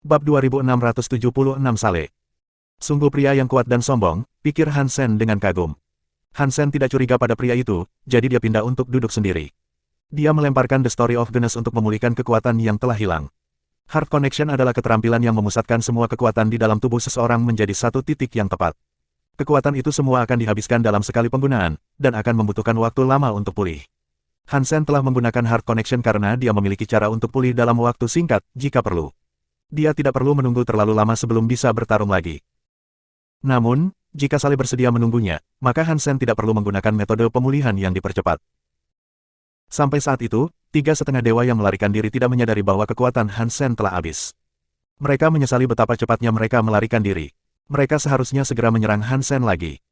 Bab 2676 Saleh. Sungguh pria yang kuat dan sombong, pikir Han Sen dengan kagum. Han Sen tidak curiga pada pria itu, jadi dia pindah untuk duduk sendiri. Dia melemparkan The Story of Genes untuk memulihkan kekuatan yang telah hilang. Heart Connection adalah keterampilan yang memusatkan semua kekuatan di dalam tubuh seseorang menjadi satu titik yang tepat. Kekuatan itu semua akan dihabiskan dalam sekali penggunaan, dan akan membutuhkan waktu lama untuk pulih. Han Sen telah menggunakan Heart Connection karena dia memiliki cara untuk pulih dalam waktu singkat, jika perlu. Dia tidak perlu menunggu terlalu lama sebelum bisa bertarung lagi. Namun, jika Saleh bersedia menunggunya, maka Han Sen tidak perlu menggunakan metode pemulihan yang dipercepat. Sampai saat itu, 3,5 dewa yang melarikan diri tidak menyadari bahwa kekuatan Han Sen telah habis. Mereka menyesali betapa cepatnya mereka melarikan diri. Mereka seharusnya segera menyerang Han Sen lagi.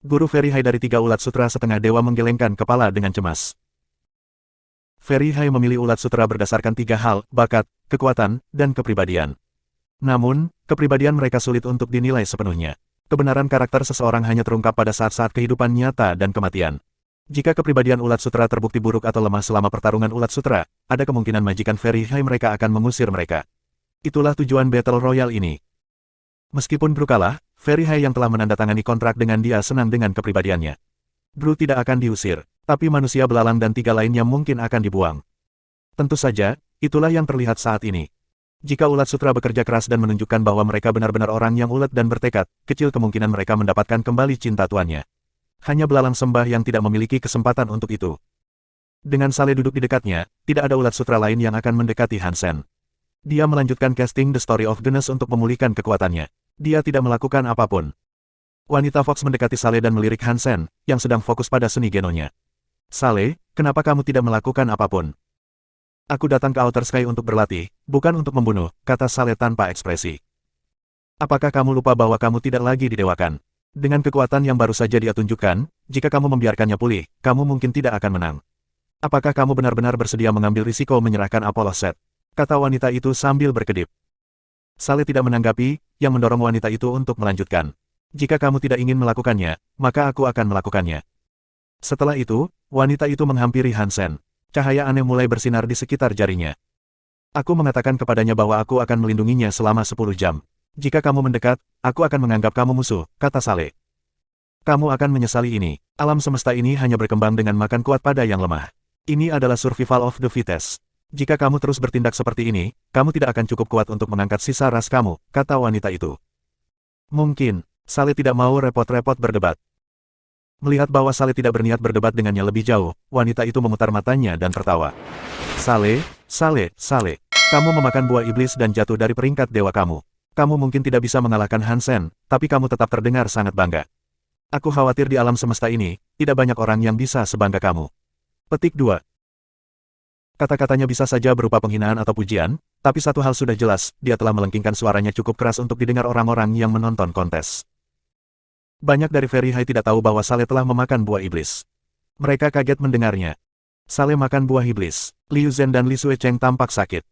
Guru Very High dari 3 ulat sutra setengah dewa menggelengkan kepala dengan cemas. Very High memilih ulat sutra berdasarkan 3 hal, bakat, kekuatan, dan kepribadian. Namun, kepribadian mereka sulit untuk dinilai sepenuhnya. Kebenaran karakter seseorang hanya terungkap pada saat-saat kehidupan nyata dan kematian. Jika kepribadian ulat sutra terbukti buruk atau lemah selama pertarungan ulat sutra, ada kemungkinan majikan Very High mereka akan mengusir mereka. Itulah tujuan Battle Royale ini. Meskipun Gru kalah, Very High yang telah menandatangani kontrak dengan dia senang dengan kepribadiannya. Gru tidak akan diusir, tapi manusia belalang dan 3 lainnya mungkin akan dibuang. Tentu saja, itulah yang terlihat saat ini. Jika ulat sutra bekerja keras dan menunjukkan bahwa mereka benar-benar orang yang ulet dan bertekad, kecil kemungkinan mereka mendapatkan kembali cinta tuannya. Hanya belalang sembah yang tidak memiliki kesempatan untuk itu. Dengan Saleh duduk di dekatnya, tidak ada ulat sutra lain yang akan mendekati Han Sen. Dia melanjutkan casting The Story of Genes untuk memulihkan kekuatannya. Dia tidak melakukan apapun. Wanita Fox mendekati Saleh dan melirik Han Sen, yang sedang fokus pada seni genonya. Saleh, kenapa kamu tidak melakukan apapun? Aku datang ke Outer Sky untuk berlatih, bukan untuk membunuh, kata Saleh tanpa ekspresi. Apakah kamu lupa bahwa kamu tidak lagi didewakan? Dengan kekuatan yang baru saja dia tunjukkan, jika kamu membiarkannya pulih, kamu mungkin tidak akan menang. Apakah kamu benar-benar bersedia mengambil risiko menyerahkan Apollo Set? Kata wanita itu sambil berkedip. Saleh tidak menanggapi, yang mendorong wanita itu untuk melanjutkan. Jika kamu tidak ingin melakukannya, maka aku akan melakukannya. Setelah itu, wanita itu menghampiri Han Sen. Cahaya aneh mulai bersinar di sekitar jarinya. Aku mengatakan kepadanya bahwa aku akan melindunginya selama 10 jam. Jika kamu mendekat, aku akan menganggap kamu musuh, kata Saleh. Kamu akan menyesali ini. Alam semesta ini hanya berkembang dengan makan kuat pada yang lemah. Ini adalah survival of the fittest. Jika kamu terus bertindak seperti ini, kamu tidak akan cukup kuat untuk mengangkat sisa ras kamu, kata wanita itu. Mungkin, Saleh tidak mau repot-repot berdebat. Melihat bahwa Saleh tidak berniat berdebat dengannya lebih jauh, wanita itu memutar matanya dan tertawa. Saleh, kamu memakan buah iblis dan jatuh dari peringkat dewa kamu. Kamu mungkin tidak bisa mengalahkan Han Sen, tapi kamu tetap terdengar sangat bangga. Aku khawatir di alam semesta ini, tidak banyak orang yang bisa sebangga kamu. Petik 2. Kata-katanya bisa saja berupa penghinaan atau pujian, tapi satu hal sudah jelas, dia telah melengkingkan suaranya cukup keras untuk didengar orang-orang yang menonton kontes. Banyak dari Very High tidak tahu bahwa Saleh telah memakan buah iblis. Mereka kaget mendengarnya. Saleh makan buah iblis. Liu Zhen dan Li Suecheng tampak sakit.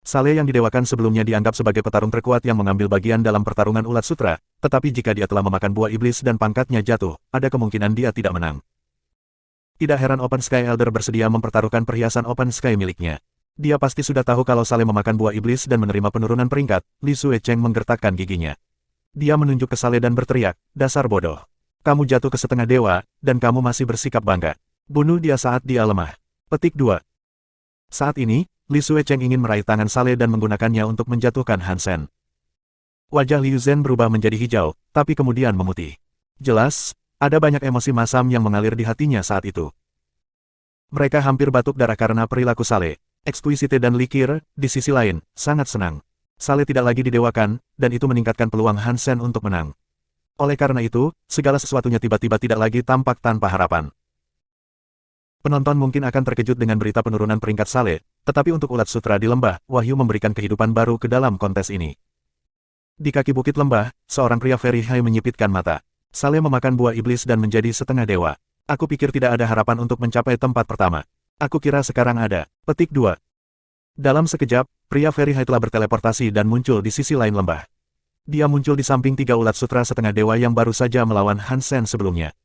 Saleh yang didewakan sebelumnya dianggap sebagai petarung terkuat yang mengambil bagian dalam pertarungan ulat sutra, tetapi jika dia telah memakan buah iblis dan pangkatnya jatuh, ada kemungkinan dia tidak menang. Tidak heran Open Sky Elder bersedia mempertaruhkan perhiasan Open Sky miliknya. Dia pasti sudah tahu kalau Saleh memakan buah iblis dan menerima penurunan peringkat. Li Suecheng menggertakkan giginya. Dia menunjuk ke Saleh dan berteriak, dasar bodoh. Kamu jatuh ke setengah dewa, dan kamu masih bersikap bangga. Bunuh dia saat dia lemah. Petik 2. Saat ini, Li Suecheng ingin meraih tangan Saleh dan menggunakannya untuk menjatuhkan Han Sen. Wajah Liu Zhen berubah menjadi hijau, tapi kemudian memutih. Jelas, ada banyak emosi masam yang mengalir di hatinya saat itu. Mereka hampir batuk darah karena perilaku Saleh. Exquisite dan Likir, di sisi lain, sangat senang. Saleh tidak lagi didewakan, dan itu meningkatkan peluang Han Sen untuk menang. Oleh karena itu, segala sesuatunya tiba-tiba tidak lagi tampak tanpa harapan. Penonton mungkin akan terkejut dengan berita penurunan peringkat Saleh, tetapi untuk ulat sutra di lembah, Wahyu memberikan kehidupan baru ke dalam kontes ini. Di kaki bukit lembah, seorang pria Very High menyipitkan mata. Saleh memakan buah iblis dan menjadi setengah dewa. Aku pikir tidak ada harapan untuk mencapai tempat pertama. Aku kira sekarang ada. Petik 2. Dalam sekejap, pria Very High telah berteleportasi dan muncul di sisi lain lembah. Dia muncul di samping 3 ulat sutra setengah dewa yang baru saja melawan Han Sen sebelumnya.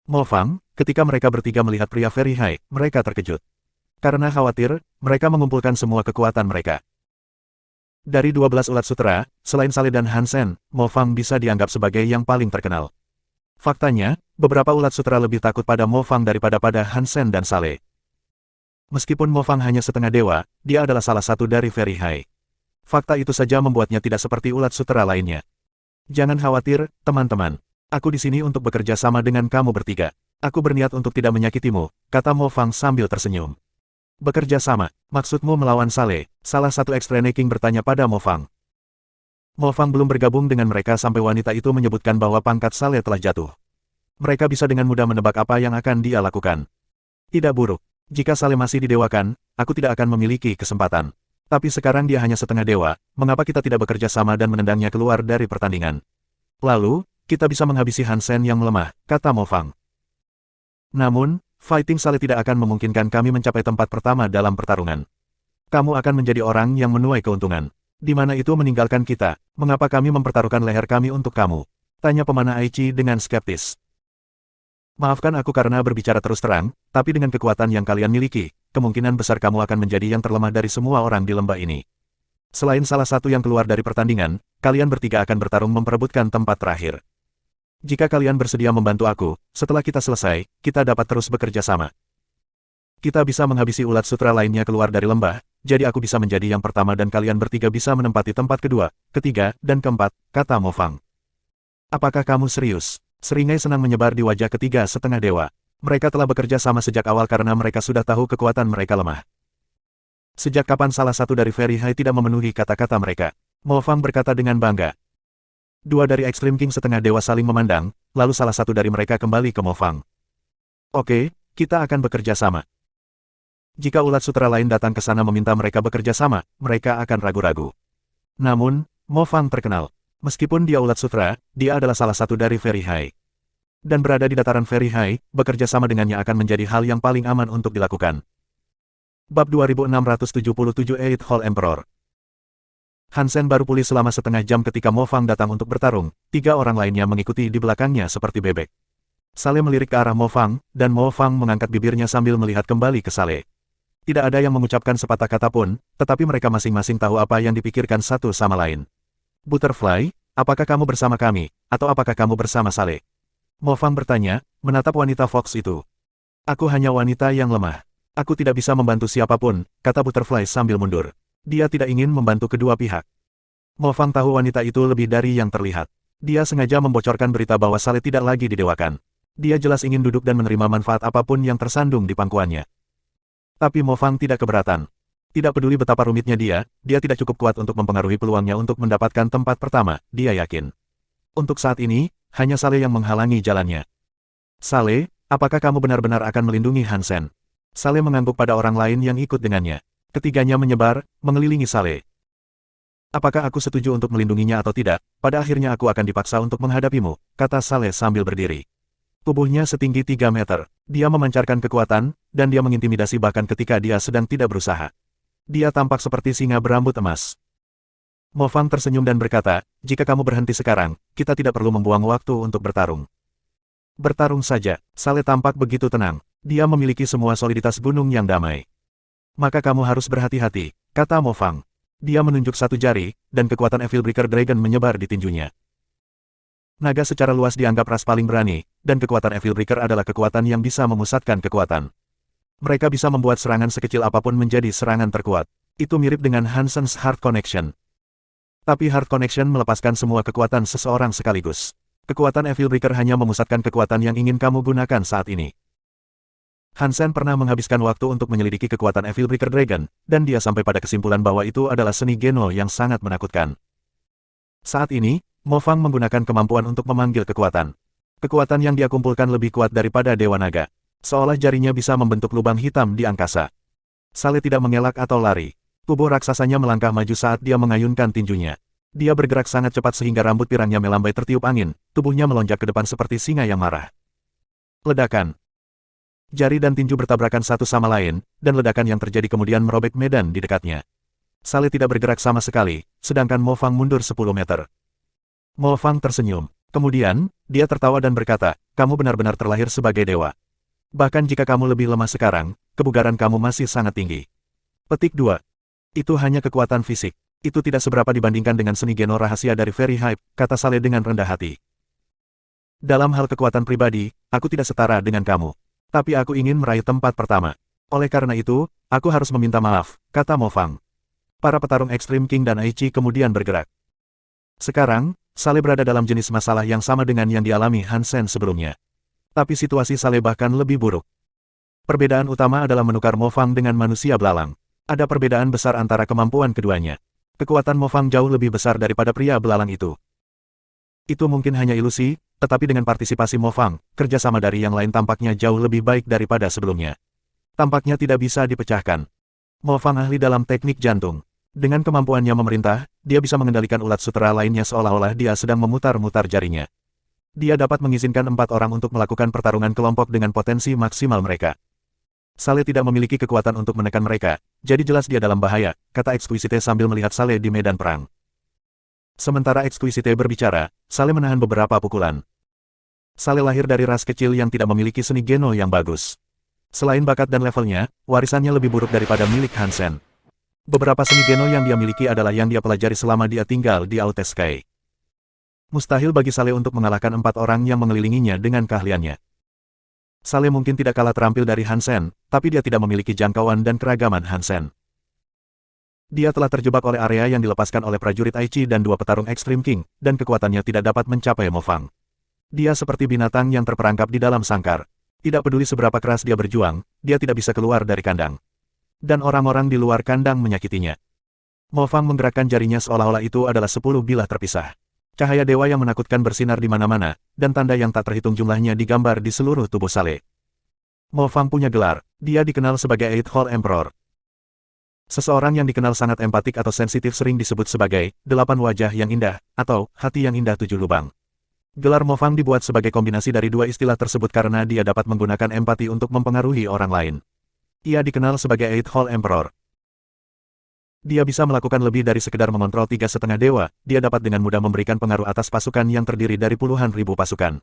Mo Fang, ketika mereka bertiga melihat pria Very High, mereka terkejut. Karena khawatir, mereka mengumpulkan semua kekuatan mereka. Dari 12 ulat sutera, selain Saleh dan Hansen, Mo Fang bisa dianggap sebagai yang paling terkenal. Faktanya, beberapa ulat sutera lebih takut pada Mo Fang daripada pada Hansen dan Saleh. Meskipun Mo Fang hanya setengah dewa, dia adalah salah satu dari Very High. Fakta itu saja membuatnya tidak seperti ulat sutera lainnya. Jangan khawatir, teman-teman. Aku di sini untuk bekerja sama dengan kamu bertiga. Aku berniat untuk tidak menyakitimu, kata Mo Fang sambil tersenyum. Bekerja sama, maksudmu melawan Saleh? Salah satu Extreme King bertanya pada Mo Fang. Mo Fang belum bergabung dengan mereka sampai wanita itu menyebutkan bahwa pangkat Saleh telah jatuh. Mereka bisa dengan mudah menebak apa yang akan dia lakukan. Tidak buruk. Jika Saleh masih didewakan, aku tidak akan memiliki kesempatan. Tapi sekarang dia hanya setengah dewa, mengapa kita tidak bekerja sama dan menendangnya keluar dari pertandingan? Lalu, kita bisa menghabisi Hansen yang melemah, kata Mo Fang. Namun, fighting Saleh tidak akan memungkinkan kami mencapai tempat pertama dalam pertarungan. Kamu akan menjadi orang yang menuai keuntungan. Di mana itu meninggalkan kita, mengapa kami mempertaruhkan leher kami untuk kamu? Tanya pemanah Aichi dengan skeptis. Maafkan aku karena berbicara terus terang, tapi dengan kekuatan yang kalian miliki, kemungkinan besar kamu akan menjadi yang terlemah dari semua orang di lembah ini. Selain salah satu yang keluar dari pertandingan, kalian bertiga akan bertarung memperebutkan tempat terakhir. Jika kalian bersedia membantu aku, setelah kita selesai, kita dapat terus bekerja sama. Kita bisa menghabisi ulat sutra lainnya keluar dari lembah, jadi aku bisa menjadi yang pertama dan kalian bertiga bisa menempati tempat kedua, ketiga, dan keempat, kata Mo Fang. Apakah kamu serius? Seringai senang menyebar di wajah ketiga setengah dewa. Mereka telah bekerja sama sejak awal karena mereka sudah tahu kekuatan mereka lemah. Sejak kapan salah satu dari Very High tidak memenuhi kata-kata mereka? Mo Fang berkata dengan bangga. Dua dari Extreme King setengah dewa saling memandang, lalu salah satu dari mereka kembali ke Mo Fang. Oke, kita akan bekerja sama. Jika ulat sutra lain datang ke sana meminta mereka bekerja sama, mereka akan ragu-ragu. Namun, Mo Fang terkenal. Meskipun dia ulat sutra, dia adalah salah satu dari Very High. Dan berada di dataran Very High, bekerja sama dengannya akan menjadi hal yang paling aman untuk dilakukan. Bab 2677 Eight Hall Emperor. Hansen baru pulih selama setengah jam ketika Mo Fang datang untuk bertarung, tiga orang lainnya mengikuti di belakangnya seperti bebek. Saleh melirik ke arah Mo Fang, dan Mo Fang mengangkat bibirnya sambil melihat kembali ke Saleh. Tidak ada yang mengucapkan sepatah kata pun, tetapi mereka masing-masing tahu apa yang dipikirkan satu sama lain. Butterfly, apakah kamu bersama kami, atau apakah kamu bersama Saleh? Mo Fang bertanya, menatap wanita Fox itu. Aku hanya wanita yang lemah. Aku tidak bisa membantu siapapun, kata Butterfly sambil mundur. Dia tidak ingin membantu kedua pihak. Mo Fang tahu wanita itu lebih dari yang terlihat. Dia sengaja membocorkan berita bahwa Saleh tidak lagi didewakan. Dia jelas ingin duduk dan menerima manfaat apapun yang tersandung di pangkuannya. Tapi Mo Fang tidak keberatan. Tidak peduli betapa rumitnya dia tidak cukup kuat untuk mempengaruhi peluangnya untuk mendapatkan tempat pertama, dia yakin. Untuk saat ini, hanya Saleh yang menghalangi jalannya. Saleh, apakah kamu benar-benar akan melindungi Hansen? Saleh mengangguk pada orang lain yang ikut dengannya. Ketiganya menyebar, mengelilingi Saleh. Apakah aku setuju untuk melindunginya atau tidak? Pada akhirnya aku akan dipaksa untuk menghadapimu, kata Saleh sambil berdiri. Tubuhnya setinggi 3 meter. Dia memancarkan kekuatan, dan dia mengintimidasi bahkan ketika dia sedang tidak berusaha. Dia tampak seperti singa berambut emas. Mo Fang tersenyum dan berkata, jika kamu berhenti sekarang, kita tidak perlu membuang waktu untuk bertarung. Bertarung saja, Saleh tampak begitu tenang. Dia memiliki semua soliditas gunung yang damai. Maka kamu harus berhati-hati, kata Mo Fang. Dia menunjuk satu jari, dan kekuatan Evil Breaker Dragon menyebar di tinjunya. Naga secara luas dianggap ras paling berani, dan kekuatan Evil Breaker adalah kekuatan yang bisa memusatkan kekuatan. Mereka bisa membuat serangan sekecil apapun menjadi serangan terkuat. Itu mirip dengan Hansen's Heart Connection. Tapi Heart Connection melepaskan semua kekuatan seseorang sekaligus. Kekuatan Evil Breaker hanya memusatkan kekuatan yang ingin kamu gunakan saat ini. Hansen pernah menghabiskan waktu untuk menyelidiki kekuatan Evil Breaker Dragon, dan dia sampai pada kesimpulan bahwa itu adalah seni Geno yang sangat menakutkan. Saat ini, Mo Fang menggunakan kemampuan untuk memanggil kekuatan. Kekuatan yang dia kumpulkan lebih kuat daripada Dewa Naga. Seolah jarinya bisa membentuk lubang hitam di angkasa. Saleh tidak mengelak atau lari. Tubuh raksasanya melangkah maju saat dia mengayunkan tinjunya. Dia bergerak sangat cepat sehingga rambut pirangnya melambai tertiup angin, tubuhnya melonjak ke depan seperti singa yang marah. Ledakan. Jari dan tinju bertabrakan satu sama lain, dan ledakan yang terjadi kemudian merobek medan di dekatnya. Saleh tidak bergerak sama sekali, sedangkan Mo Fang mundur 10 meter. Mo Fang tersenyum. Kemudian, dia tertawa dan berkata, kamu benar-benar terlahir sebagai dewa. Bahkan jika kamu lebih lemah sekarang, kebugaran kamu masih sangat tinggi. Petik 2. Itu hanya kekuatan fisik. Itu tidak seberapa dibandingkan dengan seni Geno rahasia dari Very Hype, kata Saleh dengan rendah hati. Dalam hal kekuatan pribadi, aku tidak setara dengan kamu. Tapi aku ingin meraih tempat pertama. Oleh karena itu, aku harus meminta maaf, kata Mo Fang. Para petarung Extreme King dan Aichi kemudian bergerak. Sekarang, Saleh berada dalam jenis masalah yang sama dengan yang dialami Han Sen sebelumnya. Tapi situasi Saleh bahkan lebih buruk. Perbedaan utama adalah menukar Mo Fang dengan manusia belalang. Ada perbedaan besar antara kemampuan keduanya. Kekuatan Mo Fang jauh lebih besar daripada pria belalang itu. Itu mungkin hanya ilusi, tetapi dengan partisipasi Mo Fang, kerjasama dari yang lain tampaknya jauh lebih baik daripada sebelumnya. Tampaknya tidak bisa dipecahkan. Mo Fang ahli dalam teknik jantung. Dengan kemampuannya memerintah, dia bisa mengendalikan ulat sutera lainnya seolah-olah dia sedang memutar-mutar jarinya. Dia dapat mengizinkan 4 orang untuk melakukan pertarungan kelompok dengan potensi maksimal mereka. Saleh tidak memiliki kekuatan untuk menekan mereka, jadi jelas dia dalam bahaya, kata Exquisite sambil melihat Saleh di medan perang. Sementara Exquisite berbicara, Saleh menahan beberapa pukulan. Saleh lahir dari ras kecil yang tidak memiliki seni Geno yang bagus. Selain bakat dan levelnya, warisannya lebih buruk daripada milik Han Sen. Beberapa seni Geno yang dia miliki adalah yang dia pelajari selama dia tinggal di Outer Sky. Mustahil bagi Saleh untuk mengalahkan 4 orang yang mengelilinginya dengan keahliannya. Saleh mungkin tidak kalah terampil dari Han Sen, tapi dia tidak memiliki jangkauan dan keragaman Han Sen. Dia telah terjebak oleh area yang dilepaskan oleh prajurit Aichi dan 2 petarung Extreme King, dan kekuatannya tidak dapat mencapai Mo Fang. Dia seperti binatang yang terperangkap di dalam sangkar. Tidak peduli seberapa keras dia berjuang, dia tidak bisa keluar dari kandang. Dan orang-orang di luar kandang menyakitinya. Mo Fang menggerakkan jarinya seolah-olah itu adalah 10 bilah terpisah. Cahaya dewa yang menakutkan bersinar di mana-mana, dan tanda yang tak terhitung jumlahnya digambar di seluruh tubuh Saleh. Mo Fang punya gelar, dia dikenal sebagai Eightfold Emperor. Seseorang yang dikenal sangat empatik atau sensitif sering disebut sebagai 8 wajah yang indah, atau hati yang indah 7 lubang. Gelar Mo Fang dibuat sebagai kombinasi dari 2 istilah tersebut karena dia dapat menggunakan empati untuk mempengaruhi orang lain. Ia dikenal sebagai Eightfold Emperor. Dia bisa melakukan lebih dari sekedar mengontrol 3,5 dewa, dia dapat dengan mudah memberikan pengaruh atas pasukan yang terdiri dari puluhan ribu pasukan.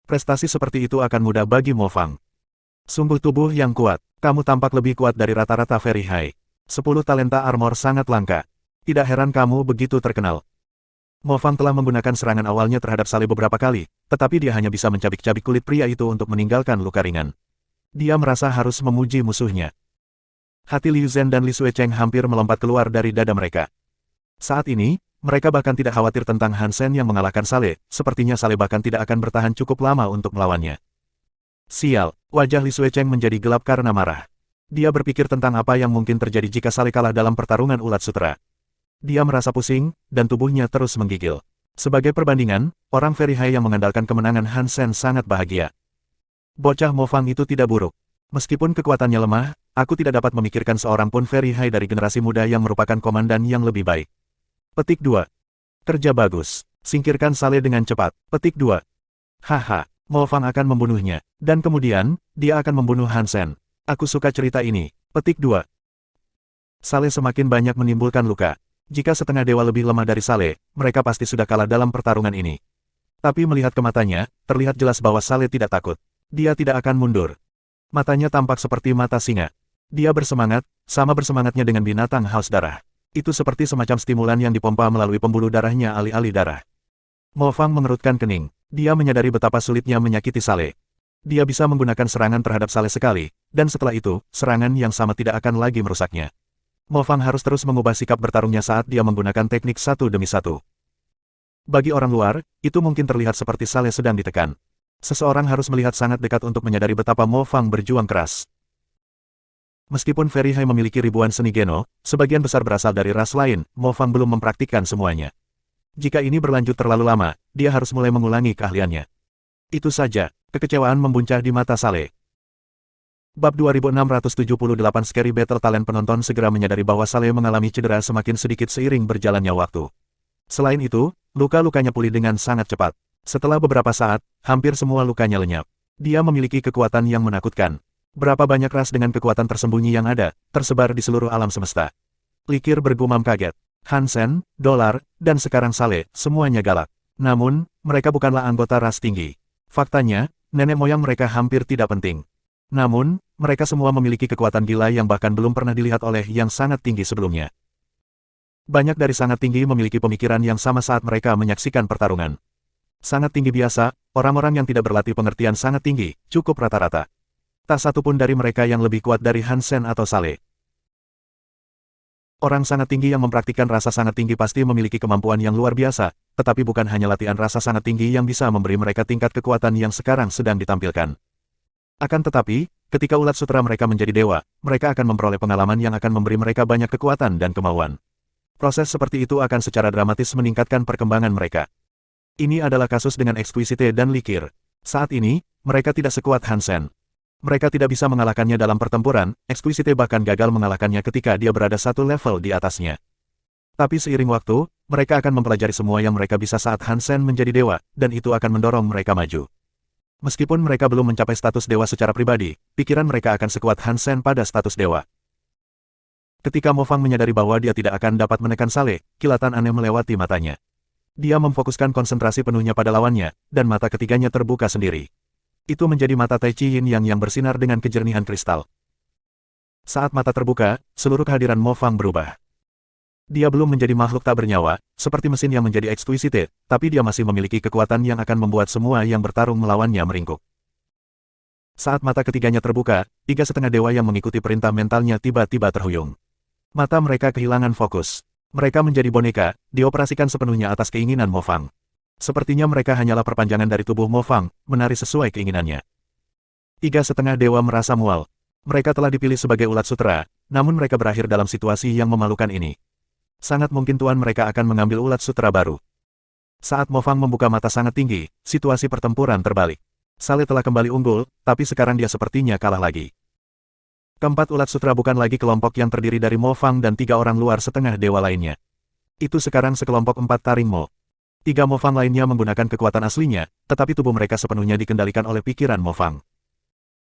Prestasi seperti itu akan mudah bagi Mo Fang. Sungguh tubuh yang kuat, kamu tampak lebih kuat dari rata-rata Very High. 10 talenta armor sangat langka. Tidak heran kamu begitu terkenal. Mo Fang telah menggunakan serangan awalnya terhadap Saleh beberapa kali, tetapi dia hanya bisa mencabik-cabik kulit pria itu untuk meninggalkan luka ringan. Dia merasa harus memuji musuhnya. Hati Liu Zhen dan Li Suecheng hampir melompat keluar dari dada mereka. Saat ini, mereka bahkan tidak khawatir tentang Han Sen yang mengalahkan Saleh, sepertinya Saleh bahkan tidak akan bertahan cukup lama untuk melawannya. Sial, wajah Li Suecheng menjadi gelap karena marah. Dia berpikir tentang apa yang mungkin terjadi jika Saleh kalah dalam pertarungan ulat sutera. Dia merasa pusing, dan tubuhnya terus menggigil. Sebagai perbandingan, orang Very High yang mengandalkan kemenangan Han Sen sangat bahagia. Bocah Mo Fang itu tidak buruk. Meskipun kekuatannya lemah, aku tidak dapat memikirkan seorang pun Very High dari generasi muda yang merupakan komandan yang lebih baik. Petik 2. Kerja bagus. Singkirkan Saleh dengan cepat. Petik 2. Haha, Mo Fang akan membunuhnya. Dan kemudian, dia akan membunuh Han Sen. Aku suka cerita ini. Petik 2. Saleh semakin banyak menimbulkan luka. Jika setengah dewa lebih lemah dari Saleh, mereka pasti sudah kalah dalam pertarungan ini. Tapi melihat ke matanya, terlihat jelas bahwa Saleh tidak takut. Dia tidak akan mundur. Matanya tampak seperti mata singa. Dia bersemangat, sama bersemangatnya dengan binatang haus darah. Itu seperti semacam stimulan yang dipompa melalui pembuluh darahnya ali-ali darah. Mo Fang mengerutkan kening. Dia menyadari betapa sulitnya menyakiti Saleh. Dia bisa menggunakan serangan terhadap Saleh sekali, dan setelah itu, serangan yang sama tidak akan lagi merusaknya. Mo Fang harus terus mengubah sikap bertarungnya saat dia menggunakan teknik satu demi satu. Bagi orang luar, itu mungkin terlihat seperti Saleh sedang ditekan. Seseorang harus melihat sangat dekat untuk menyadari betapa Mo Fang berjuang keras. Meskipun Very High memiliki ribuan seni Geno, sebagian besar berasal dari ras lain, Mo Fang belum mempraktikkan semuanya. Jika ini berlanjut terlalu lama, dia harus mulai mengulangi keahliannya. Itu saja, kekecewaan membuncah di mata Saleh. Bab 2678 Scary Battle Talent penonton segera menyadari bahwa Saleh mengalami cedera semakin sedikit seiring berjalannya waktu. Selain itu, luka-lukanya pulih dengan sangat cepat. Setelah beberapa saat, hampir semua lukanya lenyap. Dia memiliki kekuatan yang menakutkan. Berapa banyak ras dengan kekuatan tersembunyi yang ada, tersebar di seluruh alam semesta. Likir bergumam kaget. Han Sen, Dolar, dan sekarang Saleh, semuanya galak. Namun, mereka bukanlah anggota ras tinggi. Faktanya, nenek moyang mereka hampir tidak penting. Namun, mereka semua memiliki kekuatan gila yang bahkan belum pernah dilihat oleh yang sangat tinggi sebelumnya. Banyak dari sangat tinggi memiliki pemikiran yang sama saat mereka menyaksikan pertarungan. Sangat tinggi biasa, orang-orang yang tidak berlatih pengertian sangat tinggi, cukup rata-rata. Tak satu pun dari mereka yang lebih kuat dari Hansen atau Saleh. Orang sangat tinggi yang mempraktikkan rasa sangat tinggi pasti memiliki kemampuan yang luar biasa, tetapi bukan hanya latihan rasa sangat tinggi yang bisa memberi mereka tingkat kekuatan yang sekarang sedang ditampilkan. Akan tetapi, ketika ulat sutra mereka menjadi dewa, mereka akan memperoleh pengalaman yang akan memberi mereka banyak kekuatan dan kemauan. Proses seperti itu akan secara dramatis meningkatkan perkembangan mereka. Ini adalah kasus dengan Exquisite dan Likir. Saat ini, mereka tidak sekuat Hansen. Mereka tidak bisa mengalahkannya dalam pertempuran, Exquisite bahkan gagal mengalahkannya ketika dia berada satu level di atasnya. Tapi seiring waktu, mereka akan mempelajari semua yang mereka bisa saat Hansen menjadi dewa, dan itu akan mendorong mereka maju. Meskipun mereka belum mencapai status dewa secara pribadi, pikiran mereka akan sekuat Hansen pada status dewa. Ketika Mo Fang menyadari bahwa dia tidak akan dapat menekan Saleh, kilatan aneh melewati matanya. Dia memfokuskan konsentrasi penuhnya pada lawannya, dan mata ketiganya terbuka sendiri. Itu menjadi mata Tai Chi Yin yang bersinar dengan kejernihan kristal. Saat mata terbuka, seluruh kehadiran Mo Fang berubah. Dia belum menjadi makhluk tak bernyawa, seperti mesin yang menjadi Exquisite, tapi dia masih memiliki kekuatan yang akan membuat semua yang bertarung melawannya meringkuk. Saat mata ketiganya terbuka, 3,5 dewa yang mengikuti perintah mentalnya tiba-tiba terhuyung. Mata mereka kehilangan fokus. Mereka menjadi boneka, dioperasikan sepenuhnya atas keinginan Mo Fang. Sepertinya mereka hanyalah perpanjangan dari tubuh Mo Fang, menari sesuai keinginannya. 3,5 dewa merasa mual. Mereka telah dipilih sebagai ulat sutra, namun mereka berakhir dalam situasi yang memalukan ini. Sangat mungkin tuan mereka akan mengambil ulat sutra baru. Saat Mo Fang membuka mata sangat tinggi, situasi pertempuran terbalik. Saleh telah kembali unggul, tapi sekarang dia sepertinya kalah lagi. Keempat ulat sutra bukan lagi kelompok yang terdiri dari Mo Fang dan 3 orang luar setengah dewa lainnya. Itu sekarang sekelompok 4 taring Mo. 3 Mo Fang lainnya menggunakan kekuatan aslinya, tetapi tubuh mereka sepenuhnya dikendalikan oleh pikiran Mo Fang.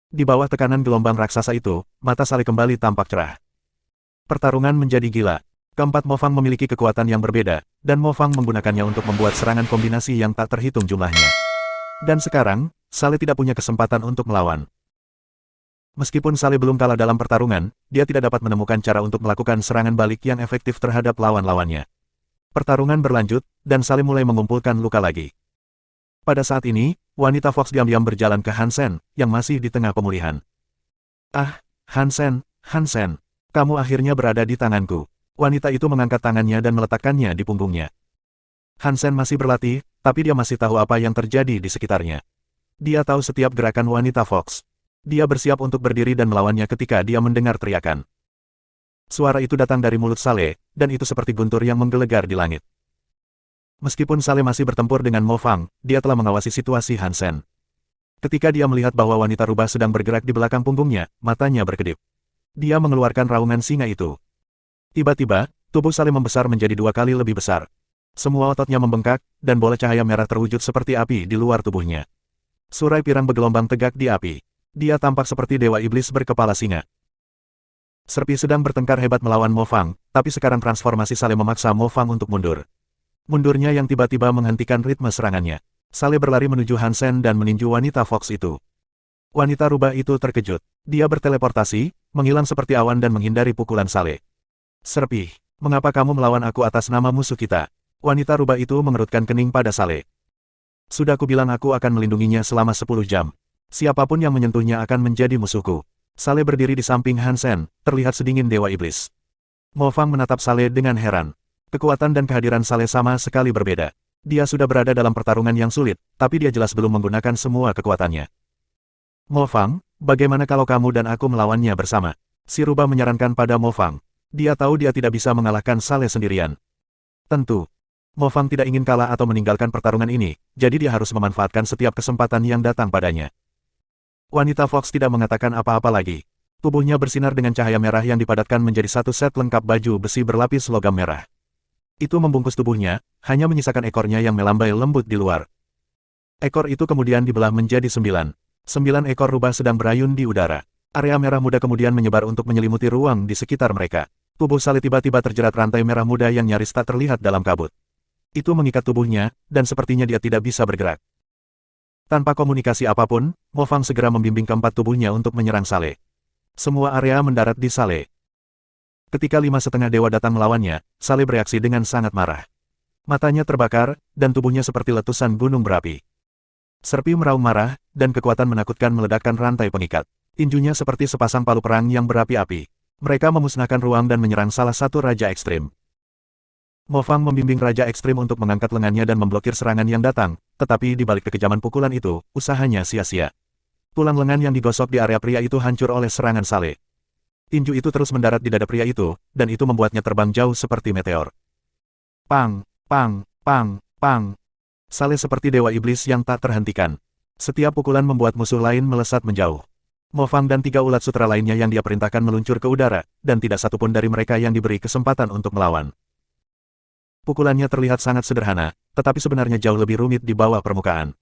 Di bawah tekanan gelombang raksasa itu, mata Saleh kembali tampak cerah. Pertarungan menjadi gila. Keempat Mo Fang memiliki kekuatan yang berbeda, dan Mo Fang menggunakannya untuk membuat serangan kombinasi yang tak terhitung jumlahnya. Dan sekarang, Saleh tidak punya kesempatan untuk melawan. Meskipun Saleh belum kalah dalam pertarungan, dia tidak dapat menemukan cara untuk melakukan serangan balik yang efektif terhadap lawan-lawannya. Pertarungan berlanjut, dan Saleh mulai mengumpulkan luka lagi. Pada saat ini, wanita Fox diam-diam berjalan ke Hansen, yang masih di tengah pemulihan. Ah, Hansen, kamu akhirnya berada di tanganku. Wanita itu mengangkat tangannya dan meletakkannya di punggungnya. Hansen masih berlatih, tapi dia masih tahu apa yang terjadi di sekitarnya. Dia tahu setiap gerakan wanita Fox. Dia bersiap untuk berdiri dan melawannya ketika dia mendengar teriakan. Suara itu datang dari mulut Saleh, dan itu seperti guntur yang menggelegar di langit. Meskipun Saleh masih bertempur dengan Mo Fang, dia telah mengawasi situasi Hansen. Ketika dia melihat bahwa wanita rubah sedang bergerak di belakang punggungnya, matanya berkedip. Dia mengeluarkan raungan singa itu. Tiba-tiba, tubuh Saleh membesar menjadi 2 kali lebih besar. Semua ototnya membengkak, dan bola cahaya merah terwujud seperti api di luar tubuhnya. Surai pirang bergelombang tegak di api. Dia tampak seperti dewa iblis berkepala singa. Serpi sedang bertengkar hebat melawan Mo Fang, tapi sekarang transformasi Saleh memaksa Mo Fang untuk mundur. Mundurnya yang tiba-tiba menghentikan ritme serangannya. Saleh berlari menuju Hansen dan meninju wanita Fox itu. Wanita rubah itu terkejut. Dia berteleportasi, menghilang seperti awan dan menghindari pukulan Saleh. Serpi, mengapa kamu melawan aku atas nama musuh kita? Wanita rubah itu mengerutkan kening pada Saleh. Sudah kubilang aku akan melindunginya selama 10 jam. Siapapun yang menyentuhnya akan menjadi musuhku. Saleh berdiri di samping Hansen, terlihat sedingin dewa iblis. Mo Fang menatap Saleh dengan heran. Kekuatan dan kehadiran Saleh sama sekali berbeda. Dia sudah berada dalam pertarungan yang sulit, tapi dia jelas belum menggunakan semua kekuatannya. Mo Fang, bagaimana kalau kamu dan aku melawannya bersama? Si rubah menyarankan pada Mo Fang. Dia tahu dia tidak bisa mengalahkan Saleh sendirian. Tentu. Mo Fang tidak ingin kalah atau meninggalkan pertarungan ini, jadi dia harus memanfaatkan setiap kesempatan yang datang padanya. Wanita Fox tidak mengatakan apa-apa lagi. Tubuhnya bersinar dengan cahaya merah yang dipadatkan menjadi satu set lengkap baju besi berlapis logam merah. Itu membungkus tubuhnya, hanya menyisakan ekornya yang melambai lembut di luar. Ekor itu kemudian dibelah menjadi 9. 9 ekor rubah sedang berayun di udara. Area merah muda kemudian menyebar untuk menyelimuti ruang di sekitar mereka. Tubuh Saleh tiba-tiba terjerat rantai merah muda yang nyaris tak terlihat dalam kabut. Itu mengikat tubuhnya, dan sepertinya dia tidak bisa bergerak. Tanpa komunikasi apapun, Mo Fang segera membimbing keempat tubuhnya untuk menyerang Saleh. Semua area mendarat di Saleh. Ketika 5,5 dewa datang melawannya, Saleh bereaksi dengan sangat marah. Matanya terbakar, dan tubuhnya seperti letusan gunung berapi. Serpi meraung marah, dan kekuatan menakutkan meledakkan rantai pengikat. Tinjunya seperti sepasang palu perang yang berapi-api. Mereka memusnahkan ruang dan menyerang salah satu Raja Ekstrim. Mo Fang membimbing Raja Ekstrim untuk mengangkat lengannya dan memblokir serangan yang datang, tetapi di balik kekejaman pukulan itu, usahanya sia-sia. Tulang lengan yang digosok di area pria itu hancur oleh serangan Saleh. Tinju itu terus mendarat di dada pria itu, dan itu membuatnya terbang jauh seperti meteor. Pang, pang, pang, pang. Saleh seperti dewa iblis yang tak terhentikan. Setiap pukulan membuat musuh lain melesat menjauh. Mo Fang dan 3 ulat sutra lainnya yang dia perintahkan meluncur ke udara, dan tidak satupun dari mereka yang diberi kesempatan untuk melawan. Pukulannya terlihat sangat sederhana, tetapi sebenarnya jauh lebih rumit di bawah permukaan.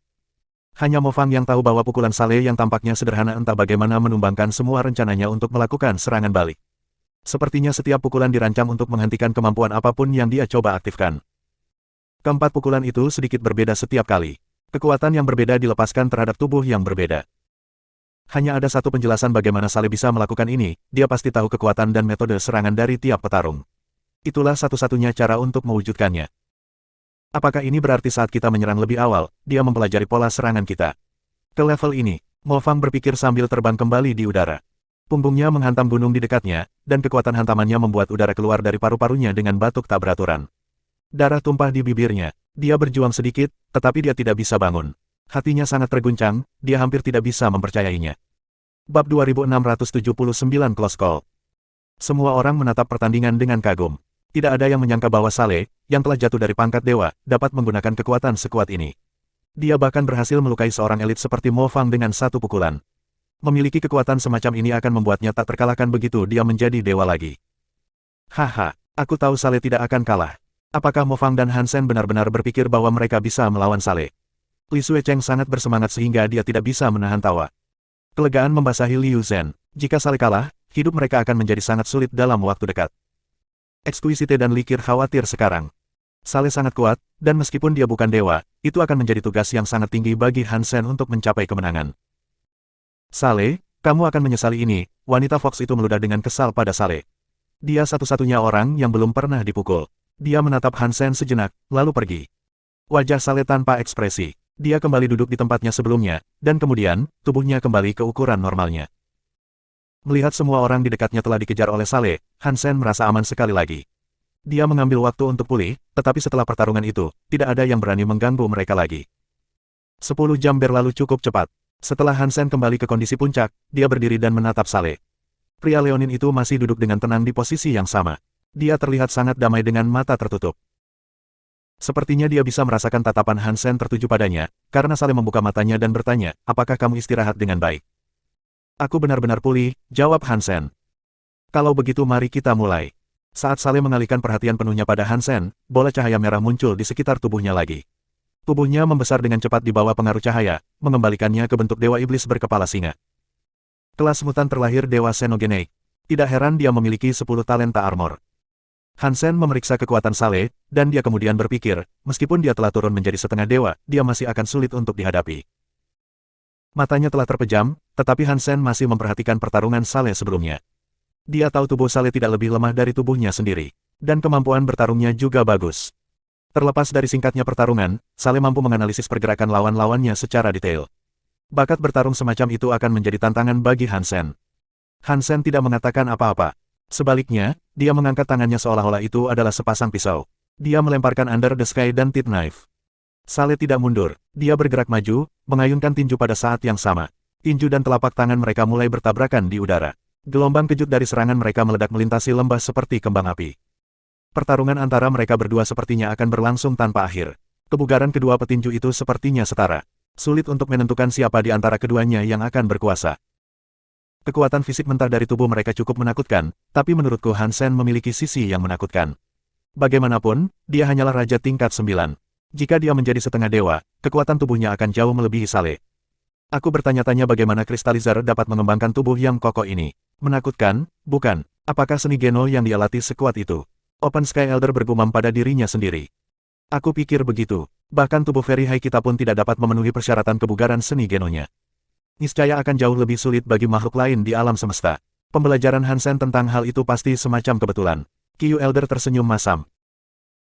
Hanya Mo Fang yang tahu bahwa pukulan Saleh yang tampaknya sederhana entah bagaimana menumbangkan semua rencananya untuk melakukan serangan balik. Sepertinya setiap pukulan dirancang untuk menghentikan kemampuan apapun yang dia coba aktifkan. Keempat pukulan itu sedikit berbeda setiap kali. Kekuatan yang berbeda dilepaskan terhadap tubuh yang berbeda. Hanya ada satu penjelasan bagaimana Saleh bisa melakukan ini, dia pasti tahu kekuatan dan metode serangan dari tiap petarung. Itulah satu-satunya cara untuk mewujudkannya. Apakah ini berarti saat kita menyerang lebih awal, dia mempelajari pola serangan kita? Ke level ini, Mo Fang berpikir sambil terbang kembali di udara. Punggungnya menghantam gunung di dekatnya, dan kekuatan hantamannya membuat udara keluar dari paru-parunya dengan batuk tak beraturan. Darah tumpah di bibirnya. Dia berjuang sedikit, tetapi dia tidak bisa bangun. Hatinya sangat terguncang, dia hampir tidak bisa mempercayainya. Bab 2679 Close Call. Semua orang menatap pertandingan dengan kagum. Tidak ada yang menyangka bahwa Saleh, yang telah jatuh dari pangkat dewa, dapat menggunakan kekuatan sekuat ini. Dia bahkan berhasil melukai seorang elit seperti Mo Fang dengan satu pukulan. Memiliki kekuatan semacam ini akan membuatnya tak terkalahkan begitu dia menjadi dewa lagi. Haha, aku tahu Saleh tidak akan kalah. Apakah Mo Fang dan Han Sen benar-benar berpikir bahwa mereka bisa melawan Saleh? Li Xuecheng sangat bersemangat sehingga dia tidak bisa menahan tawa. Kelegaan membasahi Liu Zhen. Jika Saleh kalah, hidup mereka akan menjadi sangat sulit dalam waktu dekat. Exquisite dan Likir khawatir sekarang. Saleh sangat kuat, dan meskipun dia bukan dewa, itu akan menjadi tugas yang sangat tinggi bagi Han Sen untuk mencapai kemenangan. Saleh, kamu akan menyesali ini, wanita Fox itu meludah dengan kesal pada Saleh. Dia satu-satunya orang yang belum pernah dipukul. Dia menatap Han Sen sejenak, lalu pergi. Wajah Saleh tanpa ekspresi. Dia kembali duduk di tempatnya sebelumnya, dan kemudian, tubuhnya kembali ke ukuran normalnya. Melihat semua orang di dekatnya telah dikejar oleh Saleh, Han Sen merasa aman sekali lagi. Dia mengambil waktu untuk pulih, tetapi setelah pertarungan itu, tidak ada yang berani mengganggu mereka lagi. 10 jam berlalu cukup cepat. Setelah Han Sen kembali ke kondisi puncak, dia berdiri dan menatap Saleh. Pria Leonin itu masih duduk dengan tenang di posisi yang sama. Dia terlihat sangat damai dengan mata tertutup. Sepertinya dia bisa merasakan tatapan Han Sen tertuju padanya, karena Saleh membuka matanya dan bertanya, apakah kamu istirahat dengan baik? Aku benar-benar pulih, jawab Han Sen. Kalau begitu mari kita mulai. Saat Saleh mengalihkan perhatian penuhnya pada Han Sen, bola cahaya merah muncul di sekitar tubuhnya lagi. Tubuhnya membesar dengan cepat di bawah pengaruh cahaya, mengembalikannya ke bentuk dewa iblis berkepala singa. Kelas mutan terlahir dewa Xenogeneik. Tidak heran dia memiliki 10 talenta armor. Han Sen memeriksa kekuatan Saleh, dan dia kemudian berpikir, meskipun dia telah turun menjadi setengah dewa, dia masih akan sulit untuk dihadapi. Matanya telah terpejam, tetapi Han Sen masih memperhatikan pertarungan Saleh sebelumnya. Dia tahu tubuh Saleh tidak lebih lemah dari tubuhnya sendiri, dan kemampuan bertarungnya juga bagus. Terlepas dari singkatnya pertarungan, Saleh mampu menganalisis pergerakan lawan-lawannya secara detail. Bakat bertarung semacam itu akan menjadi tantangan bagi Han Sen. Han Sen tidak mengatakan apa-apa. Sebaliknya, dia mengangkat tangannya seolah-olah itu adalah sepasang pisau. Dia melemparkan Under the Sky dan Tit Knife. Saleh tidak mundur. Dia bergerak maju, mengayunkan tinju pada saat yang sama. Tinju dan telapak tangan mereka mulai bertabrakan di udara. Gelombang kejut dari serangan mereka meledak melintasi lembah seperti kembang api. Pertarungan antara mereka berdua sepertinya akan berlangsung tanpa akhir. Kebugaran kedua petinju itu sepertinya setara. Sulit untuk menentukan siapa di antara keduanya yang akan berkuasa. Kekuatan fisik mentah dari tubuh mereka cukup menakutkan, tapi menurutku Han Sen memiliki sisi yang menakutkan. Bagaimanapun, dia hanyalah raja tingkat 9. Jika dia menjadi setengah dewa, kekuatan tubuhnya akan jauh melebihi Saleh. Aku bertanya-tanya bagaimana Crystallizer dapat mengembangkan tubuh yang kokoh ini. Menakutkan, bukan? Apakah seni Geno yang dia latih sekuat itu? Open Sky Elder bergumam pada dirinya sendiri. Aku pikir begitu. Bahkan tubuh Very High kita pun tidak dapat memenuhi persyaratan kebugaran seni Genonya. Niscaya akan jauh lebih sulit bagi makhluk lain di alam semesta. Pembelajaran Hansen tentang hal itu pasti semacam kebetulan. Qiu Elder tersenyum masam.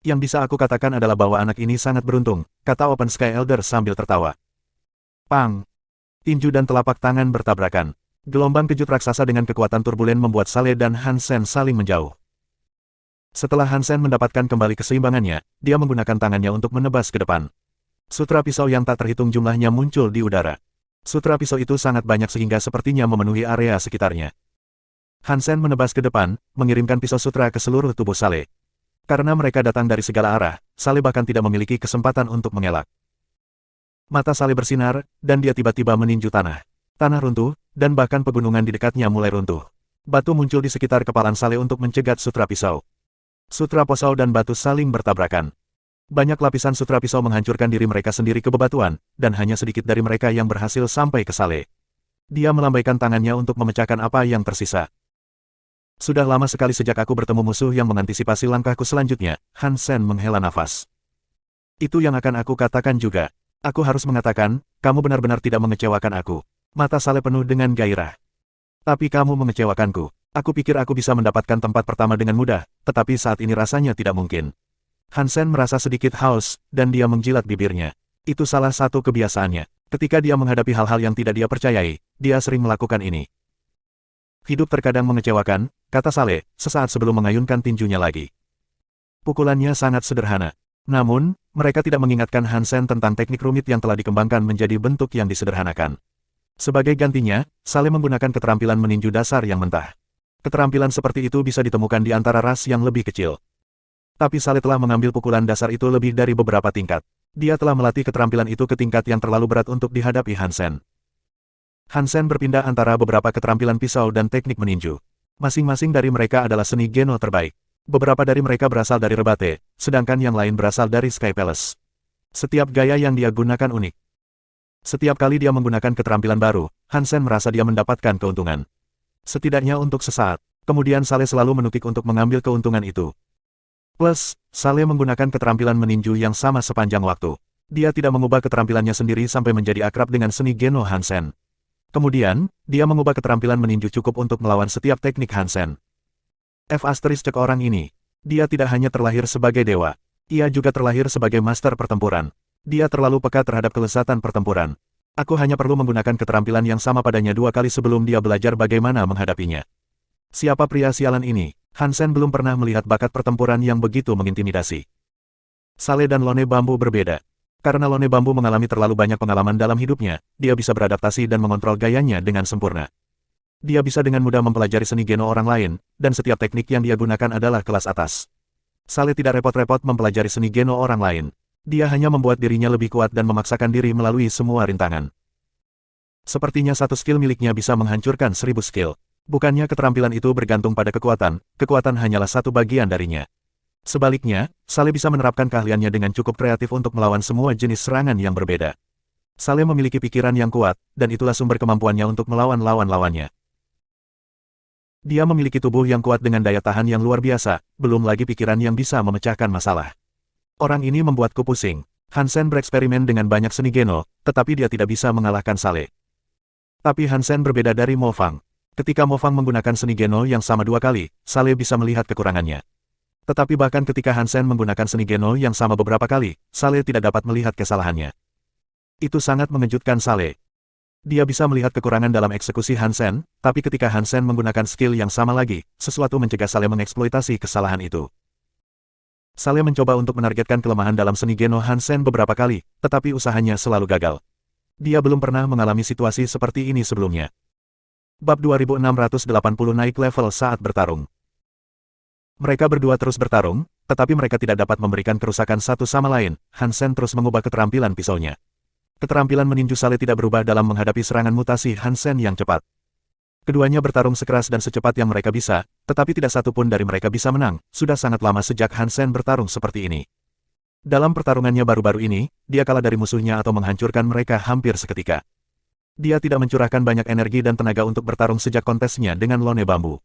Yang bisa aku katakan adalah bahwa anak ini sangat beruntung, kata Open Sky Elder sambil tertawa. Pang! Tinju dan telapak tangan bertabrakan. Gelombang kejut raksasa dengan kekuatan turbulen membuat Saleh dan Hansen saling menjauh. Setelah Hansen mendapatkan kembali keseimbangannya, dia menggunakan tangannya untuk menebas ke depan. Sutra pisau yang tak terhitung jumlahnya muncul di udara. Sutra pisau itu sangat banyak sehingga sepertinya memenuhi area sekitarnya. Hansen menebas ke depan, mengirimkan pisau sutra ke seluruh tubuh Saleh. Karena mereka datang dari segala arah, Saleh bahkan tidak memiliki kesempatan untuk mengelak. Mata Saleh bersinar, dan dia tiba-tiba meninju tanah. Tanah runtuh, dan bahkan pegunungan di dekatnya mulai runtuh. Batu muncul di sekitar kepalan Saleh untuk mencegat sutra pisau. Sutra pisau dan batu saling bertabrakan. Banyak lapisan sutra pisau menghancurkan diri mereka sendiri ke bebatuan, dan hanya sedikit dari mereka yang berhasil sampai ke Saleh. Dia melambaikan tangannya untuk memecahkan apa yang tersisa. Sudah lama sekali sejak aku bertemu musuh yang mengantisipasi langkahku selanjutnya, Hansen menghela nafas. Itu yang akan aku katakan juga. Aku harus mengatakan, kamu benar-benar tidak mengecewakan aku. Mata Saleh penuh dengan gairah. Tapi kamu mengecewakanku. Aku pikir aku bisa mendapatkan tempat pertama dengan mudah, tetapi saat ini rasanya tidak mungkin. Hansen merasa sedikit haus, dan dia menjilat bibirnya. Itu salah satu kebiasaannya. Ketika dia menghadapi hal-hal yang tidak dia percayai, dia sering melakukan ini. Hidup terkadang mengecewakan, kata Saleh, sesaat sebelum mengayunkan tinjunya lagi. Pukulannya sangat sederhana. Namun, mereka tidak mengingatkan Hansen tentang teknik rumit yang telah dikembangkan menjadi bentuk yang disederhanakan. Sebagai gantinya, Saleh menggunakan keterampilan meninju dasar yang mentah. Keterampilan seperti itu bisa ditemukan di antara ras yang lebih kecil. Tapi Saleh telah mengambil pukulan dasar itu lebih dari beberapa tingkat. Dia telah melatih keterampilan itu ke tingkat yang terlalu berat untuk dihadapi Hansen. Hansen berpindah antara beberapa keterampilan pisau dan teknik meninju. Masing-masing dari mereka adalah seni Geno terbaik. Beberapa dari mereka berasal dari Rebate, sedangkan yang lain berasal dari Sky Palace. Setiap gaya yang dia gunakan unik. Setiap kali dia menggunakan keterampilan baru, Hansen merasa dia mendapatkan keuntungan. Setidaknya untuk sesaat. Kemudian Saleh selalu menukik untuk mengambil keuntungan itu. Plus, Saleh menggunakan keterampilan meninju yang sama sepanjang waktu. Dia tidak mengubah keterampilannya sendiri sampai menjadi akrab dengan seni Geno Hansen. Kemudian, dia mengubah keterampilan meninju cukup untuk melawan setiap teknik Hansen. Cek orang ini. Dia tidak hanya terlahir sebagai dewa. Ia juga terlahir sebagai master pertempuran. Dia terlalu peka terhadap kelezatan pertempuran. Aku hanya perlu menggunakan keterampilan yang sama padanya 2 kali sebelum dia belajar bagaimana menghadapinya. Siapa pria sialan ini? Hansen belum pernah melihat bakat pertempuran yang begitu mengintimidasi. Saleh dan Lone Bambu berbeda. Karena Lone Bambu mengalami terlalu banyak pengalaman dalam hidupnya, dia bisa beradaptasi dan mengontrol gayanya dengan sempurna. Dia bisa dengan mudah mempelajari seni Geno orang lain, dan setiap teknik yang dia gunakan adalah kelas atas. Saleh tidak repot-repot mempelajari seni Geno orang lain. Dia hanya membuat dirinya lebih kuat dan memaksakan diri melalui semua rintangan. Sepertinya satu skill miliknya bisa menghancurkan 1000 skill. Bukannya keterampilan itu bergantung pada kekuatan, kekuatan hanyalah satu bagian darinya. Sebaliknya, Saleh bisa menerapkan keahliannya dengan cukup kreatif untuk melawan semua jenis serangan yang berbeda. Saleh memiliki pikiran yang kuat, dan itulah sumber kemampuannya untuk melawan lawan-lawannya. Dia memiliki tubuh yang kuat dengan daya tahan yang luar biasa, belum lagi pikiran yang bisa memecahkan masalah. Orang ini membuatku pusing. Hansen bereksperimen dengan banyak seni Geno, tetapi dia tidak bisa mengalahkan Saleh. Tapi Hansen berbeda dari Mo Fang. Ketika Mo Fang menggunakan seni Geno yang sama 2 kali, Saleh bisa melihat kekurangannya. Tetapi bahkan ketika Hansen menggunakan seni Geno yang sama beberapa kali, Saleh tidak dapat melihat kesalahannya. Itu sangat mengejutkan Saleh. Dia bisa melihat kekurangan dalam eksekusi Hansen, tapi ketika Hansen menggunakan skill yang sama lagi, sesuatu mencegah Saleh mengeksploitasi kesalahan itu. Saleh mencoba untuk menargetkan kelemahan dalam seni Geno Hansen beberapa kali, tetapi usahanya selalu gagal. Dia belum pernah mengalami situasi seperti ini sebelumnya. Bab 2680 naik level saat bertarung. Mereka berdua terus bertarung, tetapi mereka tidak dapat memberikan kerusakan satu sama lain. Hansen terus mengubah keterampilan pisaunya. Keterampilan meninju Saleh tidak berubah dalam menghadapi serangan mutasi Hansen yang cepat. Keduanya bertarung sekeras dan secepat yang mereka bisa, tetapi tidak satu pun dari mereka bisa menang. Sudah sangat lama sejak Hansen bertarung seperti ini. Dalam pertarungannya baru-baru ini, dia kalah dari musuhnya atau menghancurkan mereka hampir seketika. Dia tidak mencurahkan banyak energi dan tenaga untuk bertarung sejak kontesnya dengan Lone Bambu.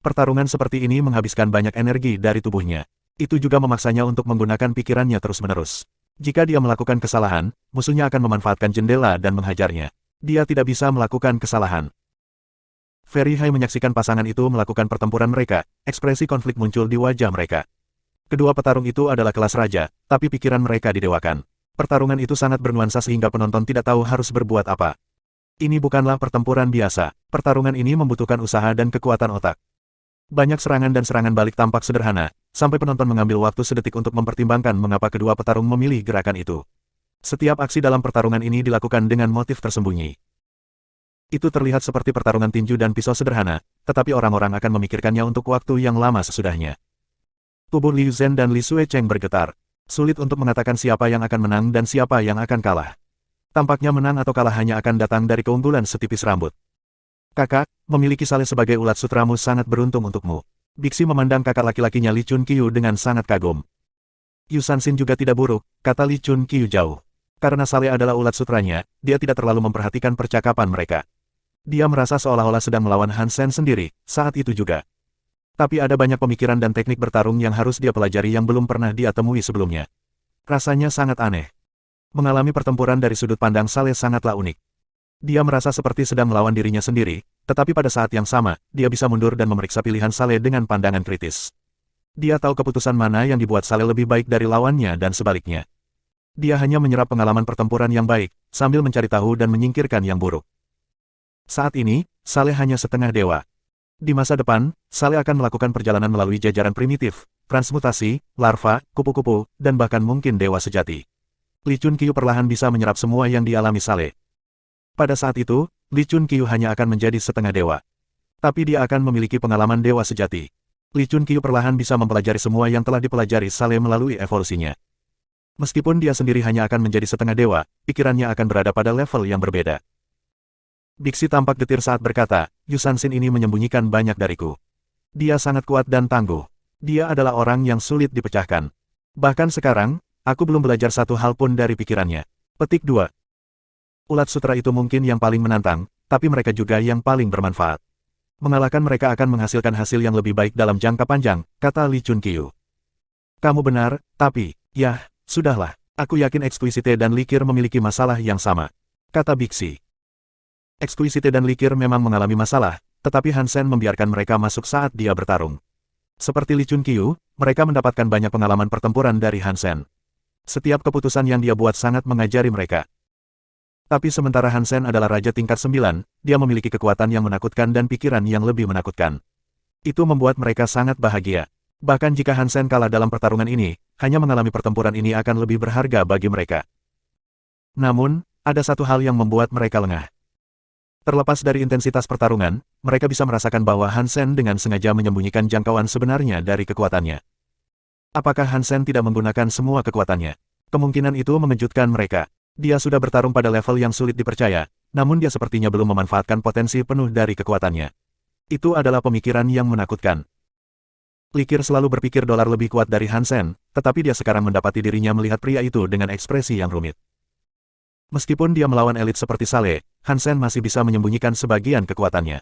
Pertarungan seperti ini menghabiskan banyak energi dari tubuhnya. Itu juga memaksanya untuk menggunakan pikirannya terus-menerus. Jika dia melakukan kesalahan, musuhnya akan memanfaatkan jendela dan menghajarnya. Dia tidak bisa melakukan kesalahan. Fairy High menyaksikan pasangan itu melakukan pertempuran mereka, ekspresi konflik muncul di wajah mereka. Kedua petarung itu adalah kelas raja, tapi pikiran mereka didewakan. Pertarungan itu sangat bernuansa sehingga penonton tidak tahu harus berbuat apa. Ini bukanlah pertempuran biasa, pertarungan ini membutuhkan usaha dan kekuatan otak. Banyak serangan dan serangan balik tampak sederhana, sampai penonton mengambil waktu sedetik untuk mempertimbangkan mengapa kedua petarung memilih gerakan itu. Setiap aksi dalam pertarungan ini dilakukan dengan motif tersembunyi. Itu terlihat seperti pertarungan tinju dan pisau sederhana, tetapi orang-orang akan memikirkannya untuk waktu yang lama sesudahnya. Tubuh Liu Zhen dan Li Suecheng bergetar. Sulit untuk mengatakan siapa yang akan menang dan siapa yang akan kalah. Tampaknya menang atau kalah hanya akan datang dari keunggulan setipis rambut. Kakak, memiliki Saleh sebagai ulat sutramu sangat beruntung untukmu. Bixi memandang kakak laki-lakinya Li Chun Qiu dengan sangat kagum. Yu Sanxin juga tidak buruk, kata Li Chun Qiu jauh. Karena Saleh adalah ulat sutranya, dia tidak terlalu memperhatikan percakapan mereka. Dia merasa seolah-olah sedang melawan Han Sen sendiri, saat itu juga. Tapi ada banyak pemikiran dan teknik bertarung yang harus dia pelajari yang belum pernah dia temui sebelumnya. Rasanya sangat aneh. Mengalami pertempuran dari sudut pandang Saleh sangatlah unik. Dia merasa seperti sedang melawan dirinya sendiri, tetapi pada saat yang sama, dia bisa mundur dan memeriksa pilihan Saleh dengan pandangan kritis. Dia tahu keputusan mana yang dibuat Saleh lebih baik dari lawannya dan sebaliknya. Dia hanya menyerap pengalaman pertempuran yang baik, sambil mencari tahu dan menyingkirkan yang buruk. Saat ini, Saleh hanya setengah dewa. Di masa depan, Saleh akan melakukan perjalanan melalui jajaran primitif, transmutasi, larva, kupu-kupu, dan bahkan mungkin dewa sejati. Li Chun Qiu perlahan bisa menyerap semua yang dialami Saleh. Pada saat itu, Li Chun Qiu hanya akan menjadi setengah dewa. Tapi dia akan memiliki pengalaman dewa sejati. Li Chun Qiu perlahan bisa mempelajari semua yang telah dipelajari Saleh melalui evolusinya. Meskipun dia sendiri hanya akan menjadi setengah dewa, pikirannya akan berada pada level yang berbeda. Bixi tampak getir saat berkata, Yu Sanxin ini menyembunyikan banyak dariku. Dia sangat kuat dan tangguh. Dia adalah orang yang sulit dipecahkan. Bahkan sekarang, aku belum belajar satu hal pun dari pikirannya. Petik 2. Ulat sutra itu mungkin yang paling menantang, tapi mereka juga yang paling bermanfaat. Mengalahkan mereka akan menghasilkan hasil yang lebih baik dalam jangka panjang, kata Li Chun Qiu. Kamu benar, tapi, yah, sudahlah. Aku yakin Exquisite dan Likir memiliki masalah yang sama, kata Bixi. Exquisite dan Likir memang mengalami masalah, tetapi Han Sen membiarkan mereka masuk saat dia bertarung. Seperti Li Chun Qiu, mereka mendapatkan banyak pengalaman pertempuran dari Han Sen. Setiap keputusan yang dia buat sangat mengajari mereka. Tapi sementara Han Sen adalah raja tingkat 9, dia memiliki kekuatan yang menakutkan dan pikiran yang lebih menakutkan. Itu membuat mereka sangat bahagia. Bahkan jika Han Sen kalah dalam pertarungan ini, hanya mengalami pertempuran ini akan lebih berharga bagi mereka. Namun, ada satu hal yang membuat mereka lengah. Terlepas dari intensitas pertarungan, mereka bisa merasakan bahwa Han Sen dengan sengaja menyembunyikan jangkauan sebenarnya dari kekuatannya. Apakah Han Sen tidak menggunakan semua kekuatannya? Kemungkinan itu mengejutkan mereka. Dia sudah bertarung pada level yang sulit dipercaya, namun dia sepertinya belum memanfaatkan potensi penuh dari kekuatannya. Itu adalah pemikiran yang menakutkan. Likir selalu berpikir dolar lebih kuat dari Han Sen, tetapi dia sekarang mendapati dirinya melihat pria itu dengan ekspresi yang rumit. Meskipun dia melawan elit seperti Saleh, Han Sen masih bisa menyembunyikan sebagian kekuatannya.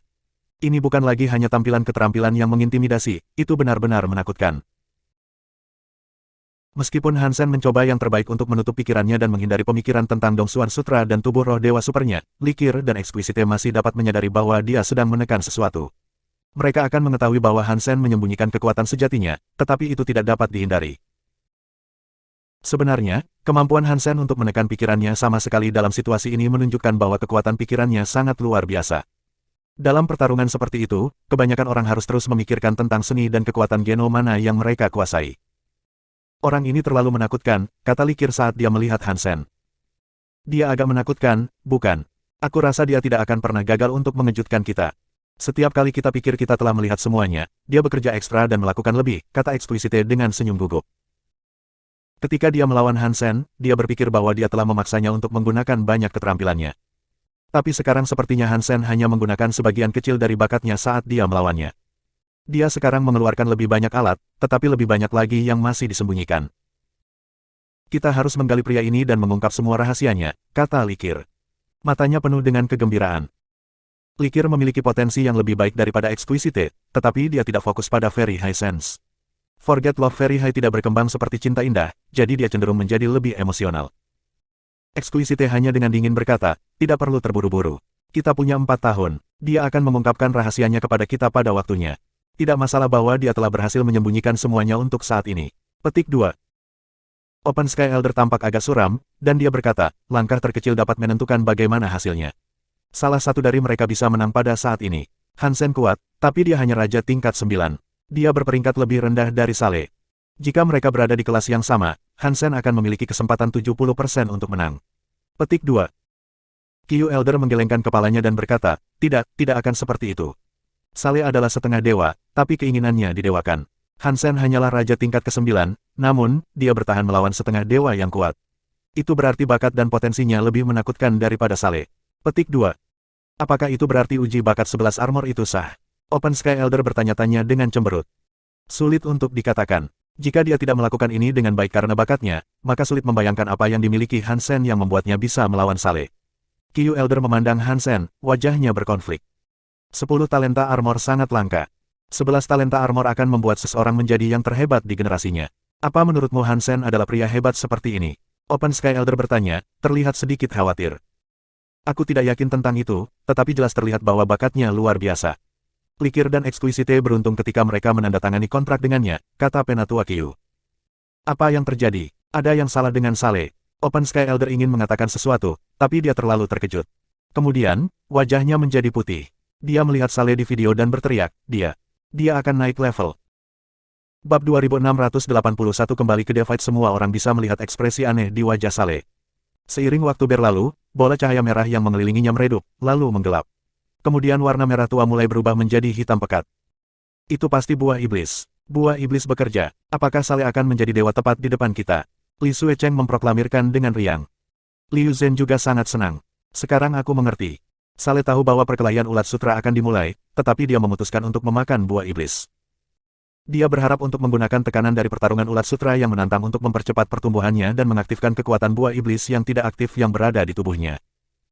Ini bukan lagi hanya tampilan keterampilan yang mengintimidasi, itu benar-benar menakutkan. Meskipun Han Sen mencoba yang terbaik untuk menutup pikirannya dan menghindari pemikiran tentang Dongsuan Sutra dan tubuh roh dewa supernya, Likir dan Exquisite masih dapat menyadari bahwa dia sedang menekan sesuatu. Mereka akan mengetahui bahwa Han Sen menyembunyikan kekuatan sejatinya, tetapi itu tidak dapat dihindari. Sebenarnya, kemampuan Han Sen untuk menekan pikirannya sama sekali dalam situasi ini menunjukkan bahwa kekuatan pikirannya sangat luar biasa. Dalam pertarungan seperti itu, kebanyakan orang harus terus memikirkan tentang seni dan kekuatan Geno mana yang mereka kuasai. Orang ini terlalu menakutkan, kata Likir saat dia melihat Han Sen. Dia agak menakutkan, bukan? Aku rasa dia tidak akan pernah gagal untuk mengejutkan kita. Setiap kali kita pikir kita telah melihat semuanya, dia bekerja ekstra dan melakukan lebih, kata Exquisite dengan senyum gugup. Ketika dia melawan Han Sen, dia berpikir bahwa dia telah memaksanya untuk menggunakan banyak keterampilannya. Tapi sekarang sepertinya Han Sen hanya menggunakan sebagian kecil dari bakatnya saat dia melawannya. Dia sekarang mengeluarkan lebih banyak alat, tetapi lebih banyak lagi yang masih disembunyikan. Kita harus menggali pria ini dan mengungkap semua rahasianya, kata Likir. Matanya penuh dengan kegembiraan. Likir memiliki potensi yang lebih baik daripada Exquisite, tetapi dia tidak fokus pada Very High Sense. Forget Love Very High tidak berkembang seperti cinta indah, jadi dia cenderung menjadi lebih emosional. Exquisite hanya dengan dingin berkata, tidak perlu terburu-buru. Kita punya 4 tahun. Dia akan mengungkapkan rahasianya kepada kita pada waktunya. Tidak masalah bahwa dia telah berhasil menyembunyikan semuanya untuk saat ini. Petik 2. Open Sky Elder tampak agak suram, dan dia berkata, langkah terkecil dapat menentukan bagaimana hasilnya. Salah satu dari mereka bisa menang pada saat ini. Hansen kuat, tapi dia hanya raja tingkat 9. Dia berperingkat lebih rendah dari Saleh. Jika mereka berada di kelas yang sama, Hansen akan memiliki kesempatan 70% untuk menang. Petik 2. Qiu Elder menggelengkan kepalanya dan berkata, tidak akan seperti itu. Saleh adalah setengah dewa, tapi keinginannya didewakan. Hansen hanyalah raja tingkat ke-9, namun, dia bertahan melawan setengah dewa yang kuat. Itu berarti bakat dan potensinya lebih menakutkan daripada Saleh. Petik 2. Apakah itu berarti uji bakat 11 armor itu sah? Open Sky Elder bertanya-tanya dengan cemberut. Sulit untuk dikatakan. Jika dia tidak melakukan ini dengan baik karena bakatnya, maka sulit membayangkan apa yang dimiliki Hansen yang membuatnya bisa melawan Saleh. Qiu Elder memandang Hansen, wajahnya berkonflik. 10 talenta armor sangat langka. 11 talenta armor akan membuat seseorang menjadi yang terhebat di generasinya. Apa menurutmu Hansen adalah pria hebat seperti ini? Open Sky Elder bertanya, terlihat sedikit khawatir. Aku tidak yakin tentang itu, tetapi jelas terlihat bahwa bakatnya luar biasa. Likir dan Exquisite beruntung ketika mereka menandatangani kontrak dengannya, kata Penatua Qiu. Apa yang terjadi? Ada yang salah dengan Saleh. Open Sky Elder ingin mengatakan sesuatu, tapi dia terlalu terkejut. Kemudian, wajahnya menjadi putih. Dia melihat Saleh di video dan berteriak, dia akan naik level. Bab 2681 kembali ke Defight. Semua orang bisa melihat ekspresi aneh di wajah Saleh. Seiring waktu berlalu, bola cahaya merah yang mengelilinginya meredup, lalu menggelap. Kemudian warna merah tua mulai berubah menjadi hitam pekat. Itu pasti buah iblis. Buah iblis bekerja. Apakah Saleh akan menjadi dewa tepat di depan kita? Li Suecheng memproklamirkan dengan riang. Liu Zhen juga sangat senang. Sekarang aku mengerti. Saleh tahu bahwa perkelahian ulat sutra akan dimulai, tetapi dia memutuskan untuk memakan buah iblis. Dia berharap untuk menggunakan tekanan dari pertarungan ulat sutra yang menantang untuk mempercepat pertumbuhannya dan mengaktifkan kekuatan buah iblis yang tidak aktif yang berada di tubuhnya.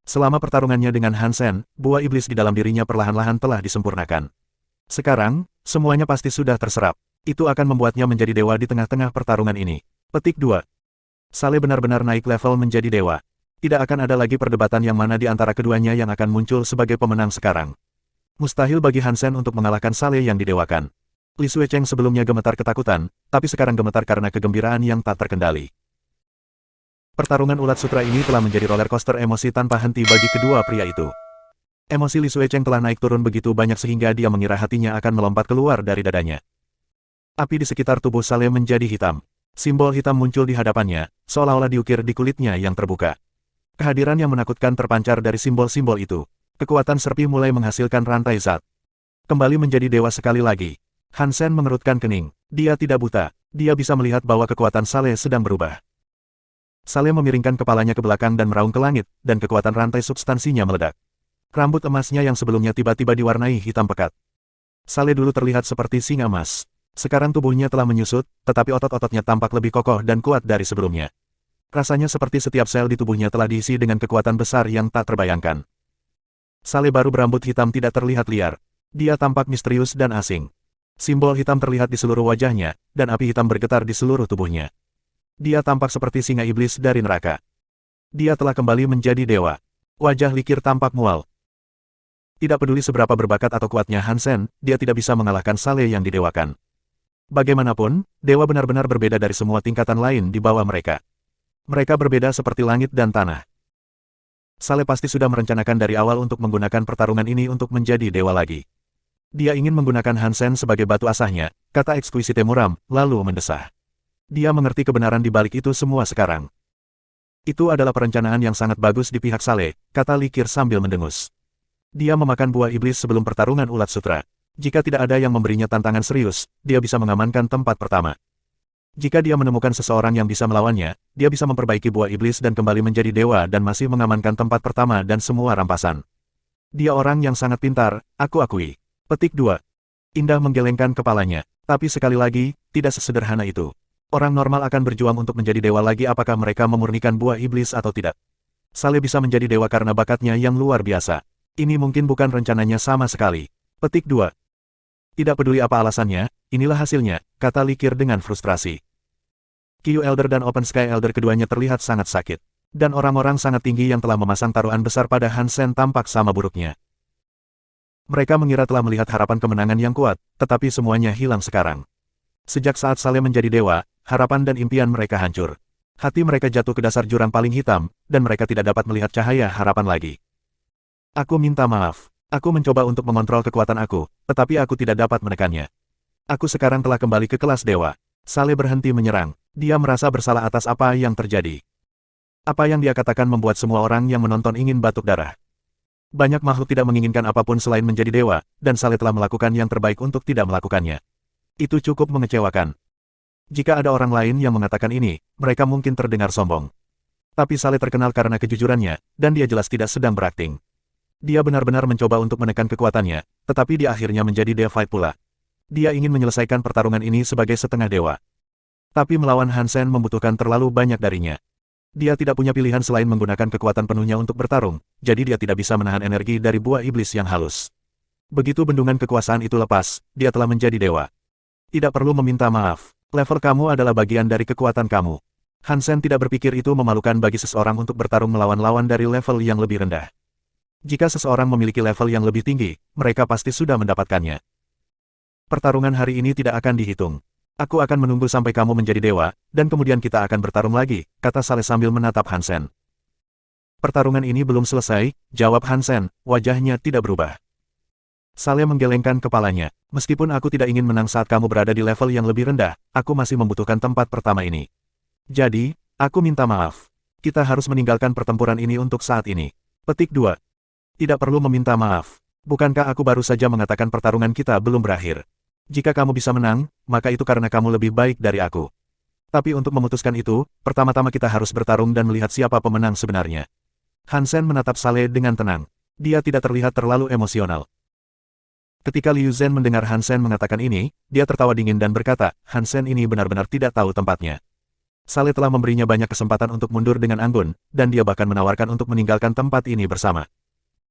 Selama pertarungannya dengan Hansen, buah iblis di dalam dirinya perlahan-lahan telah disempurnakan. Sekarang, semuanya pasti sudah terserap. Itu akan membuatnya menjadi dewa di tengah-tengah pertarungan ini. Petik 2. Saleh benar-benar naik level menjadi dewa. Tidak akan ada lagi perdebatan yang mana di antara keduanya yang akan muncul sebagai pemenang sekarang. Mustahil bagi Hansen untuk mengalahkan Saleh yang didewakan. Li Suecheng sebelumnya gemetar ketakutan, tapi sekarang gemetar karena kegembiraan yang tak terkendali. Pertarungan ulat sutra ini telah menjadi roller coaster emosi tanpa henti bagi kedua pria itu. Emosi Li Suecheng telah naik turun begitu banyak sehingga dia mengira hatinya akan melompat keluar dari dadanya. Api di sekitar tubuh Saleh menjadi hitam. Simbol hitam muncul di hadapannya, seolah-olah diukir di kulitnya yang terbuka. Kehadiran yang menakutkan terpancar dari simbol-simbol itu. Kekuatan serpi mulai menghasilkan rantai zat. Kembali menjadi dewa sekali lagi. Hansen mengerutkan kening. Dia tidak buta. Dia bisa melihat bahwa kekuatan Saleh sedang berubah. Saleh memiringkan kepalanya ke belakang dan meraung ke langit, dan kekuatan rantai substansinya meledak. Rambut emasnya yang sebelumnya tiba-tiba diwarnai hitam pekat. Saleh dulu terlihat seperti singa emas. Sekarang tubuhnya telah menyusut, tetapi otot-ototnya tampak lebih kokoh dan kuat dari sebelumnya. Rasanya seperti setiap sel di tubuhnya telah diisi dengan kekuatan besar yang tak terbayangkan. Saleh baru berambut hitam tidak terlihat liar. Dia tampak misterius dan asing. Simbol hitam terlihat di seluruh wajahnya, dan api hitam bergetar di seluruh tubuhnya. Dia tampak seperti singa iblis dari neraka. Dia telah kembali menjadi dewa. Wajah Likir tampak mual. Tidak peduli seberapa berbakat atau kuatnya Hansen, dia tidak bisa mengalahkan Saleh yang didewakan. Bagaimanapun, dewa benar-benar berbeda dari semua tingkatan lain di bawah mereka. Mereka berbeda seperti langit dan tanah. Saleh pasti sudah merencanakan dari awal untuk menggunakan pertarungan ini untuk menjadi dewa lagi. Dia ingin menggunakan Hansen sebagai batu asahnya, kata Exquisite muram, lalu mendesah. Dia mengerti kebenaran di balik itu semua sekarang. Itu adalah perencanaan yang sangat bagus di pihak Saleh, kata Likir sambil mendengus. Dia memakan buah iblis sebelum pertarungan ulat sutra. Jika tidak ada yang memberinya tantangan serius, dia bisa mengamankan tempat pertama. Jika dia menemukan seseorang yang bisa melawannya, dia bisa memperbaiki buah iblis dan kembali menjadi dewa dan masih mengamankan tempat pertama dan semua rampasan. Dia orang yang sangat pintar, aku akui. Petik 2. Indah menggelengkan kepalanya. Tapi sekali lagi, tidak sesederhana itu. Orang normal akan berjuang untuk menjadi dewa lagi apakah mereka memurnikan buah iblis atau tidak. Saleh bisa menjadi dewa karena bakatnya yang luar biasa. Ini mungkin bukan rencananya sama sekali. Petik 2. Tidak peduli apa alasannya, inilah hasilnya, kata Likir dengan frustrasi. Qiu Elder dan Open Sky Elder keduanya terlihat sangat sakit. Dan orang-orang sangat tinggi yang telah memasang taruhan besar pada Hansen tampak sama buruknya. Mereka mengira telah melihat harapan kemenangan yang kuat, tetapi semuanya hilang sekarang. Sejak saat Saleh menjadi dewa, harapan dan impian mereka hancur. Hati mereka jatuh ke dasar jurang paling hitam, dan mereka tidak dapat melihat cahaya harapan lagi. Aku minta maaf. Aku mencoba untuk mengontrol kekuatan aku, tetapi aku tidak dapat menekannya. Aku sekarang telah kembali ke kelas dewa. Saleh berhenti menyerang. Dia merasa bersalah atas apa yang terjadi. Apa yang dia katakan membuat semua orang yang menonton ingin batuk darah. Banyak makhluk tidak menginginkan apapun selain menjadi dewa, dan Saleh telah melakukan yang terbaik untuk tidak melakukannya. Itu cukup mengecewakan. Jika ada orang lain yang mengatakan ini, mereka mungkin terdengar sombong. Tapi Saleh terkenal karena kejujurannya, dan dia jelas tidak sedang berakting. Dia benar-benar mencoba untuk menekan kekuatannya, tetapi dia akhirnya menjadi Defight pula. Dia ingin menyelesaikan pertarungan ini sebagai setengah dewa. Tapi melawan Hansen membutuhkan terlalu banyak darinya. Dia tidak punya pilihan selain menggunakan kekuatan penuhnya untuk bertarung, jadi dia tidak bisa menahan energi dari buah iblis yang halus. Begitu bendungan kekuasaan itu lepas, dia telah menjadi dewa. Tidak perlu meminta maaf, level kamu adalah bagian dari kekuatan kamu. Hansen tidak berpikir itu memalukan bagi seseorang untuk bertarung melawan lawan dari level yang lebih rendah. Jika seseorang memiliki level yang lebih tinggi, mereka pasti sudah mendapatkannya. Pertarungan hari ini tidak akan dihitung. Aku akan menunggu sampai kamu menjadi dewa, dan kemudian kita akan bertarung lagi, kata Saleh sambil menatap Hansen. Pertarungan ini belum selesai, jawab Hansen, wajahnya tidak berubah. Saleh menggelengkan kepalanya, meskipun aku tidak ingin menang saat kamu berada di level yang lebih rendah, aku masih membutuhkan tempat pertama ini. Jadi, aku minta maaf. Kita harus meninggalkan pertempuran ini untuk saat ini. Petik 2. Tidak perlu meminta maaf. Bukankah aku baru saja mengatakan pertarungan kita belum berakhir? Jika kamu bisa menang, maka itu karena kamu lebih baik dari aku. Tapi untuk memutuskan itu, pertama-tama kita harus bertarung dan melihat siapa pemenang sebenarnya. Hansen menatap Saleh dengan tenang. Dia tidak terlihat terlalu emosional. Ketika Liu Zhen mendengar Hansen mengatakan ini, dia tertawa dingin dan berkata, Hansen ini benar-benar tidak tahu tempatnya. Saleh telah memberinya banyak kesempatan untuk mundur dengan anggun, dan dia bahkan menawarkan untuk meninggalkan tempat ini bersama.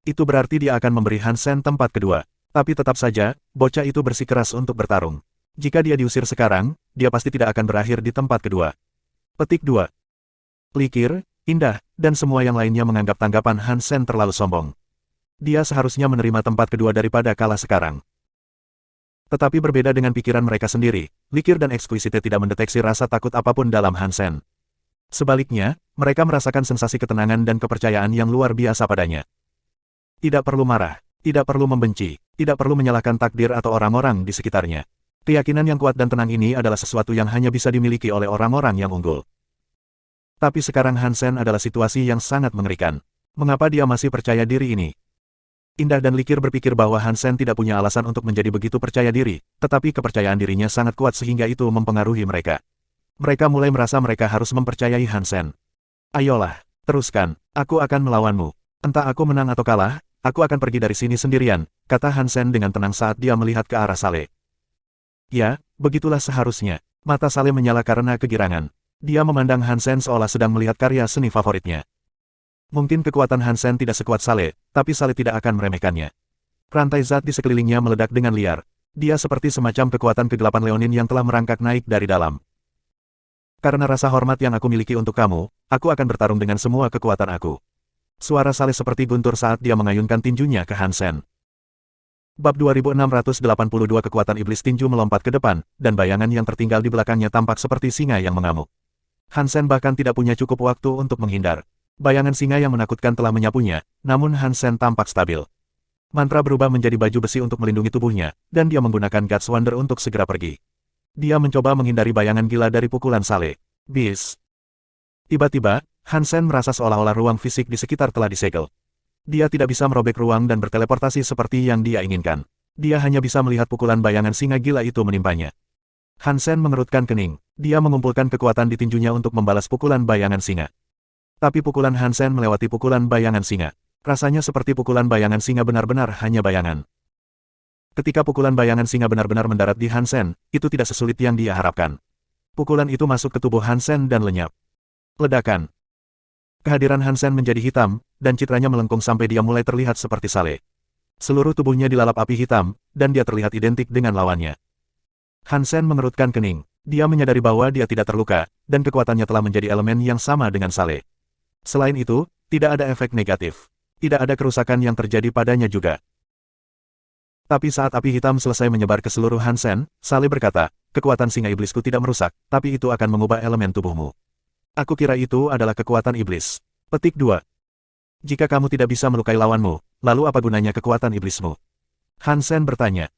Itu berarti dia akan memberi Hansen tempat kedua. Tapi tetap saja, bocah itu bersikeras untuk bertarung. Jika dia diusir sekarang, dia pasti tidak akan berakhir di tempat kedua. Petik 2. Likir, Indah, dan semua yang lainnya menganggap tanggapan Hansen terlalu sombong. Dia seharusnya menerima tempat kedua daripada kalah sekarang. Tetapi berbeda dengan pikiran mereka sendiri, Likir dan Exquisite tidak mendeteksi rasa takut apapun dalam Hansen. Sebaliknya, mereka merasakan sensasi ketenangan dan kepercayaan yang luar biasa padanya. Tidak perlu marah. Tidak perlu membenci, tidak perlu menyalahkan takdir atau orang-orang di sekitarnya. Keyakinan yang kuat dan tenang ini adalah sesuatu yang hanya bisa dimiliki oleh orang-orang yang unggul. Tapi sekarang Hansen adalah situasi yang sangat mengerikan. Mengapa dia masih percaya diri ini? Indah dan Likir berpikir bahwa Hansen tidak punya alasan untuk menjadi begitu percaya diri, tetapi kepercayaan dirinya sangat kuat sehingga itu mempengaruhi mereka. Mereka mulai merasa mereka harus mempercayai Hansen. Ayolah, teruskan, aku akan melawanmu. Entah aku menang atau kalah, aku akan pergi dari sini sendirian, kata Hansen dengan tenang saat dia melihat ke arah Saleh. Ya, begitulah seharusnya. Mata Saleh menyala karena kegirangan. Dia memandang Hansen seolah sedang melihat karya seni favoritnya. Mungkin kekuatan Hansen tidak sekuat Saleh, tapi Saleh tidak akan meremehkannya. Rantai zat di sekelilingnya meledak dengan liar. Dia seperti semacam kekuatan kegelapan leonin yang telah merangkak naik dari dalam. Karena rasa hormat yang aku miliki untuk kamu, aku akan bertarung dengan semua kekuatan aku. Suara Saleh seperti guntur saat dia mengayunkan tinjunya ke Hansen. Bab 2682 kekuatan iblis tinju melompat ke depan, dan bayangan yang tertinggal di belakangnya tampak seperti singa yang mengamuk. Hansen bahkan tidak punya cukup waktu untuk menghindar. Bayangan singa yang menakutkan telah menyapunya, namun Hansen tampak stabil. Mantra berubah menjadi baju besi untuk melindungi tubuhnya, dan dia menggunakan God's Wonder untuk segera pergi. Dia mencoba menghindari bayangan gila dari pukulan Saleh. Bis. Tiba-tiba, Hansen merasa seolah-olah ruang fisik di sekitar telah disegel. Dia tidak bisa merobek ruang dan berteleportasi seperti yang dia inginkan. Dia hanya bisa melihat pukulan bayangan singa gila itu menimpanya. Hansen mengerutkan kening. Dia mengumpulkan kekuatan di tinjunya untuk membalas pukulan bayangan singa. Tapi pukulan Hansen melewati pukulan bayangan singa. Rasanya seperti pukulan bayangan singa benar-benar hanya bayangan. Ketika pukulan bayangan singa benar-benar mendarat di Hansen, itu tidak sesulit yang dia harapkan. Pukulan itu masuk ke tubuh Hansen dan lenyap. Ledakan. Kehadiran Hansen menjadi hitam, dan citranya melengkung sampai dia mulai terlihat seperti Saleh. Seluruh tubuhnya dilalap api hitam, dan dia terlihat identik dengan lawannya. Hansen mengerutkan kening. Dia menyadari bahwa dia tidak terluka, dan kekuatannya telah menjadi elemen yang sama dengan Saleh. Selain itu, tidak ada efek negatif. Tidak ada kerusakan yang terjadi padanya juga. Tapi saat api hitam selesai menyebar ke seluruh Hansen, Saleh berkata, kekuatan singa iblisku tidak merusak, tapi itu akan mengubah elemen tubuhmu. Aku kira itu adalah kekuatan iblis. Petik 2. Jika kamu tidak bisa melukai lawanmu, lalu apa gunanya kekuatan iblismu? Hansen bertanya.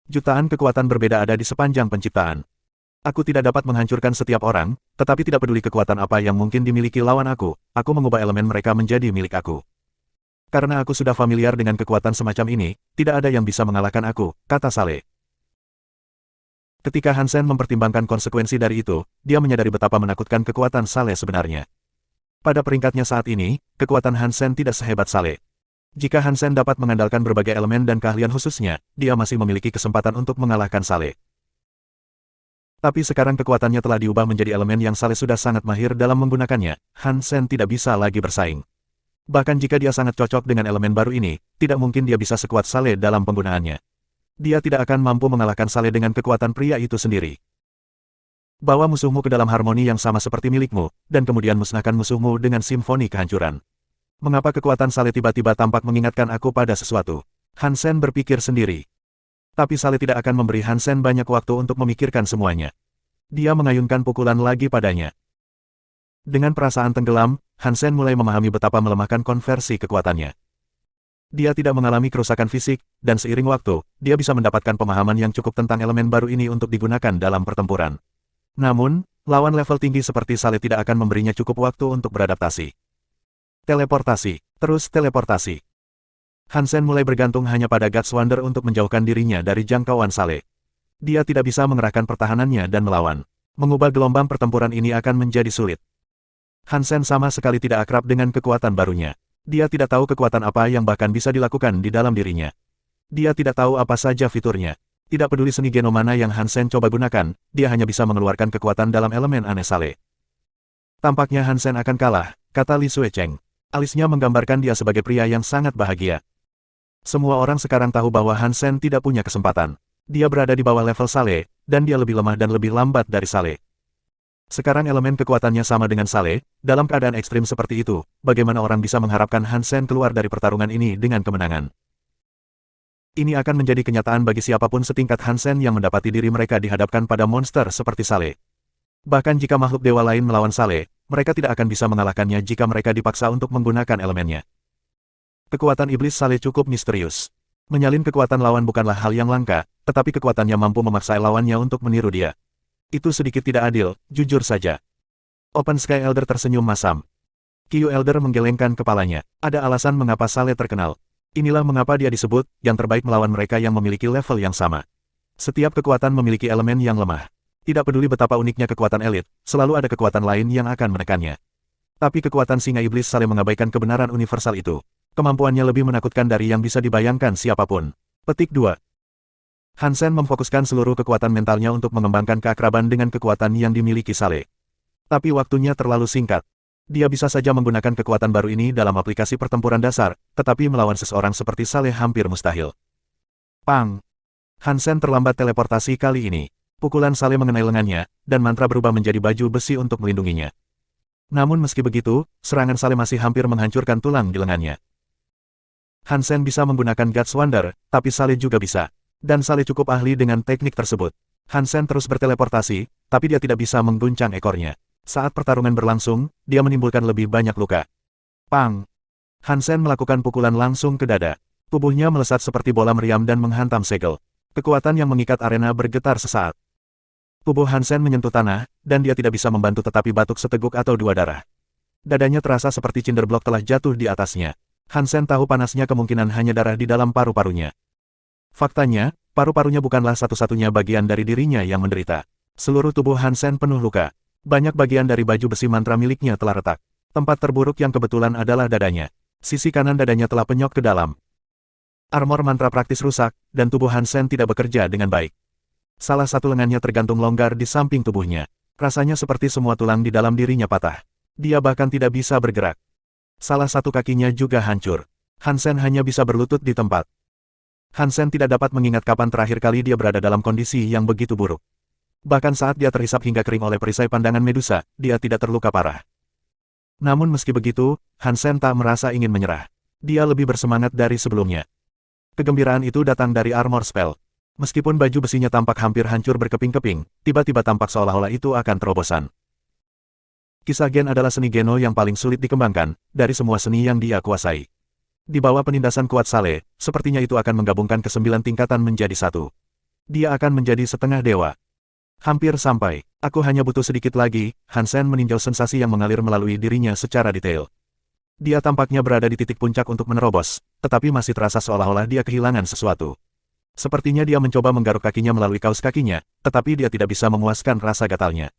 Jutaan kekuatan berbeda ada di sepanjang penciptaan. Aku tidak dapat menghancurkan setiap orang, tetapi tidak peduli kekuatan apa yang mungkin dimiliki lawan aku mengubah elemen mereka menjadi milik aku. Karena aku sudah familiar dengan kekuatan semacam ini, tidak ada yang bisa mengalahkan aku, kata Saleh. Ketika Hansen mempertimbangkan konsekuensi dari itu, dia menyadari betapa menakutkan kekuatan Saleh sebenarnya. Pada peringkatnya saat ini, kekuatan Hansen tidak sehebat Saleh. Jika Hansen dapat mengandalkan berbagai elemen dan keahlian khususnya, dia masih memiliki kesempatan untuk mengalahkan Saleh. Tapi sekarang kekuatannya telah diubah menjadi elemen yang Saleh sudah sangat mahir dalam menggunakannya, Hansen tidak bisa lagi bersaing. Bahkan jika dia sangat cocok dengan elemen baru ini, tidak mungkin dia bisa sekuat Saleh dalam penggunaannya. Dia tidak akan mampu mengalahkan Saleh dengan kekuatan pria itu sendiri. Bawa musuhmu ke dalam harmoni yang sama seperti milikmu, dan kemudian musnahkan musuhmu dengan simfoni kehancuran. Mengapa kekuatan Saleh tiba-tiba tampak mengingatkan aku pada sesuatu? Hansen berpikir sendiri. Tapi Saleh tidak akan memberi Hansen banyak waktu untuk memikirkan semuanya. Dia mengayunkan pukulan lagi padanya. Dengan perasaan tenggelam, Hansen mulai memahami betapa melemahkan konversi kekuatannya. Dia tidak mengalami kerusakan fisik, dan seiring waktu, dia bisa mendapatkan pemahaman yang cukup tentang elemen baru ini untuk digunakan dalam pertempuran. Namun, lawan level tinggi seperti Saleh tidak akan memberinya cukup waktu untuk beradaptasi. Teleportasi, terus teleportasi. Hansen mulai bergantung hanya pada God's Wonder untuk menjauhkan dirinya dari jangkauan Saleh. Dia tidak bisa mengerahkan pertahanannya dan melawan. Mengubah gelombang pertempuran ini akan menjadi sulit. Hansen sama sekali tidak akrab dengan kekuatan barunya. Dia tidak tahu kekuatan apa yang bahkan bisa dilakukan di dalam dirinya. Dia tidak tahu apa saja fiturnya. Tidak peduli seni genom mana yang Hansen coba gunakan, dia hanya bisa mengeluarkan kekuatan dalam elemen aneh Saleh. Tampaknya Hansen akan kalah, kata Li Suecheng. Alisnya menggambarkan dia sebagai pria yang sangat bahagia. Semua orang sekarang tahu bahwa Hansen tidak punya kesempatan. Dia berada di bawah level Saleh, dan dia lebih lemah dan lebih lambat dari Saleh. Sekarang elemen kekuatannya sama dengan Saleh, dalam keadaan ekstrim seperti itu, bagaimana orang bisa mengharapkan Hansen keluar dari pertarungan ini dengan kemenangan? Ini akan menjadi kenyataan bagi siapapun setingkat Hansen yang mendapati diri mereka dihadapkan pada monster seperti Saleh. Bahkan jika makhluk dewa lain melawan Saleh, mereka tidak akan bisa mengalahkannya jika mereka dipaksa untuk menggunakan elemennya. Kekuatan iblis Saleh cukup misterius. Menyalin kekuatan lawan bukanlah hal yang langka, tetapi kekuatannya mampu memaksa lawannya untuk meniru dia. Itu sedikit tidak adil, jujur saja. Open Sky Elder tersenyum masam. Q Elder menggelengkan kepalanya. Ada alasan mengapa Saleh terkenal. Inilah mengapa dia disebut yang terbaik melawan mereka yang memiliki level yang sama. Setiap kekuatan memiliki elemen yang lemah. Tidak peduli betapa uniknya kekuatan elit, selalu ada kekuatan lain yang akan menekannya. Tapi kekuatan singa iblis Saleh mengabaikan kebenaran universal itu. Kemampuannya lebih menakutkan dari yang bisa dibayangkan siapapun. Petik 2. Hansen memfokuskan seluruh kekuatan mentalnya untuk mengembangkan keakraban dengan kekuatan yang dimiliki Saleh. Tapi waktunya terlalu singkat. Dia bisa saja menggunakan kekuatan baru ini dalam aplikasi pertempuran dasar, tetapi melawan seseorang seperti Saleh hampir mustahil. Pang! Hansen terlambat teleportasi kali ini. Pukulan Saleh mengenai lengannya, dan mantra berubah menjadi baju besi untuk melindunginya. Namun meski begitu, serangan Saleh masih hampir menghancurkan tulang di lengannya. Hansen bisa menggunakan God's Wonder, tapi Saleh juga bisa. Dan Saleh cukup ahli dengan teknik tersebut. Hansen terus berteleportasi, tapi dia tidak bisa mengguncang ekornya. Saat pertarungan berlangsung, dia menimbulkan lebih banyak luka. Pang! Hansen melakukan pukulan langsung ke dada. Tubuhnya melesat seperti bola meriam dan menghantam segel. Kekuatan yang mengikat arena bergetar sesaat. Tubuh Hansen menyentuh tanah, dan dia tidak bisa membantu tetapi batuk seteguk atau dua darah. Dadanya terasa seperti cinder blok telah jatuh di atasnya. Hansen tahu panasnya kemungkinan hanya darah di dalam paru-parunya. Faktanya, paru-parunya bukanlah satu-satunya bagian dari dirinya yang menderita. Seluruh tubuh Hansen penuh luka. Banyak bagian dari baju besi mantra miliknya telah retak. Tempat terburuk yang kebetulan adalah dadanya. Sisi kanan dadanya telah penyok ke dalam. Armor mantra praktis rusak, dan tubuh Hansen tidak bekerja dengan baik. Salah satu lengannya tergantung longgar di samping tubuhnya. Rasanya seperti semua tulang di dalam dirinya patah. Dia bahkan tidak bisa bergerak. Salah satu kakinya juga hancur. Hansen hanya bisa berlutut di tempat. Hansen tidak dapat mengingat kapan terakhir kali dia berada dalam kondisi yang begitu buruk. Bahkan saat dia terhisap hingga kering oleh perisai pandangan Medusa, dia tidak terluka parah. Namun meski begitu, Hansen tak merasa ingin menyerah. Dia lebih bersemangat dari sebelumnya. Kegembiraan itu datang dari armor spell. Meskipun baju besinya tampak hampir hancur berkeping-keping, tiba-tiba tampak seolah-olah itu akan terobosan. Kisah Gen adalah seni Geno yang paling sulit dikembangkan, dari semua seni yang dia kuasai. Di bawah penindasan kuat Saleh, sepertinya itu akan menggabungkan ke-9 tingkatan menjadi satu. Dia akan menjadi setengah dewa. Hampir sampai. Aku hanya butuh sedikit lagi. Hansen meninjau sensasi yang mengalir melalui dirinya secara detail. Dia tampaknya berada di titik puncak untuk menerobos, tetapi masih terasa seolah-olah dia kehilangan sesuatu. Sepertinya dia mencoba menggaruk kakinya melalui kaus kakinya, tetapi dia tidak bisa memuaskan rasa gatalnya.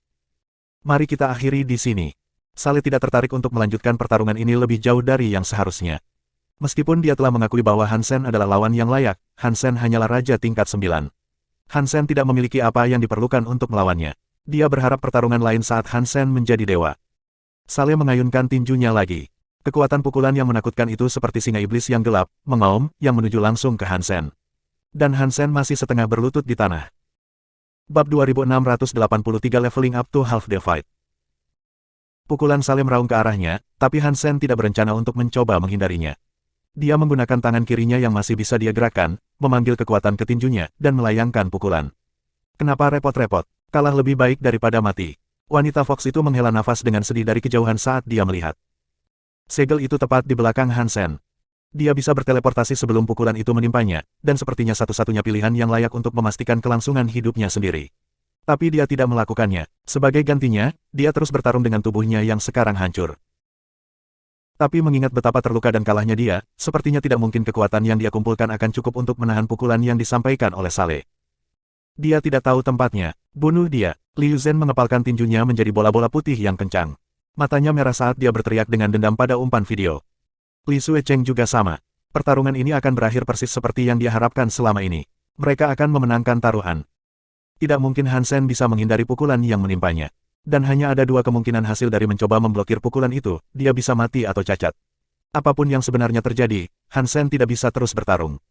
Mari kita akhiri di sini. Saleh tidak tertarik untuk melanjutkan pertarungan ini lebih jauh dari yang seharusnya. Meskipun dia telah mengakui bahwa Hansen adalah lawan yang layak, Hansen hanyalah raja tingkat 9. Hansen tidak memiliki apa yang diperlukan untuk melawannya. Dia berharap pertarungan lain saat Hansen menjadi dewa. Saleh mengayunkan tinjunya lagi. Kekuatan pukulan yang menakutkan itu seperti singa iblis yang gelap, mengaum, yang menuju langsung ke Hansen. Dan Hansen masih setengah berlutut di tanah. Bab 2683 Leveling Up to Half the Fight. Pukulan Saleh meraung ke arahnya, tapi Hansen tidak berencana untuk mencoba menghindarinya. Dia menggunakan tangan kirinya yang masih bisa dia gerakkan, memanggil kekuatan ke tinjunya, dan melayangkan pukulan. Kenapa repot-repot? Kalah lebih baik daripada mati. Wanita Fox itu menghela nafas dengan sedih dari kejauhan saat dia melihat segel itu tepat di belakang Hansen. Dia bisa berteleportasi sebelum pukulan itu menimpanya, dan sepertinya satu-satunya pilihan yang layak untuk memastikan kelangsungan hidupnya sendiri. Tapi dia tidak melakukannya. Sebagai gantinya, dia terus bertarung dengan tubuhnya yang sekarang hancur. Tapi mengingat betapa terluka dan kalahnya dia, sepertinya tidak mungkin kekuatan yang dia kumpulkan akan cukup untuk menahan pukulan yang disampaikan oleh Saleh. Dia tidak tahu tempatnya. Bunuh dia. Liu Zhen mengepalkan tinjunya menjadi bola-bola putih yang kencang. Matanya merah saat dia berteriak dengan dendam pada umpan video. Li Suecheng juga sama. Pertarungan ini akan berakhir persis seperti yang dia harapkan selama ini. Mereka akan memenangkan taruhan. Tidak mungkin Hansen bisa menghindari pukulan yang menimpanya. Dan hanya ada dua kemungkinan hasil dari mencoba memblokir pukulan itu, dia bisa mati atau cacat. Apapun yang sebenarnya terjadi, Hansen tidak bisa terus bertarung.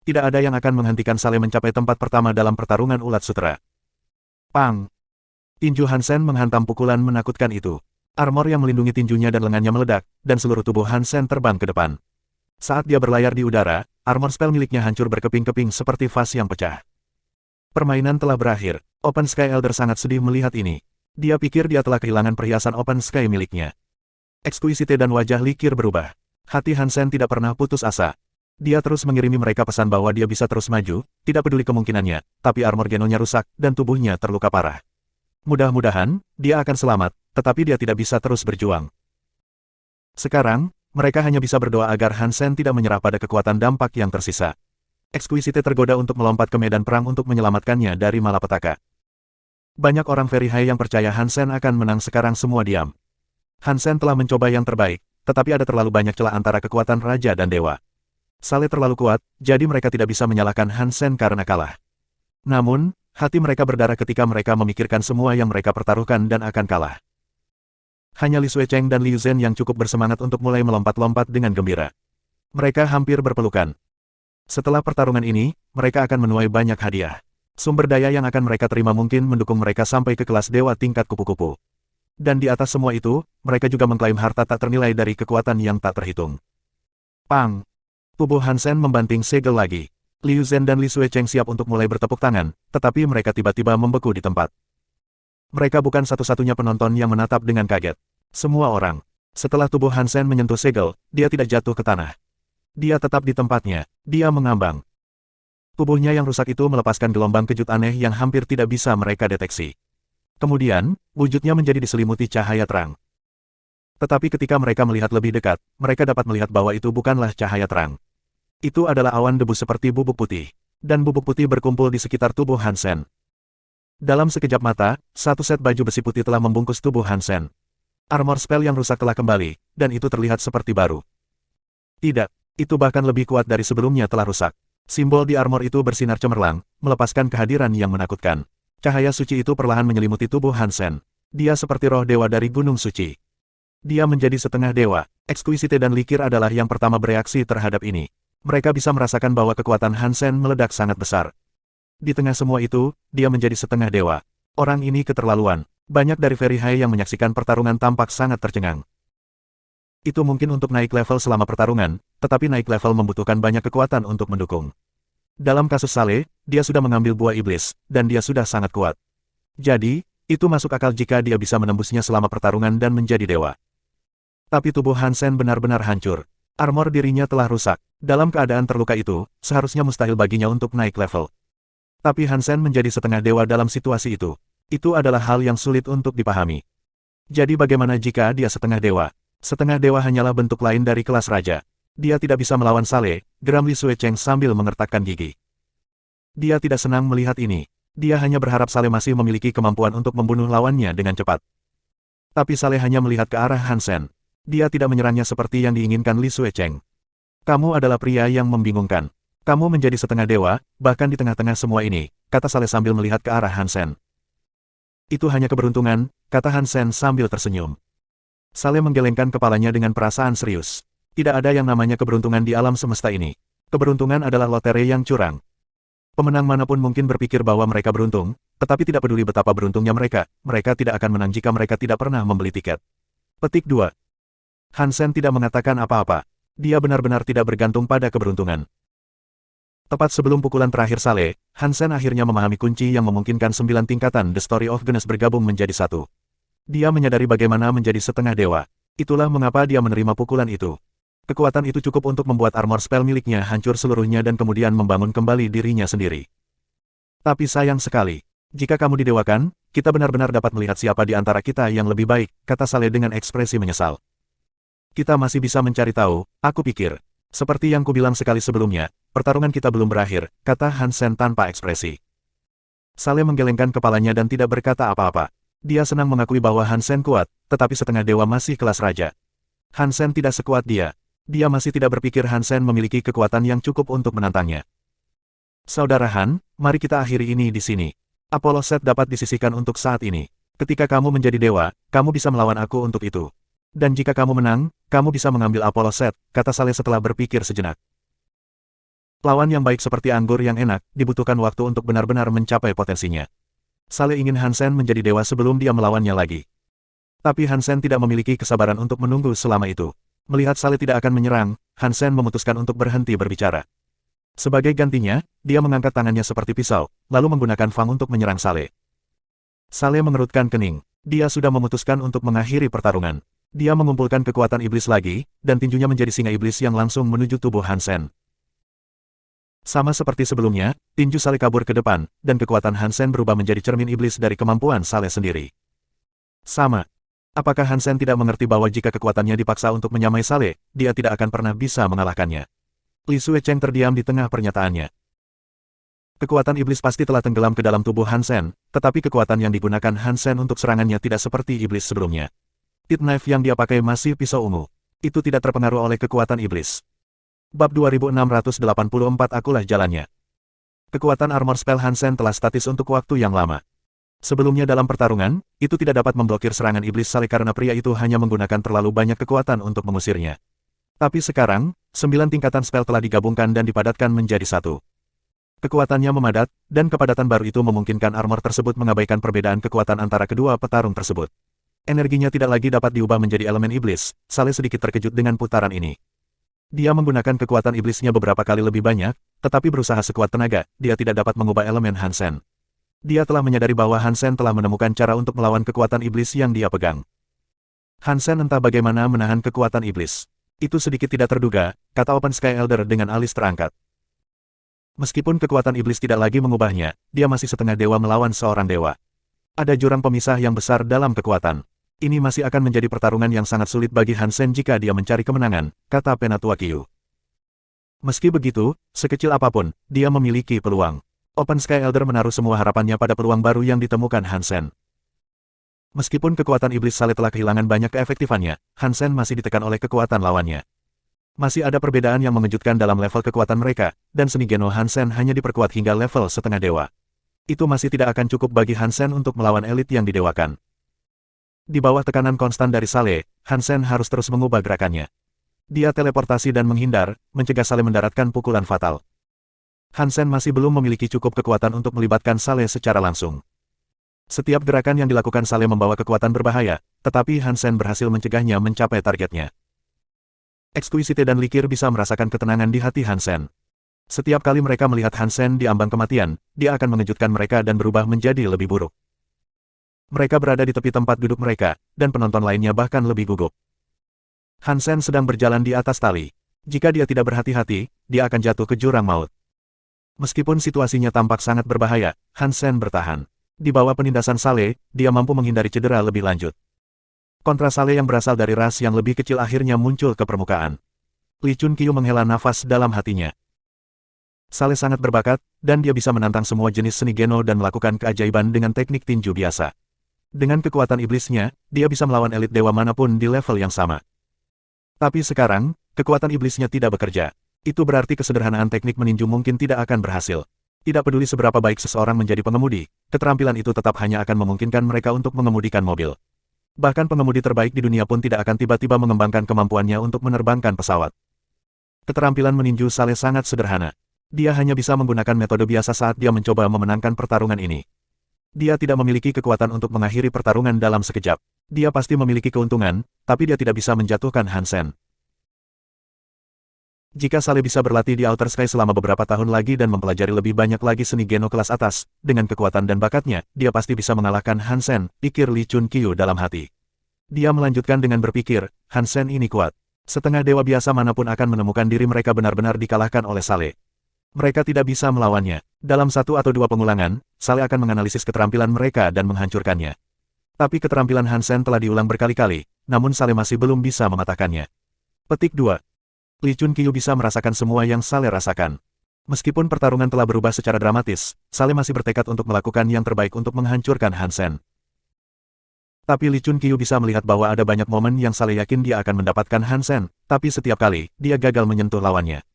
Tidak ada yang akan menghentikan Saleh mencapai tempat pertama dalam pertarungan ulat sutra. Pang! Tinju Hansen menghantam pukulan menakutkan itu. Armor yang melindungi tinjunya dan lengannya meledak, dan seluruh tubuh Hansen terbang ke depan. Saat dia berlayar di udara, armor spell miliknya hancur berkeping-keping seperti vas yang pecah. Permainan telah berakhir. Open Sky Elder sangat sedih melihat ini. Dia pikir dia telah kehilangan perhiasan Open Sky miliknya. Exquisite dan wajah Likir berubah. Hati Hansen tidak pernah putus asa. Dia terus mengirimi mereka pesan bahwa dia bisa terus maju, tidak peduli kemungkinannya, tapi armor genonya rusak, dan tubuhnya terluka parah. Mudah-mudahan, dia akan selamat, tetapi dia tidak bisa terus berjuang. Sekarang, mereka hanya bisa berdoa agar Hansen tidak menyerah pada kekuatan dampak yang tersisa. Exquisite tergoda untuk melompat ke medan perang untuk menyelamatkannya dari malapetaka. Banyak orang Very High yang percaya Hansen akan menang sekarang semua diam. Hansen telah mencoba yang terbaik, tetapi ada terlalu banyak celah antara kekuatan raja dan dewa. Saleh terlalu kuat, jadi mereka tidak bisa menyalahkan Hansen karena kalah. Namun, hati mereka berdarah ketika mereka memikirkan semua yang mereka pertaruhkan dan akan kalah. Hanya Li Suecheng dan Liu Zhen yang cukup bersemangat untuk mulai melompat-lompat dengan gembira. Mereka hampir berpelukan. Setelah pertarungan ini, mereka akan menuai banyak hadiah. Sumber daya yang akan mereka terima mungkin mendukung mereka sampai ke kelas dewa tingkat kupu-kupu. Dan di atas semua itu, mereka juga mengklaim harta tak ternilai dari kekuatan yang tak terhitung. Pang! Tubuh Hansen membanting segel lagi. Liu Zhen dan Li Suecheng siap untuk mulai bertepuk tangan, tetapi mereka tiba-tiba membeku di tempat. Mereka bukan satu-satunya penonton yang menatap dengan kaget. Semua orang. Setelah tubuh Hansen menyentuh segel, dia tidak jatuh ke tanah. Dia tetap di tempatnya. Dia mengambang. Tubuhnya yang rusak itu melepaskan gelombang kejut aneh yang hampir tidak bisa mereka deteksi. Kemudian, wujudnya menjadi diselimuti cahaya terang. Tetapi ketika mereka melihat lebih dekat, mereka dapat melihat bahwa itu bukanlah cahaya terang. Itu adalah awan debu seperti bubuk putih. Dan bubuk putih berkumpul di sekitar tubuh Hansen. Dalam sekejap mata, satu set baju besi putih telah membungkus tubuh Hansen. Armor spell yang rusak telah kembali, dan itu terlihat seperti baru. Tidak, itu bahkan lebih kuat dari sebelumnya telah rusak. Simbol di armor itu bersinar cemerlang, melepaskan kehadiran yang menakutkan. Cahaya suci itu perlahan menyelimuti tubuh Hansen. Dia seperti roh dewa dari Gunung Suci. Dia menjadi setengah dewa. Exquisite dan Likir adalah yang pertama bereaksi terhadap ini. Mereka bisa merasakan bahwa kekuatan Hansen meledak sangat besar. Di tengah semua itu, dia menjadi setengah dewa. Orang ini keterlaluan. Banyak dari Very High yang menyaksikan pertarungan tampak sangat tercengang. Itu mungkin untuk naik level selama pertarungan, tetapi naik level membutuhkan banyak kekuatan untuk mendukung. Dalam kasus Saleh, dia sudah mengambil buah iblis, dan dia sudah sangat kuat. Jadi, itu masuk akal jika dia bisa menembusnya selama pertarungan dan menjadi dewa. Tapi tubuh Hansen benar-benar hancur. Armor dirinya telah rusak. Dalam keadaan terluka itu, seharusnya mustahil baginya untuk naik level. Tapi Hansen menjadi setengah dewa dalam situasi itu. Itu adalah hal yang sulit untuk dipahami. Jadi bagaimana jika dia setengah dewa? Setengah dewa hanyalah bentuk lain dari kelas raja. Dia tidak bisa melawan Saleh, geram Li Suecheng sambil mengertakkan gigi. Dia tidak senang melihat ini. Dia hanya berharap Saleh masih memiliki kemampuan untuk membunuh lawannya dengan cepat. Tapi Saleh hanya melihat ke arah Hansen. Dia tidak menyerangnya seperti yang diinginkan Li Suecheng. Kamu adalah pria yang membingungkan. Kamu menjadi setengah dewa, bahkan di tengah-tengah semua ini, kata Saleh sambil melihat ke arah Hansen. Itu hanya keberuntungan, kata Hansen sambil tersenyum. Saleh menggelengkan kepalanya dengan perasaan serius. Tidak ada yang namanya keberuntungan di alam semesta ini. Keberuntungan adalah lotre yang curang. Pemenang manapun mungkin berpikir bahwa mereka beruntung, tetapi tidak peduli betapa beruntungnya mereka tidak akan menang jika mereka tidak pernah membeli tiket. Petik 2. Hansen tidak mengatakan apa-apa. Dia benar-benar tidak bergantung pada keberuntungan. Tepat sebelum pukulan terakhir Saleh, Hansen akhirnya memahami kunci yang memungkinkan 9 tingkatan The Story of Genes bergabung menjadi satu. Dia menyadari bagaimana menjadi setengah dewa. Itulah mengapa dia menerima pukulan itu. Kekuatan itu cukup untuk membuat armor spell miliknya hancur seluruhnya dan kemudian membangun kembali dirinya sendiri. Tapi sayang sekali. Jika kamu didewakan, kita benar-benar dapat melihat siapa di antara kita yang lebih baik, kata Saleh dengan ekspresi menyesal. Kita masih bisa mencari tahu, aku pikir. Seperti yang kubilang sekali sebelumnya, pertarungan kita belum berakhir, kata Hansen tanpa ekspresi. Saleh menggelengkan kepalanya dan tidak berkata apa-apa. Dia senang mengakui bahwa Hansen kuat, tetapi setengah dewa masih kelas raja. Hansen tidak sekuat dia. Dia masih tidak berpikir Hansen memiliki kekuatan yang cukup untuk menantangnya. Saudara Han, mari kita akhiri ini di sini. Apollo Set dapat disisihkan untuk saat ini. Ketika kamu menjadi dewa, kamu bisa melawan aku untuk itu. Dan jika kamu menang, kamu bisa mengambil Apollo Set, kata Saleh setelah berpikir sejenak. Lawan yang baik seperti anggur yang enak, dibutuhkan waktu untuk benar-benar mencapai potensinya. Saleh ingin Hansen menjadi dewa sebelum dia melawannya lagi. Tapi Hansen tidak memiliki kesabaran untuk menunggu selama itu. Melihat Saleh tidak akan menyerang, Hansen memutuskan untuk berhenti berbicara. Sebagai gantinya, dia mengangkat tangannya seperti pisau, lalu menggunakan fang untuk menyerang Saleh. Saleh mengerutkan kening. Dia sudah memutuskan untuk mengakhiri pertarungan. Dia mengumpulkan kekuatan iblis lagi, dan tinjunya menjadi singa iblis yang langsung menuju tubuh Hansen. Sama seperti sebelumnya, tinju Saleh kabur ke depan, dan kekuatan Hansen berubah menjadi cermin iblis dari kemampuan Saleh sendiri. Sama. Apakah Hansen tidak mengerti bahwa jika kekuatannya dipaksa untuk menyamai Saleh, dia tidak akan pernah bisa mengalahkannya? Li Suecheng terdiam di tengah pernyataannya. Kekuatan iblis pasti telah tenggelam ke dalam tubuh Hansen, tetapi kekuatan yang digunakan Hansen untuk serangannya tidak seperti iblis sebelumnya. Pit knife yang dia pakai masih pisau ungu. Itu tidak terpengaruh oleh kekuatan iblis. Bab 2684 akulah jalannya. Kekuatan armor spell Hansen telah statis untuk waktu yang lama. Sebelumnya dalam pertarungan, itu tidak dapat memblokir serangan iblis Saleh karena pria itu hanya menggunakan terlalu banyak kekuatan untuk mengusirnya. Tapi sekarang, 9 tingkatan spell telah digabungkan dan dipadatkan menjadi satu. Kekuatannya memadat, dan kepadatan baru itu memungkinkan armor tersebut mengabaikan perbedaan kekuatan antara kedua petarung tersebut. Energinya tidak lagi dapat diubah menjadi elemen iblis. Saleh sedikit terkejut dengan putaran ini. Dia menggunakan kekuatan iblisnya beberapa kali lebih banyak, tetapi berusaha sekuat tenaga, dia tidak dapat mengubah elemen Hansen. Dia telah menyadari bahwa Hansen telah menemukan cara untuk melawan kekuatan iblis yang dia pegang. Hansen entah bagaimana menahan kekuatan iblis. Itu sedikit tidak terduga, kata Open Sky Elder dengan alis terangkat. Meskipun kekuatan iblis tidak lagi mengubahnya, dia masih setengah dewa melawan seorang dewa. Ada jurang pemisah yang besar dalam kekuatan. Ini masih akan menjadi pertarungan yang sangat sulit bagi Hansen jika dia mencari kemenangan, kata Penatua Qiu. Meski begitu, sekecil apapun, dia memiliki peluang. Open Sky Elder menaruh semua harapannya pada peluang baru yang ditemukan Hansen. Meskipun kekuatan iblis Saleh telah kehilangan banyak keefektifannya, Hansen masih ditekan oleh kekuatan lawannya. Masih ada perbedaan yang mengejutkan dalam level kekuatan mereka, dan seni Geno Hansen hanya diperkuat hingga level setengah dewa. Itu masih tidak akan cukup bagi Hansen untuk melawan elit yang didewakan. Di bawah tekanan konstan dari Saleh, Hansen harus terus mengubah gerakannya. Dia teleportasi dan menghindar, mencegah Saleh mendaratkan pukulan fatal. Hansen masih belum memiliki cukup kekuatan untuk melibatkan Saleh secara langsung. Setiap gerakan yang dilakukan Saleh membawa kekuatan berbahaya, tetapi Hansen berhasil mencegahnya mencapai targetnya. Exquisite dan Likir bisa merasakan ketenangan di hati Hansen. Setiap kali mereka melihat Hansen di ambang kematian, dia akan mengejutkan mereka dan berubah menjadi lebih buruk. Mereka berada di tepi tempat duduk mereka, dan penonton lainnya bahkan lebih gugup. Hansen sedang berjalan di atas tali. Jika dia tidak berhati-hati, dia akan jatuh ke jurang maut. Meskipun situasinya tampak sangat berbahaya, Hansen bertahan. Di bawah penindasan Saleh, dia mampu menghindari cedera lebih lanjut. Kontra Saleh yang berasal dari ras yang lebih kecil akhirnya muncul ke permukaan. Li Chunqiu menghela nafas dalam hatinya. Saleh sangat berbakat, dan dia bisa menantang semua jenis seni Geno dan melakukan keajaiban dengan teknik tinju biasa. Dengan kekuatan iblisnya, dia bisa melawan elit dewa manapun di level yang sama. Tapi sekarang, kekuatan iblisnya tidak bekerja. Itu berarti kesederhanaan teknik meninju mungkin tidak akan berhasil. Tidak peduli seberapa baik seseorang menjadi pengemudi, keterampilan itu tetap hanya akan memungkinkan mereka untuk mengemudikan mobil. Bahkan pengemudi terbaik di dunia pun tidak akan tiba-tiba mengembangkan kemampuannya untuk menerbangkan pesawat. Keterampilan meninju Saleh sangat sederhana. Dia hanya bisa menggunakan metode biasa saat dia mencoba memenangkan pertarungan ini. Dia tidak memiliki kekuatan untuk mengakhiri pertarungan dalam sekejap. Dia pasti memiliki keuntungan, tapi dia tidak bisa menjatuhkan Hansen. Jika Saleh bisa berlatih di Outer Sky selama beberapa tahun lagi dan mempelajari lebih banyak lagi seni Geno kelas atas, dengan kekuatan dan bakatnya, dia pasti bisa mengalahkan Hansen, pikir Li Chunqiu dalam hati. Dia melanjutkan dengan berpikir, Hansen ini kuat. Setengah dewa biasa manapun akan menemukan diri mereka benar-benar dikalahkan oleh Saleh. Mereka tidak bisa melawannya. Dalam 1 atau 2 pengulangan, Saleh akan menganalisis keterampilan mereka dan menghancurkannya. Tapi keterampilan Hansen telah diulang berkali-kali, namun Saleh masih belum bisa mematahkannya. Petik 2. Li Chunqiu bisa merasakan semua yang Saleh rasakan. Meskipun pertarungan telah berubah secara dramatis, Saleh masih bertekad untuk melakukan yang terbaik untuk menghancurkan Hansen. Tapi Li Chunqiu bisa melihat bahwa ada banyak momen yang Saleh yakin dia akan mendapatkan Hansen, tapi setiap kali, dia gagal menyentuh lawannya.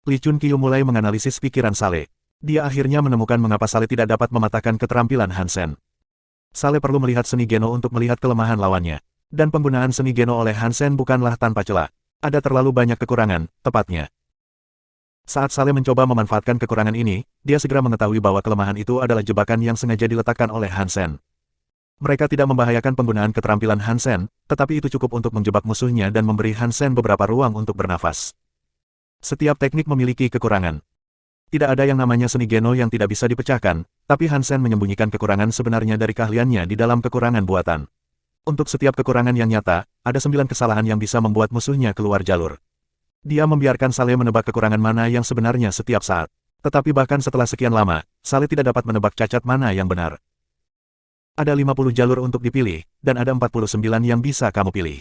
Li Chunqiu mulai menganalisis pikiran Saleh. Dia akhirnya menemukan mengapa Saleh tidak dapat mematahkan keterampilan Hansen. Saleh perlu melihat seni Geno untuk melihat kelemahan lawannya. Dan penggunaan seni Geno oleh Hansen bukanlah tanpa celah. Ada terlalu banyak kekurangan, tepatnya. Saat Saleh mencoba memanfaatkan kekurangan ini, dia segera mengetahui bahwa kelemahan itu adalah jebakan yang sengaja diletakkan oleh Hansen. Mereka tidak membahayakan penggunaan keterampilan Hansen, tetapi itu cukup untuk menjebak musuhnya dan memberi Hansen beberapa ruang untuk bernafas. Setiap teknik memiliki kekurangan. Tidak ada yang namanya seni Geno yang tidak bisa dipecahkan, tapi Hansen menyembunyikan kekurangan sebenarnya dari keahliannya di dalam kekurangan buatan. Untuk setiap kekurangan yang nyata, ada 9 kesalahan yang bisa membuat musuhnya keluar jalur. Dia membiarkan Saleh menebak kekurangan mana yang sebenarnya setiap saat. Tetapi bahkan setelah sekian lama, Saleh tidak dapat menebak cacat mana yang benar. Ada 50 jalur untuk dipilih, dan ada 49 yang bisa kamu pilih.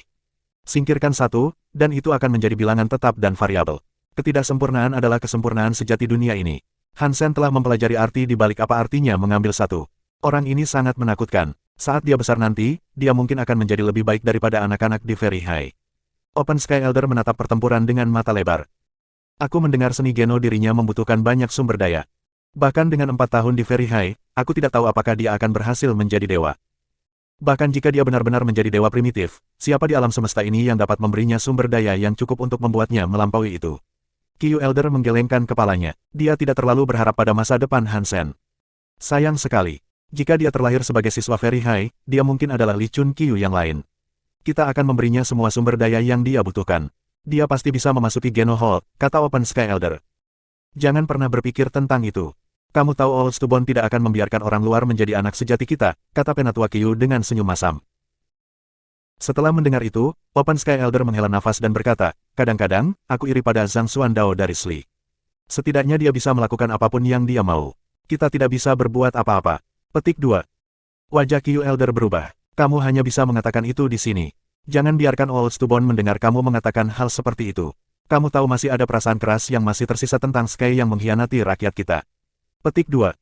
Singkirkan satu, dan itu akan menjadi bilangan tetap dan variabel. Ketidaksempurnaan adalah kesempurnaan sejati dunia ini. Hansen telah mempelajari arti di balik apa artinya mengambil satu. Orang ini sangat menakutkan. Saat dia besar nanti, dia mungkin akan menjadi lebih baik daripada anak-anak di Very High. Open Sky Elder menatap pertempuran dengan mata lebar. Aku mendengar seni Geno dirinya membutuhkan banyak sumber daya. Bahkan dengan 4 tahun di Very High, aku tidak tahu apakah dia akan berhasil menjadi dewa. Bahkan jika dia benar-benar menjadi dewa primitif, siapa di alam semesta ini yang dapat memberinya sumber daya yang cukup untuk membuatnya melampaui itu? Qiu Elder menggelengkan kepalanya. Dia tidak terlalu berharap pada masa depan Hansen. Sayang sekali. Jika dia terlahir sebagai siswa Very High, dia mungkin adalah Li Chunqiu yang lain. Kita akan memberinya semua sumber daya yang dia butuhkan. Dia pasti bisa memasuki Geno Hall, kata Open Sky Elder. Jangan pernah berpikir tentang itu. Kamu tahu Old Stubborn tidak akan membiarkan orang luar menjadi anak sejati kita, kata Penatua Qiu dengan senyum masam. Setelah mendengar itu, Open Sky Elder menghela nafas dan berkata, kadang-kadang, aku iri pada Zhang Xuandao dari Sli. Setidaknya dia bisa melakukan apapun yang dia mau. Kita tidak bisa berbuat apa-apa. Petik 2. Wajah Qiu Elder berubah. Kamu hanya bisa mengatakan itu di sini. Jangan biarkan Old Stubborn mendengar kamu mengatakan hal seperti itu. Kamu tahu masih ada perasaan keras yang masih tersisa tentang Sky yang mengkhianati rakyat kita. Petik 2.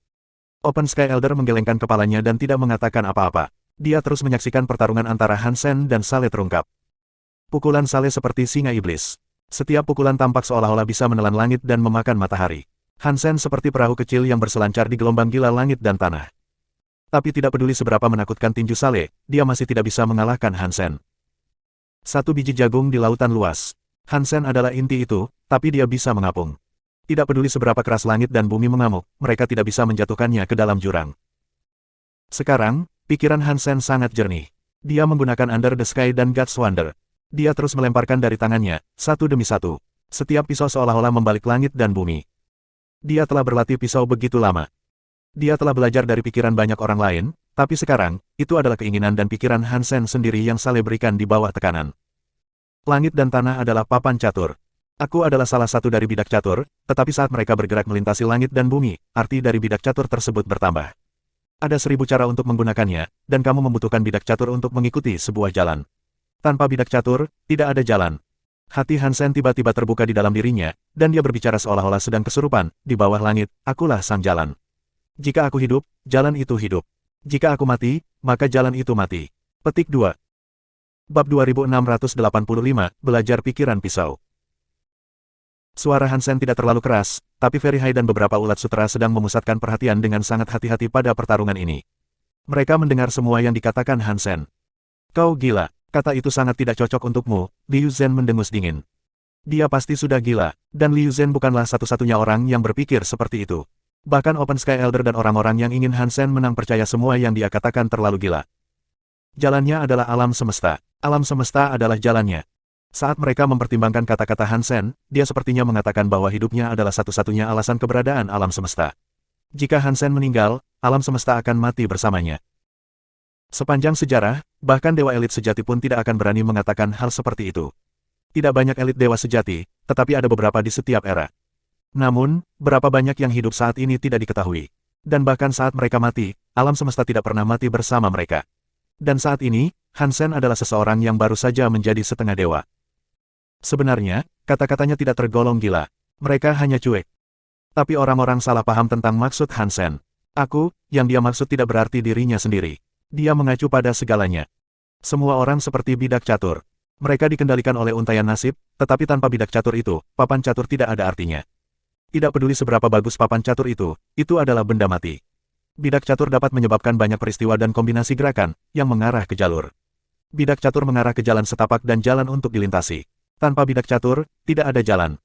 Open Sky Elder menggelengkan kepalanya dan tidak mengatakan apa-apa. Dia terus menyaksikan pertarungan antara Hansen dan Saleh terungkap. Pukulan Saleh seperti singa iblis. Setiap pukulan tampak seolah-olah bisa menelan langit dan memakan matahari. Hansen seperti perahu kecil yang berselancar di gelombang gila langit dan tanah. Tapi tidak peduli seberapa menakutkan tinju Saleh, dia masih tidak bisa mengalahkan Hansen. Satu biji jagung di lautan luas. Hansen adalah inti itu, tapi dia bisa mengapung. Tidak peduli seberapa keras langit dan bumi mengamuk, mereka tidak bisa menjatuhkannya ke dalam jurang. Sekarang, pikiran Hansen sangat jernih. Dia menggunakan Under the Sky dan God's Wonder. Dia terus melemparkan dari tangannya, satu demi satu. Setiap pisau seolah-olah membalik langit dan bumi. Dia telah berlatih pisau begitu lama. Dia telah belajar dari pikiran banyak orang lain, tapi sekarang, itu adalah keinginan dan pikiran Hansen sendiri yang Saleh berikan di bawah tekanan. Langit dan tanah adalah papan catur. Aku adalah salah satu dari bidak catur, tetapi saat mereka bergerak melintasi langit dan bumi, arti dari bidak catur tersebut bertambah. Ada 1000 cara untuk menggunakannya, dan kamu membutuhkan bidak catur untuk mengikuti sebuah jalan. Tanpa bidak catur, tidak ada jalan. Hati Hansen tiba-tiba terbuka di dalam dirinya, dan dia berbicara seolah-olah sedang kesurupan, di bawah langit, akulah sang jalan. Jika aku hidup, jalan itu hidup. Jika aku mati, maka jalan itu mati. Petik 2. Bab 2685, Belajar Pikiran Pisau. Suara Hansen tidak terlalu keras, tapi Very High dan beberapa ulat sutera sedang memusatkan perhatian dengan sangat hati-hati pada pertarungan ini. Mereka mendengar semua yang dikatakan Hansen. Kau gila. Kata itu sangat tidak cocok untukmu, Liu Zhen mendengus dingin. Dia pasti sudah gila, dan Liu Zhen bukanlah satu-satunya orang yang berpikir seperti itu. Bahkan Open Sky Elder dan orang-orang yang ingin Hansen menang percaya semua yang dia katakan terlalu gila. Jalannya adalah alam semesta. Alam semesta adalah jalannya. Saat mereka mempertimbangkan kata-kata Hansen, dia sepertinya mengatakan bahwa hidupnya adalah satu-satunya alasan keberadaan alam semesta. Jika Hansen meninggal, alam semesta akan mati bersamanya. Sepanjang sejarah, bahkan dewa elit sejati pun tidak akan berani mengatakan hal seperti itu. Tidak banyak elit dewa sejati, tetapi ada beberapa di setiap era. Namun, berapa banyak yang hidup saat ini tidak diketahui. Dan bahkan saat mereka mati, alam semesta tidak pernah mati bersama mereka. Dan saat ini, Hansen adalah seseorang yang baru saja menjadi setengah dewa. Sebenarnya, kata-katanya tidak tergolong gila. Mereka hanya cuek. Tapi orang-orang salah paham tentang maksud Hansen. Aku, yang dia maksud tidak berarti dirinya sendiri. Dia mengacu pada segalanya. Semua orang seperti bidak catur. Mereka dikendalikan oleh untaian nasib, tetapi tanpa bidak catur itu, papan catur tidak ada artinya. Tidak peduli seberapa bagus papan catur itu adalah benda mati. Bidak catur dapat menyebabkan banyak peristiwa dan kombinasi gerakan, yang mengarah ke jalur. Bidak catur mengarah ke jalan setapak dan jalan untuk dilintasi. Tanpa bidak catur, tidak ada jalan.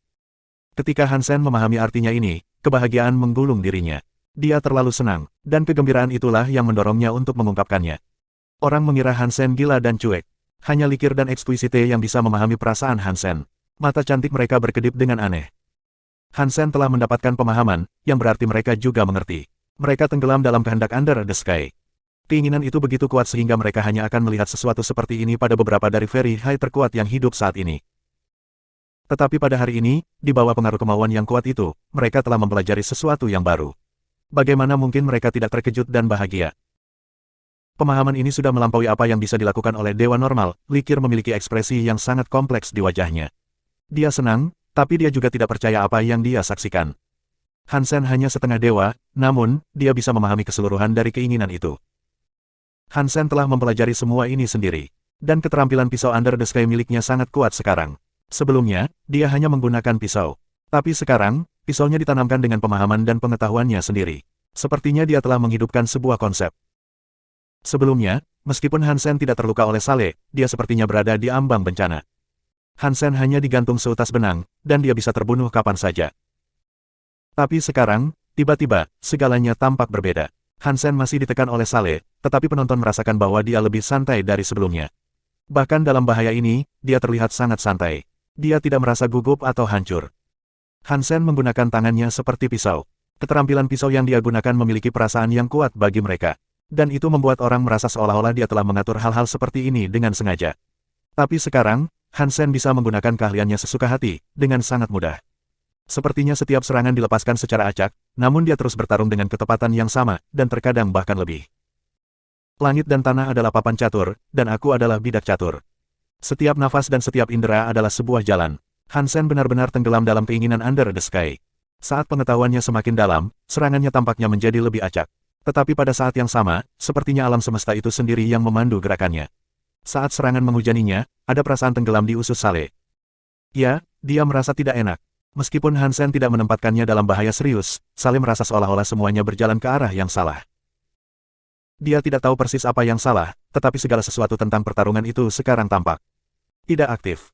Ketika Hansen memahami artinya ini, kebahagiaan menggulung dirinya. Dia terlalu senang, dan kegembiraan itulah yang mendorongnya untuk mengungkapkannya. Orang mengira Hansen gila dan cuek. Hanya Likir dan Exquisite yang bisa memahami perasaan Hansen. Mata cantik mereka berkedip dengan aneh. Hansen telah mendapatkan pemahaman, yang berarti mereka juga mengerti. Mereka tenggelam dalam kehendak Under the Sky. Keinginan itu begitu kuat sehingga mereka hanya akan melihat sesuatu seperti ini pada beberapa dari Very High terkuat yang hidup saat ini. Tetapi pada hari ini, di bawah pengaruh kemauan yang kuat itu, mereka telah mempelajari sesuatu yang baru. Bagaimana mungkin mereka tidak terkejut dan bahagia? Pemahaman ini sudah melampaui apa yang bisa dilakukan oleh dewa normal. Likir memiliki ekspresi yang sangat kompleks di wajahnya. Dia senang, tapi dia juga tidak percaya apa yang dia saksikan. Hansen hanya setengah dewa, namun, dia bisa memahami keseluruhan dari keinginan itu. Hansen telah mempelajari semua ini sendiri. Dan keterampilan pisau Under the Sky miliknya sangat kuat sekarang. Sebelumnya, dia hanya menggunakan pisau. Tapi sekarang, pisaunya ditanamkan dengan pemahaman dan pengetahuannya sendiri. Sepertinya dia telah menghidupkan sebuah konsep. Sebelumnya, meskipun Hansen tidak terluka oleh Saleh, dia sepertinya berada di ambang bencana. Hansen hanya digantung seutas benang, dan dia bisa terbunuh kapan saja. Tapi sekarang, tiba-tiba, segalanya tampak berbeda. Hansen masih ditekan oleh Saleh, tetapi penonton merasakan bahwa dia lebih santai dari sebelumnya. Bahkan dalam bahaya ini, dia terlihat sangat santai. Dia tidak merasa gugup atau hancur. Hansen menggunakan tangannya seperti pisau. Keterampilan pisau yang dia gunakan memiliki perasaan yang kuat bagi mereka. Dan itu membuat orang merasa seolah-olah dia telah mengatur hal-hal seperti ini dengan sengaja. Tapi sekarang, Hansen bisa menggunakan keahliannya sesuka hati, dengan sangat mudah. Sepertinya setiap serangan dilepaskan secara acak, namun dia terus bertarung dengan ketepatan yang sama, dan terkadang bahkan lebih. Langit dan tanah adalah papan catur, dan aku adalah bidak catur. Setiap nafas dan setiap indera adalah sebuah jalan. Hansen benar-benar tenggelam dalam keinginan Under the Sky. Saat pengetahuannya semakin dalam, serangannya tampaknya menjadi lebih acak. Tetapi pada saat yang sama, sepertinya alam semesta itu sendiri yang memandu gerakannya. Saat serangan menghujaninya, ada perasaan tenggelam di usus Saleh. Ya, dia merasa tidak enak. Meskipun Hansen tidak menempatkannya dalam bahaya serius, Saleh merasa seolah-olah semuanya berjalan ke arah yang salah. Dia tidak tahu persis apa yang salah, tetapi segala sesuatu tentang pertarungan itu sekarang tampak tidak aktif.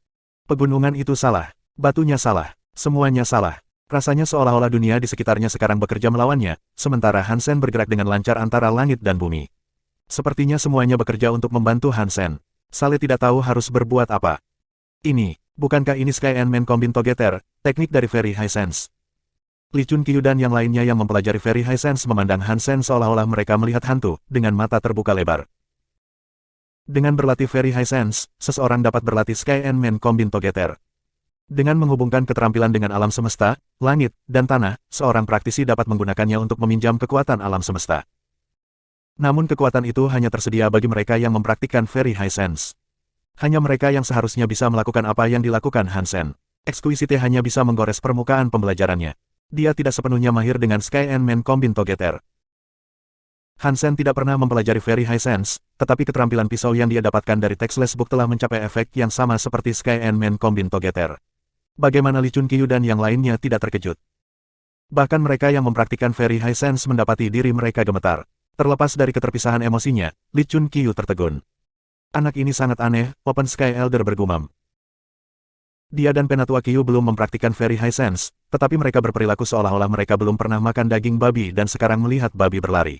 Pegunungan itu salah, batunya salah, semuanya salah. Rasanya seolah-olah dunia di sekitarnya sekarang bekerja melawannya, sementara Hansen bergerak dengan lancar antara langit dan bumi. Sepertinya semuanya bekerja untuk membantu Hansen. Saleh tidak tahu harus berbuat apa. Bukankah ini Sky and Man Combine Together, teknik dari Very High Sense? Li Chunqiu dan yang lainnya yang mempelajari Very High Sense memandang Han Sen seolah-olah mereka melihat hantu, dengan mata terbuka lebar. Dengan berlatih Very High Sense, seseorang dapat berlatih Sky and Man Combine Together. Dengan menghubungkan keterampilan dengan alam semesta, langit, dan tanah, seorang praktisi dapat menggunakannya untuk meminjam kekuatan alam semesta. Namun kekuatan itu hanya tersedia bagi mereka yang mempraktikkan Very High Sense. Hanya mereka yang seharusnya bisa melakukan apa yang dilakukan Han Sen. Exquisite hanya bisa menggores permukaan pembelajarannya. Dia tidak sepenuhnya mahir dengan Sky and Man Combine Together. Han Sen tidak pernah mempelajari Very High Sense, tetapi keterampilan pisau yang dia dapatkan dari Textless Book telah mencapai efek yang sama seperti Sky and Man Combine Together. Bagaimana Li Chunqiu dan yang lainnya tidak terkejut? Bahkan mereka yang mempraktikkan Very High Sense mendapati diri mereka gemetar. Terlepas dari keterpisahan emosinya, Li Chunqiu tertegun. Anak ini sangat aneh, Open Sky Elder bergumam. Dia dan Penatua Qiu belum mempraktikkan Very High Sense, tetapi mereka berperilaku seolah-olah mereka belum pernah makan daging babi dan sekarang melihat babi berlari.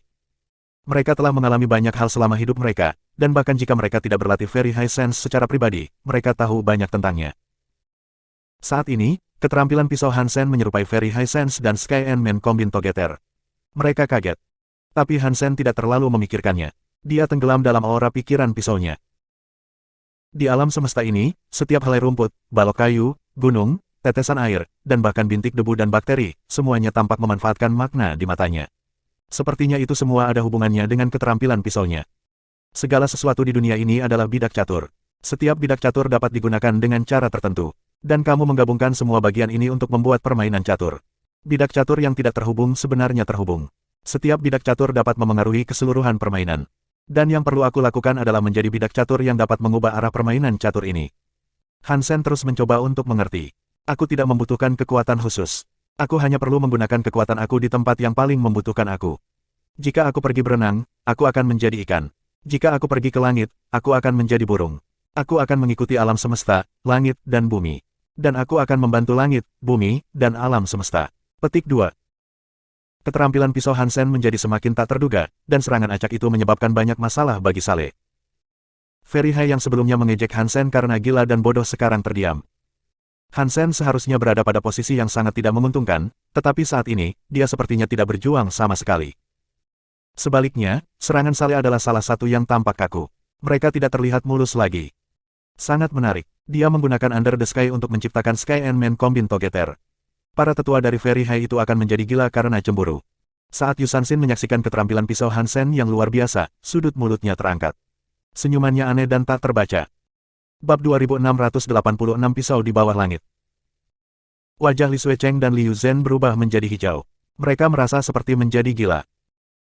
Mereka telah mengalami banyak hal selama hidup mereka, dan bahkan jika mereka tidak berlatih Very High Sense secara pribadi, mereka tahu banyak tentangnya. Saat ini, keterampilan pisau Han Sen menyerupai Very High Sense dan Sky and Man Combine Together. Mereka kaget. Tapi Han Sen tidak terlalu memikirkannya. Dia tenggelam dalam aura pikiran pisaunya. Di alam semesta ini, setiap helai rumput, balok kayu, gunung, tetesan air, dan bahkan bintik debu dan bakteri, semuanya tampak memanfaatkan makna di matanya. Sepertinya itu semua ada hubungannya dengan keterampilan pisaunya. Segala sesuatu di dunia ini adalah bidak catur. Setiap bidak catur dapat digunakan dengan cara tertentu. Dan kamu menggabungkan semua bagian ini untuk membuat permainan catur. Bidak catur yang tidak terhubung sebenarnya terhubung. Setiap bidak catur dapat memengaruhi keseluruhan permainan. Dan yang perlu aku lakukan adalah menjadi bidak catur yang dapat mengubah arah permainan catur ini. Han Sen terus mencoba untuk mengerti. Aku tidak membutuhkan kekuatan khusus. Aku hanya perlu menggunakan kekuatan aku di tempat yang paling membutuhkan aku. Jika aku pergi berenang, aku akan menjadi ikan. Jika aku pergi ke langit, aku akan menjadi burung. Aku akan mengikuti alam semesta, langit, dan bumi. Dan aku akan membantu langit, bumi, dan alam semesta. Petik 2. Keterampilan pisau Han Sen menjadi semakin tak terduga, dan serangan acak itu menyebabkan banyak masalah bagi Saleh. Very High yang sebelumnya mengejek Han Sen karena gila dan bodoh sekarang terdiam. Han Sen seharusnya berada pada posisi yang sangat tidak menguntungkan, tetapi saat ini, dia sepertinya tidak berjuang sama sekali. Sebaliknya, serangan Saleh adalah salah satu yang tampak kaku. Mereka tidak terlihat mulus lagi. Sangat menarik. Dia menggunakan Under the Sky untuk menciptakan Sky and Man Combine Together. Para tetua dari Very High itu akan menjadi gila karena cemburu. Saat Yu Sanxin menyaksikan keterampilan pisau Han Sen yang luar biasa, sudut mulutnya terangkat. Senyumannya aneh dan tak terbaca. Bab 2686 Pisau di Bawah Langit. Wajah Li Suecheng dan Liu Zhen berubah menjadi hijau. Mereka merasa seperti menjadi gila.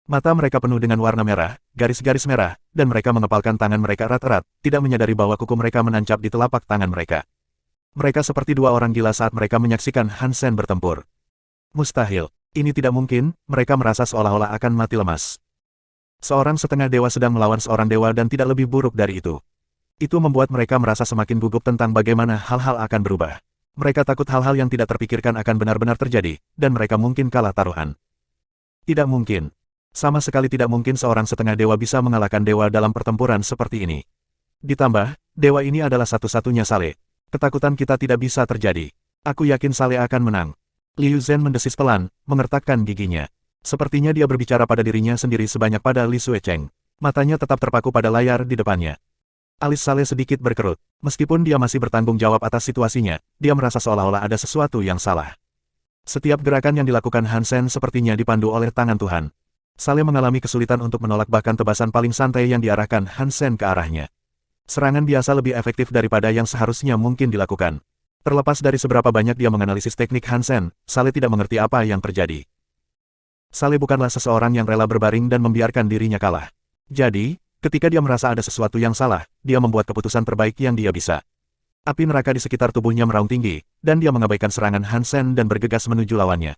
Mata mereka penuh dengan warna merah, garis-garis merah, dan mereka mengepalkan tangan mereka erat-erat, tidak menyadari bahwa kuku mereka menancap di telapak tangan mereka. Mereka seperti dua orang gila saat mereka menyaksikan Han Sen bertempur. Mustahil. Ini tidak mungkin, mereka merasa seolah-olah akan mati lemas. Seorang setengah dewa sedang melawan seorang dewa dan tidak lebih buruk dari itu. Itu membuat mereka merasa semakin gugup tentang bagaimana hal-hal akan berubah. Mereka takut hal-hal yang tidak terpikirkan akan benar-benar terjadi, dan mereka mungkin kalah taruhan. Tidak mungkin. Sama sekali tidak mungkin seorang setengah dewa bisa mengalahkan dewa dalam pertempuran seperti ini. Ditambah, dewa ini adalah satu-satunya Saleh. Ketakutan kita tidak bisa terjadi. Aku yakin Saleh akan menang. Liu Zhen mendesis pelan, mengertakkan giginya. Sepertinya dia berbicara pada dirinya sendiri sebanyak pada Li Suecheng. Matanya tetap terpaku pada layar di depannya. Alis Saleh sedikit berkerut. Meskipun dia masih bertanggung jawab atas situasinya, dia merasa seolah-olah ada sesuatu yang salah. Setiap gerakan yang dilakukan Han Sen sepertinya dipandu oleh tangan Tuhan. Saleh mengalami kesulitan untuk menolak bahkan tebasan paling santai yang diarahkan Han Sen ke arahnya. Serangan biasa lebih efektif daripada yang seharusnya mungkin dilakukan. Terlepas dari seberapa banyak dia menganalisis teknik Han Sen, Saleh tidak mengerti apa yang terjadi. Saleh bukanlah seseorang yang rela berbaring dan membiarkan dirinya kalah. Jadi, ketika dia merasa ada sesuatu yang salah, dia membuat keputusan terbaik yang dia bisa. Api neraka di sekitar tubuhnya meraung tinggi, dan dia mengabaikan serangan Han Sen dan bergegas menuju lawannya.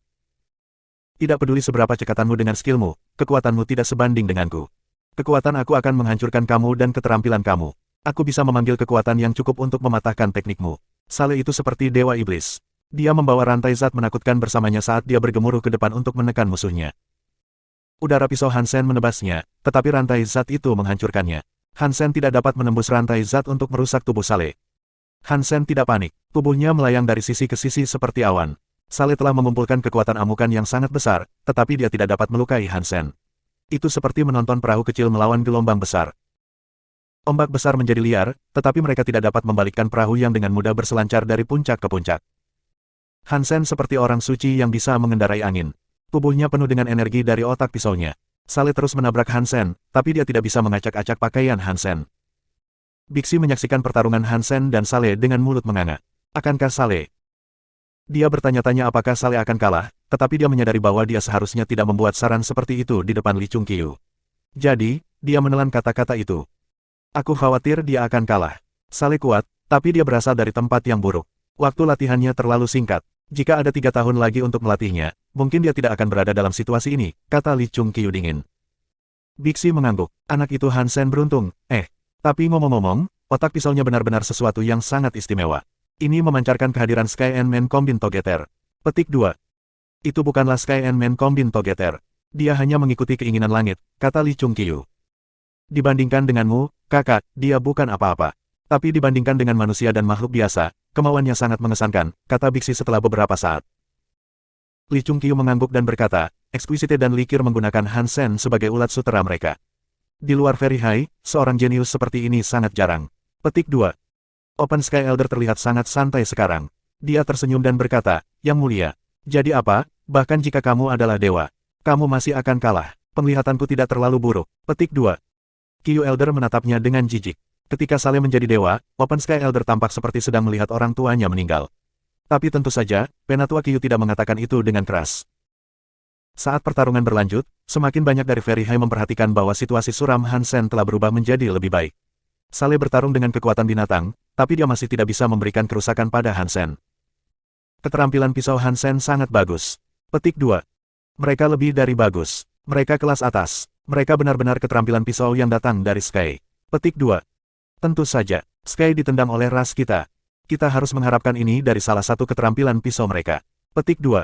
Tidak peduli seberapa cekatanmu dengan skillmu, kekuatanmu tidak sebanding denganku. Kekuatan aku akan menghancurkan kamu dan keterampilan kamu. Aku bisa memanggil kekuatan yang cukup untuk mematahkan teknikmu. Saleh itu seperti dewa iblis. Dia membawa rantai zat menakutkan bersamanya saat dia bergemuruh ke depan untuk menekan musuhnya. Udara pisau Han Sen menebasnya, tetapi rantai zat itu menghancurkannya. Han Sen tidak dapat menembus rantai zat untuk merusak tubuh Saleh. Han Sen tidak panik. Tubuhnya melayang dari sisi ke sisi seperti awan. Saleh telah mengumpulkan kekuatan amukan yang sangat besar, tetapi dia tidak dapat melukai Han Sen. Itu seperti menonton perahu kecil melawan gelombang besar. Ombak besar menjadi liar, tetapi mereka tidak dapat membalikkan perahu yang dengan mudah berselancar dari puncak ke puncak. Han Sen seperti orang suci yang bisa mengendarai angin. Tubuhnya penuh dengan energi dari otak pisaunya. Saleh terus menabrak Han Sen, tapi dia tidak bisa mengacak-acak pakaian Han Sen. Bixi menyaksikan pertarungan Han Sen dan Saleh dengan mulut menganga. Akankah Saleh? Dia bertanya-tanya apakah Saleh akan kalah, tetapi dia menyadari bahwa dia seharusnya tidak membuat saran seperti itu di depan Li Chungqiu. Jadi, dia menelan kata-kata itu. Aku khawatir dia akan kalah. Saleh kuat, tapi dia berasal dari tempat yang buruk. Waktu latihannya terlalu singkat. Jika ada 3 tahun lagi untuk melatihnya, mungkin dia tidak akan berada dalam situasi ini, kata Li Chungqiu dingin. Bixi mengangguk. Anak itu Han Sen beruntung. Tapi ngomong-ngomong, otak pisaunya benar-benar sesuatu yang sangat istimewa. Ini memancarkan kehadiran Sky and Man Combine Together. Petik 2. Itu bukanlah Sky and Man Combine Together. Dia hanya mengikuti keinginan langit, kata Li Chungqiu. Dibandingkan denganmu, kakak, dia bukan apa-apa. Tapi dibandingkan dengan manusia dan makhluk biasa, kemauannya sangat mengesankan, kata Bixi setelah beberapa saat. Li Chungqiu mengangguk dan berkata, Exquisite dan Likir menggunakan Han Sen sebagai ulat sutera mereka. Di luar Very High, seorang jenius seperti ini sangat jarang. Petik 2. Open Sky Elder terlihat sangat santai sekarang. Dia tersenyum dan berkata, Yang mulia. Jadi apa, bahkan jika kamu adalah dewa, kamu masih akan kalah. Penglihatanku tidak terlalu buruk. Petik 2. Qiu Elder menatapnya dengan jijik. Ketika Saleh menjadi dewa, Open Sky Elder tampak seperti sedang melihat orang tuanya meninggal. Tapi tentu saja, Penatua Qiu tidak mengatakan itu dengan keras. Saat pertarungan berlanjut, semakin banyak dari Very High memperhatikan bahwa situasi suram Han Sen telah berubah menjadi lebih baik. Saleh bertarung dengan kekuatan binatang, tapi dia masih tidak bisa memberikan kerusakan pada Han Sen. Keterampilan pisau Han Sen sangat bagus. Petik 2. Mereka lebih dari bagus. Mereka kelas atas. Mereka benar-benar keterampilan pisau yang datang dari Sky. Petik 2. Tentu saja, Sky ditendang oleh ras kita. Kita harus mengharapkan ini dari salah satu keterampilan pisau mereka. Petik 2.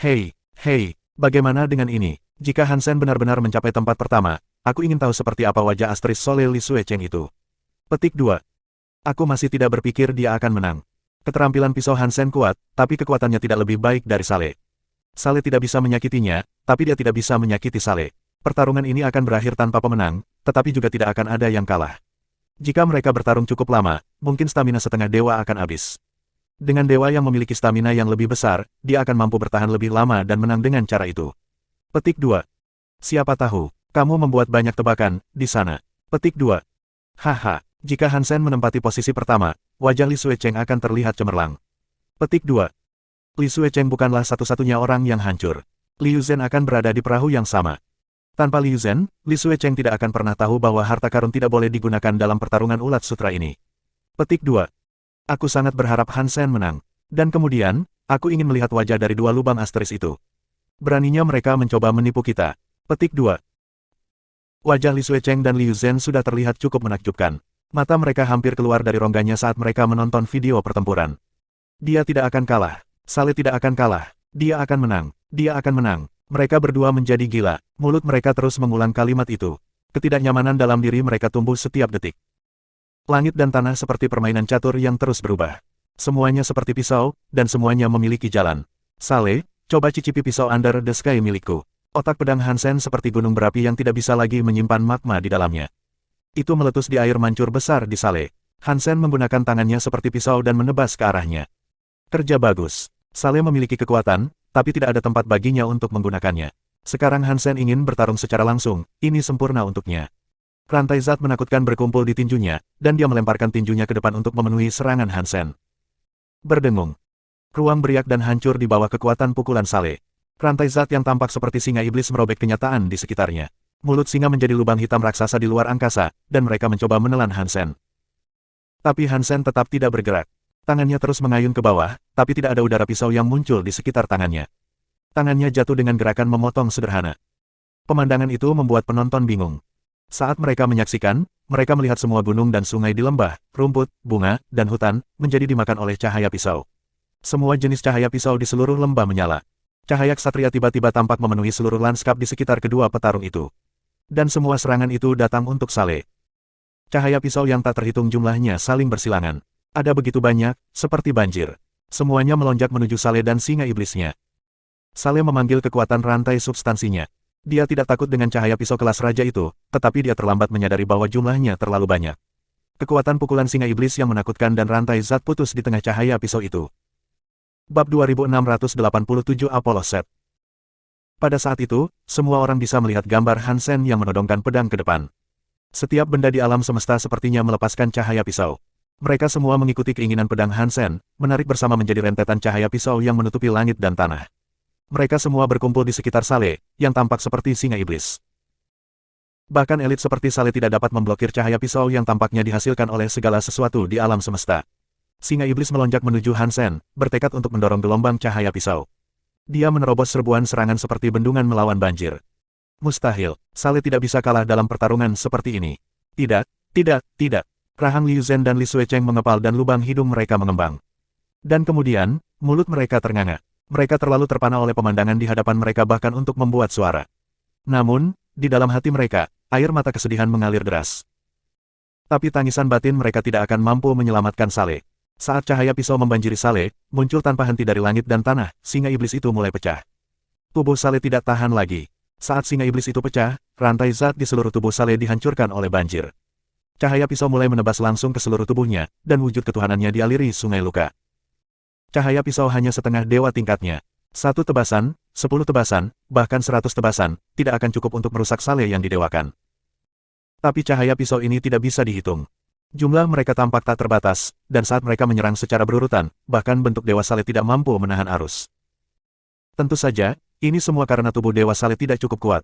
Hei, bagaimana dengan ini? Jika Han Sen benar-benar mencapai tempat pertama, aku ingin tahu seperti apa wajah aktris Soleh Li Suecheng itu. Petik 2. Aku masih tidak berpikir dia akan menang. Keterampilan pisau Han Sen kuat, tapi kekuatannya tidak lebih baik dari Saleh. Saleh tidak bisa menyakitinya, tapi dia tidak bisa menyakiti Saleh. Pertarungan ini akan berakhir tanpa pemenang, tetapi juga tidak akan ada yang kalah. Jika mereka bertarung cukup lama, mungkin stamina setengah dewa akan habis. Dengan dewa yang memiliki stamina yang lebih besar, dia akan mampu bertahan lebih lama dan menang dengan cara itu. Petik 2. Siapa tahu, kamu membuat banyak tebakan di sana. Petik 2. Haha, jika Han Sen menempati posisi pertama, wajah Li Suecheng akan terlihat cemerlang. Petik 2. Li Suecheng bukanlah satu-satunya orang yang hancur. Liu Zhen akan berada di perahu yang sama. Tanpa Liu Zhen, Li Suecheng tidak akan pernah tahu bahwa harta karun tidak boleh digunakan dalam pertarungan ulat sutra ini. Petik 2. Aku sangat berharap Han Sen menang. Dan kemudian, aku ingin melihat wajah dari 2 lubang asteris itu. Beraninya mereka mencoba menipu kita. Petik 2. Wajah Li Suecheng dan Liu Zhen sudah terlihat cukup menakjubkan. Mata mereka hampir keluar dari rongganya saat mereka menonton video pertempuran. Dia tidak akan kalah. Saleh tidak akan kalah. Dia akan menang. Dia akan menang. Mereka berdua menjadi gila. Mulut mereka terus mengulang kalimat itu. Ketidaknyamanan dalam diri mereka tumbuh setiap detik. Langit dan tanah seperti permainan catur yang terus berubah. Semuanya seperti pisau, dan semuanya memiliki jalan. Saleh, coba cicipi pisau Under the Sky milikku. Otak pedang Han Sen seperti gunung berapi yang tidak bisa lagi menyimpan magma di dalamnya. Itu meletus di air mancur besar di Saleh. Han Sen menggunakan tangannya seperti pisau dan menebas ke arahnya. Kerja bagus. Saleh memiliki kekuatan, tapi tidak ada tempat baginya untuk menggunakannya. Sekarang Han Sen ingin bertarung secara langsung, ini sempurna untuknya. Rantai zat menakutkan berkumpul di tinjunya, dan dia melemparkan tinjunya ke depan untuk memenuhi serangan Han Sen. Berdengung. Ruang beriak dan hancur di bawah kekuatan pukulan Saleh. Rantai zat yang tampak seperti singa iblis merobek kenyataan di sekitarnya. Mulut singa menjadi lubang hitam raksasa di luar angkasa, dan mereka mencoba menelan Han Sen. Tapi Han Sen tetap tidak bergerak. Tangannya terus mengayun ke bawah, tapi tidak ada udara pisau yang muncul di sekitar tangannya. Tangannya jatuh dengan gerakan memotong sederhana. Pemandangan itu membuat penonton bingung. Saat mereka menyaksikan, mereka melihat semua gunung dan sungai di lembah, rumput, bunga, dan hutan, menjadi dimakan oleh cahaya pisau. Semua jenis cahaya pisau di seluruh lembah menyala. Cahaya ksatria tiba-tiba tampak memenuhi seluruh lanskap di sekitar kedua petarung itu. Dan semua serangan itu datang untuk Saleh. Cahaya pisau yang tak terhitung jumlahnya saling bersilangan. Ada begitu banyak, seperti banjir. Semuanya melonjak menuju Saleh dan singa iblisnya. Saleh memanggil kekuatan rantai substansinya. Dia tidak takut dengan cahaya pisau kelas raja itu, tetapi dia terlambat menyadari bahwa jumlahnya terlalu banyak. Kekuatan pukulan singa iblis yang menakutkan dan rantai zat putus di tengah cahaya pisau itu. Bab 2687 Apollo Set. Pada saat itu, semua orang bisa melihat gambar Hansen yang menodongkan pedang ke depan. Setiap benda di alam semesta sepertinya melepaskan cahaya pisau. Mereka semua mengikuti keinginan pedang Hansen, menarik bersama menjadi rentetan cahaya pisau yang menutupi langit dan tanah. Mereka semua berkumpul di sekitar Saleh, yang tampak seperti singa iblis. Bahkan elit seperti Saleh tidak dapat memblokir cahaya pisau yang tampaknya dihasilkan oleh segala sesuatu di alam semesta. Singa iblis melonjak menuju Hansen, bertekad untuk mendorong gelombang cahaya pisau. Dia menerobos serbuan serangan seperti bendungan melawan banjir. Mustahil, Saleh tidak bisa kalah dalam pertarungan seperti ini. Tidak, tidak, tidak. Rahang Liu Zhen dan Li Suecheng mengepal dan lubang hidung mereka mengembang. Dan kemudian, mulut mereka ternganga. Mereka terlalu terpana oleh pemandangan di hadapan mereka bahkan untuk membuat suara. Namun, di dalam hati mereka, air mata kesedihan mengalir deras. Tapi tangisan batin mereka tidak akan mampu menyelamatkan Saleh. Saat cahaya pisau membanjiri Saleh, muncul tanpa henti dari langit dan tanah, singa iblis itu mulai pecah. Tubuh Saleh tidak tahan lagi. Saat singa iblis itu pecah, rantai zat di seluruh tubuh Saleh dihancurkan oleh banjir. Cahaya pisau mulai menebas langsung ke seluruh tubuhnya, dan wujud ketuhanannya dialiri sungai luka. Cahaya pisau hanya setengah dewa tingkatnya. 1 tebasan, 10 tebasan, bahkan 100 tebasan, tidak akan cukup untuk merusak Saleh yang didewakan. Tapi cahaya pisau ini tidak bisa dihitung. Jumlah mereka tampak tak terbatas, dan saat mereka menyerang secara berurutan, bahkan bentuk Dewa Saleh tidak mampu menahan arus. Tentu saja, ini semua karena tubuh Dewa Saleh tidak cukup kuat.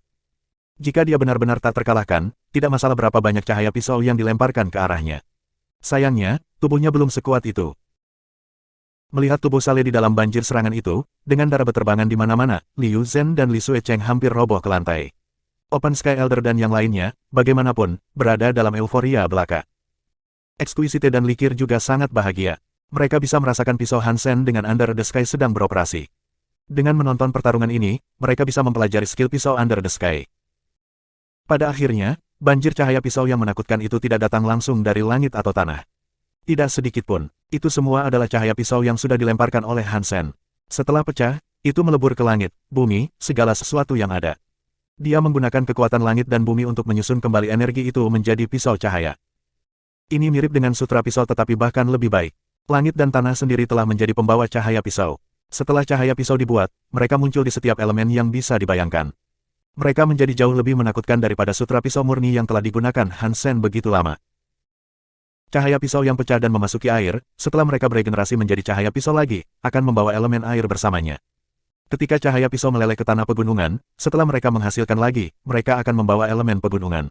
Jika dia benar-benar tak terkalahkan, tidak masalah berapa banyak cahaya pisau yang dilemparkan ke arahnya. Sayangnya, tubuhnya belum sekuat itu. Melihat tubuh Saleh di dalam banjir serangan itu, dengan darah berterbangan di mana-mana, Liu Zhen dan Li Suecheng hampir roboh ke lantai. Open Sky Elder dan yang lainnya, bagaimanapun, berada dalam euforia belaka. Exquisite dan Likir juga sangat bahagia. Mereka bisa merasakan pisau Hansen dengan Under the Sky sedang beroperasi. Dengan menonton pertarungan ini, mereka bisa mempelajari skill pisau Under the Sky. Pada akhirnya, banjir cahaya pisau yang menakutkan itu tidak datang langsung dari langit atau tanah. Tidak sedikit pun, itu semua adalah cahaya pisau yang sudah dilemparkan oleh Hansen. Setelah pecah, itu melebur ke langit, bumi, segala sesuatu yang ada. Dia menggunakan kekuatan langit dan bumi untuk menyusun kembali energi itu menjadi pisau cahaya. Ini mirip dengan sutra pisau tetapi bahkan lebih baik. Langit dan tanah sendiri telah menjadi pembawa cahaya pisau. Setelah cahaya pisau dibuat, mereka muncul di setiap elemen yang bisa dibayangkan. Mereka menjadi jauh lebih menakutkan daripada sutra pisau murni yang telah digunakan Hansen begitu lama. Cahaya pisau yang pecah dan memasuki air, setelah mereka beregenerasi menjadi cahaya pisau lagi, akan membawa elemen air bersamanya. Ketika cahaya pisau meleleh ke tanah pegunungan, setelah mereka menghasilkan lagi, mereka akan membawa elemen pegunungan.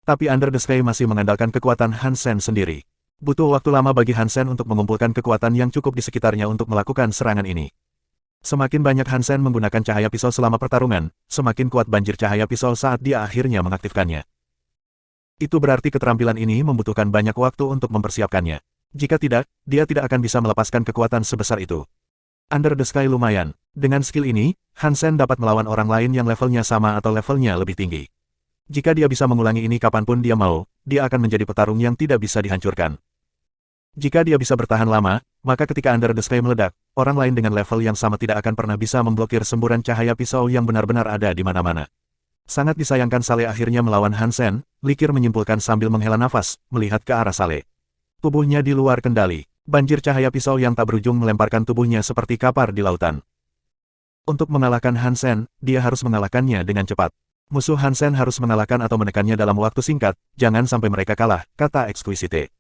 Tapi Under the Sky masih mengandalkan kekuatan Hansen sendiri. Butuh waktu lama bagi Hansen untuk mengumpulkan kekuatan yang cukup di sekitarnya untuk melakukan serangan ini. Semakin banyak Hansen menggunakan cahaya pisau selama pertarungan, semakin kuat banjir cahaya pisau saat dia akhirnya mengaktifkannya. Itu berarti keterampilan ini membutuhkan banyak waktu untuk mempersiapkannya. Jika tidak, dia tidak akan bisa melepaskan kekuatan sebesar itu. Under the Sky lumayan. Dengan skill ini, Hansen dapat melawan orang lain yang levelnya sama atau levelnya lebih tinggi. Jika dia bisa mengulangi ini kapanpun dia mau, dia akan menjadi petarung yang tidak bisa dihancurkan. Jika dia bisa bertahan lama, maka ketika Under the Sky meledak, orang lain dengan level yang sama tidak akan pernah bisa memblokir semburan cahaya pisau yang benar-benar ada di mana-mana. Sangat disayangkan Saleh akhirnya melawan Hansen, Likir menyimpulkan sambil menghela nafas, melihat ke arah Saleh. Tubuhnya di luar kendali. Banjir cahaya pisau yang tak berujung melemparkan tubuhnya seperti kapar di lautan. Untuk mengalahkan Hansen, dia harus mengalahkannya dengan cepat. Musuh Hansen harus mengalahkan atau menekannya dalam waktu singkat, jangan sampai mereka kalah, kata Exquisite.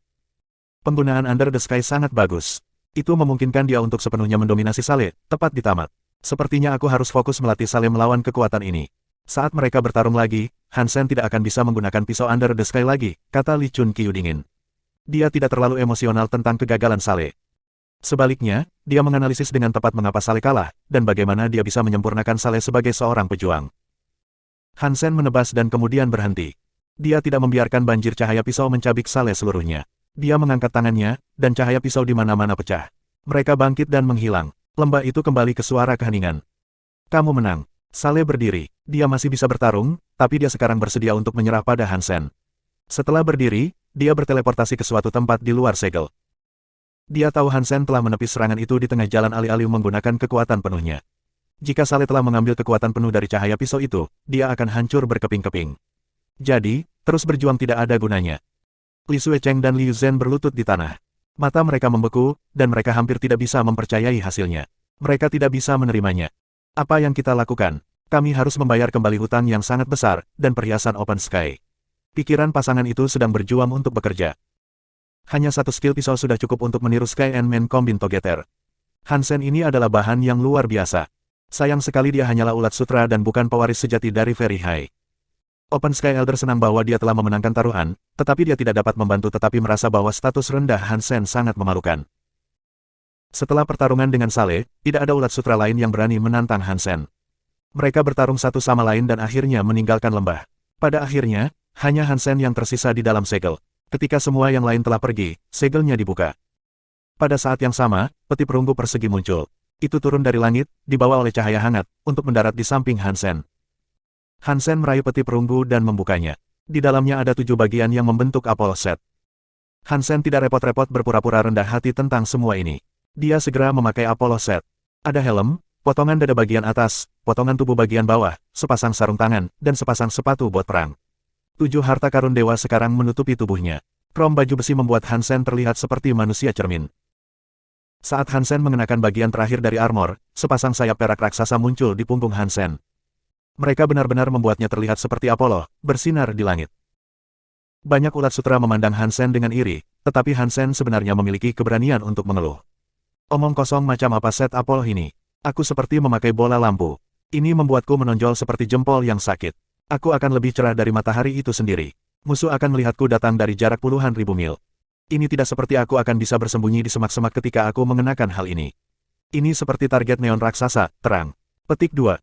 Penggunaan Under the Sky sangat bagus. Itu memungkinkan dia untuk sepenuhnya mendominasi Saleh, tepat di tamat. Sepertinya aku harus fokus melatih Saleh melawan kekuatan ini. Saat mereka bertarung lagi, Hansen tidak akan bisa menggunakan pisau Under the Sky lagi, kata Li Chun Qiu dingin. Dia tidak terlalu emosional tentang kegagalan Saleh. Sebaliknya, dia menganalisis dengan tepat mengapa Saleh kalah, dan bagaimana dia bisa menyempurnakan Saleh sebagai seorang pejuang. Hansen menebas dan kemudian berhenti. Dia tidak membiarkan banjir cahaya pisau mencabik Saleh seluruhnya. Dia mengangkat tangannya, dan cahaya pisau di mana-mana pecah. Mereka bangkit dan menghilang. Lembah itu kembali ke suara keheningan. Kamu menang. Saleh berdiri. Dia masih bisa bertarung, tapi dia sekarang bersedia untuk menyerah pada Hansen. Setelah berdiri, dia berteleportasi ke suatu tempat di luar segel. Dia tahu Hansen telah menepis serangan itu di tengah jalan alih-alih menggunakan kekuatan penuhnya. Jika Saleh telah mengambil kekuatan penuh dari cahaya pisau itu, dia akan hancur berkeping-keping. Jadi, terus berjuang tidak ada gunanya. Li Suecheng dan Liu Zhen berlutut di tanah. Mata mereka membeku, dan mereka hampir tidak bisa mempercayai hasilnya. Mereka tidak bisa menerimanya. Apa yang kita lakukan? Kami harus membayar kembali hutang yang sangat besar, dan perhiasan Open Sky. Pikiran pasangan itu sedang berjuang untuk bekerja. Hanya satu skill pisau sudah cukup untuk meniru Sky and Man Combine Together. Hansen ini adalah bahan yang luar biasa. Sayang sekali dia hanyalah ulat sutra dan bukan pewaris sejati dari Very High. Open Sky Elder senang bahwa dia telah memenangkan taruhan, tetapi dia tidak dapat membantu tetapi merasa bahwa status rendah Hansen sangat memalukan. Setelah pertarungan dengan Saleh, tidak ada ulat sutra lain yang berani menantang Hansen. Mereka bertarung satu sama lain dan akhirnya meninggalkan lembah. Pada akhirnya, hanya Hansen yang tersisa di dalam segel. Ketika semua yang lain telah pergi, segelnya dibuka. Pada saat yang sama, peti perunggu persegi muncul. Itu turun dari langit, dibawa oleh cahaya hangat, untuk mendarat di samping Hansen. Hansen meraih peti perunggu dan membukanya. Di dalamnya ada 7 bagian yang membentuk Apollo Set. Hansen tidak repot-repot berpura-pura rendah hati tentang semua ini. Dia segera memakai Apollo Set. Ada helm, potongan dada bagian atas, potongan tubuh bagian bawah, sepasang sarung tangan, dan sepasang sepatu buat perang. 7 harta karun dewa sekarang menutupi tubuhnya. Krom baju besi membuat Hansen terlihat seperti manusia cermin. Saat Hansen mengenakan bagian terakhir dari armor, sepasang sayap perak raksasa muncul di punggung Hansen. Mereka benar-benar membuatnya terlihat seperti Apollo, bersinar di langit. Banyak ulat sutra memandang Hansen dengan iri, tetapi Hansen sebenarnya memiliki keberanian untuk mengeluh. Omong kosong macam apa set Apollo ini? Aku seperti memakai bola lampu. Ini membuatku menonjol seperti jempol yang sakit. Aku akan lebih cerah dari matahari itu sendiri. Musuh akan melihatku datang dari jarak puluhan ribu mil. Ini tidak seperti aku akan bisa bersembunyi di semak-semak ketika aku mengenakan hal ini. Ini seperti target neon raksasa, terang. Petik 2.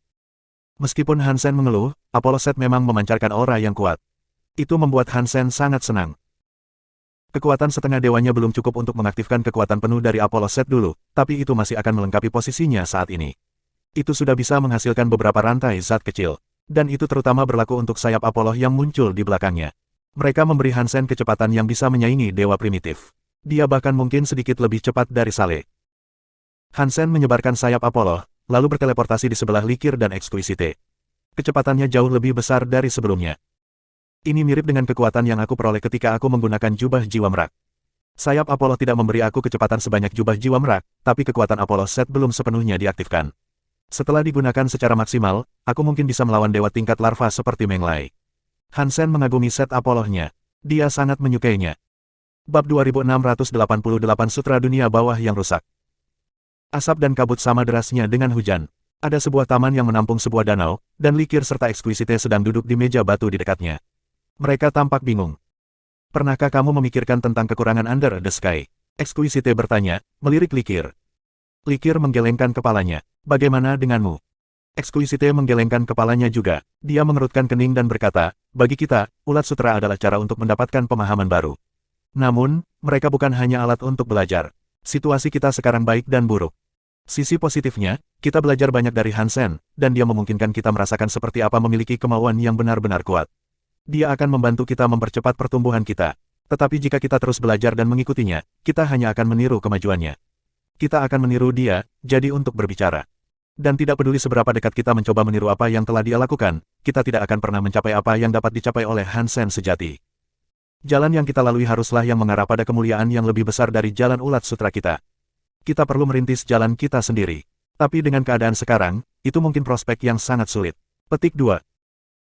Meskipun Hansen mengeluh, Apollo Set memang memancarkan aura yang kuat. Itu membuat Hansen sangat senang. Kekuatan setengah dewanya belum cukup untuk mengaktifkan kekuatan penuh dari Apollo Set dulu, tapi itu masih akan melengkapi posisinya saat ini. Itu sudah bisa menghasilkan beberapa rantai zat kecil. Dan itu terutama berlaku untuk sayap Apollo yang muncul di belakangnya. Mereka memberi Hansen kecepatan yang bisa menyaingi dewa primitif. Dia bahkan mungkin sedikit lebih cepat dari Saleh. Hansen menyebarkan sayap Apollo, lalu berteleportasi di sebelah Likir dan Exquisite. Kecepatannya jauh lebih besar dari sebelumnya. Ini mirip dengan kekuatan yang aku peroleh ketika aku menggunakan jubah jiwa merak. Sayap Apollo tidak memberi aku kecepatan sebanyak jubah jiwa merak, tapi kekuatan Apollo Set belum sepenuhnya diaktifkan. Setelah digunakan secara maksimal, aku mungkin bisa melawan dewa tingkat larva seperti Menglai. Hansen mengagumi set Apollo-nya. Dia sangat menyukainya. Bab 2688 Sutra Dunia Bawah yang Rusak. Asap dan kabut sama derasnya dengan hujan. Ada sebuah taman yang menampung sebuah danau, dan Likir serta Exquisite sedang duduk di meja batu di dekatnya. Mereka tampak bingung. Pernahkah kamu memikirkan tentang kekurangan Under the Sky? Exquisite bertanya, melirik Likir. Likir menggelengkan kepalanya. Bagaimana denganmu? Exquisite menggelengkan kepalanya juga. Dia mengerutkan kening dan berkata, bagi kita, ulat sutra adalah cara untuk mendapatkan pemahaman baru. Namun, mereka bukan hanya alat untuk belajar. Situasi kita sekarang baik dan buruk. Sisi positifnya, kita belajar banyak dari Hansen, dan dia memungkinkan kita merasakan seperti apa memiliki kemauan yang benar-benar kuat. Dia akan membantu kita mempercepat pertumbuhan kita. Tetapi jika kita terus belajar dan mengikutinya, kita hanya akan meniru kemajuannya. Kita akan meniru dia, jadi untuk berbicara. Dan tidak peduli seberapa dekat kita mencoba meniru apa yang telah dia lakukan, kita tidak akan pernah mencapai apa yang dapat dicapai oleh Hansen sejati. Jalan yang kita lalui haruslah yang mengarah pada kemuliaan yang lebih besar dari jalan ulat sutra kita. Kita perlu merintis jalan kita sendiri. Tapi dengan keadaan sekarang, itu mungkin prospek yang sangat sulit. Petik 2.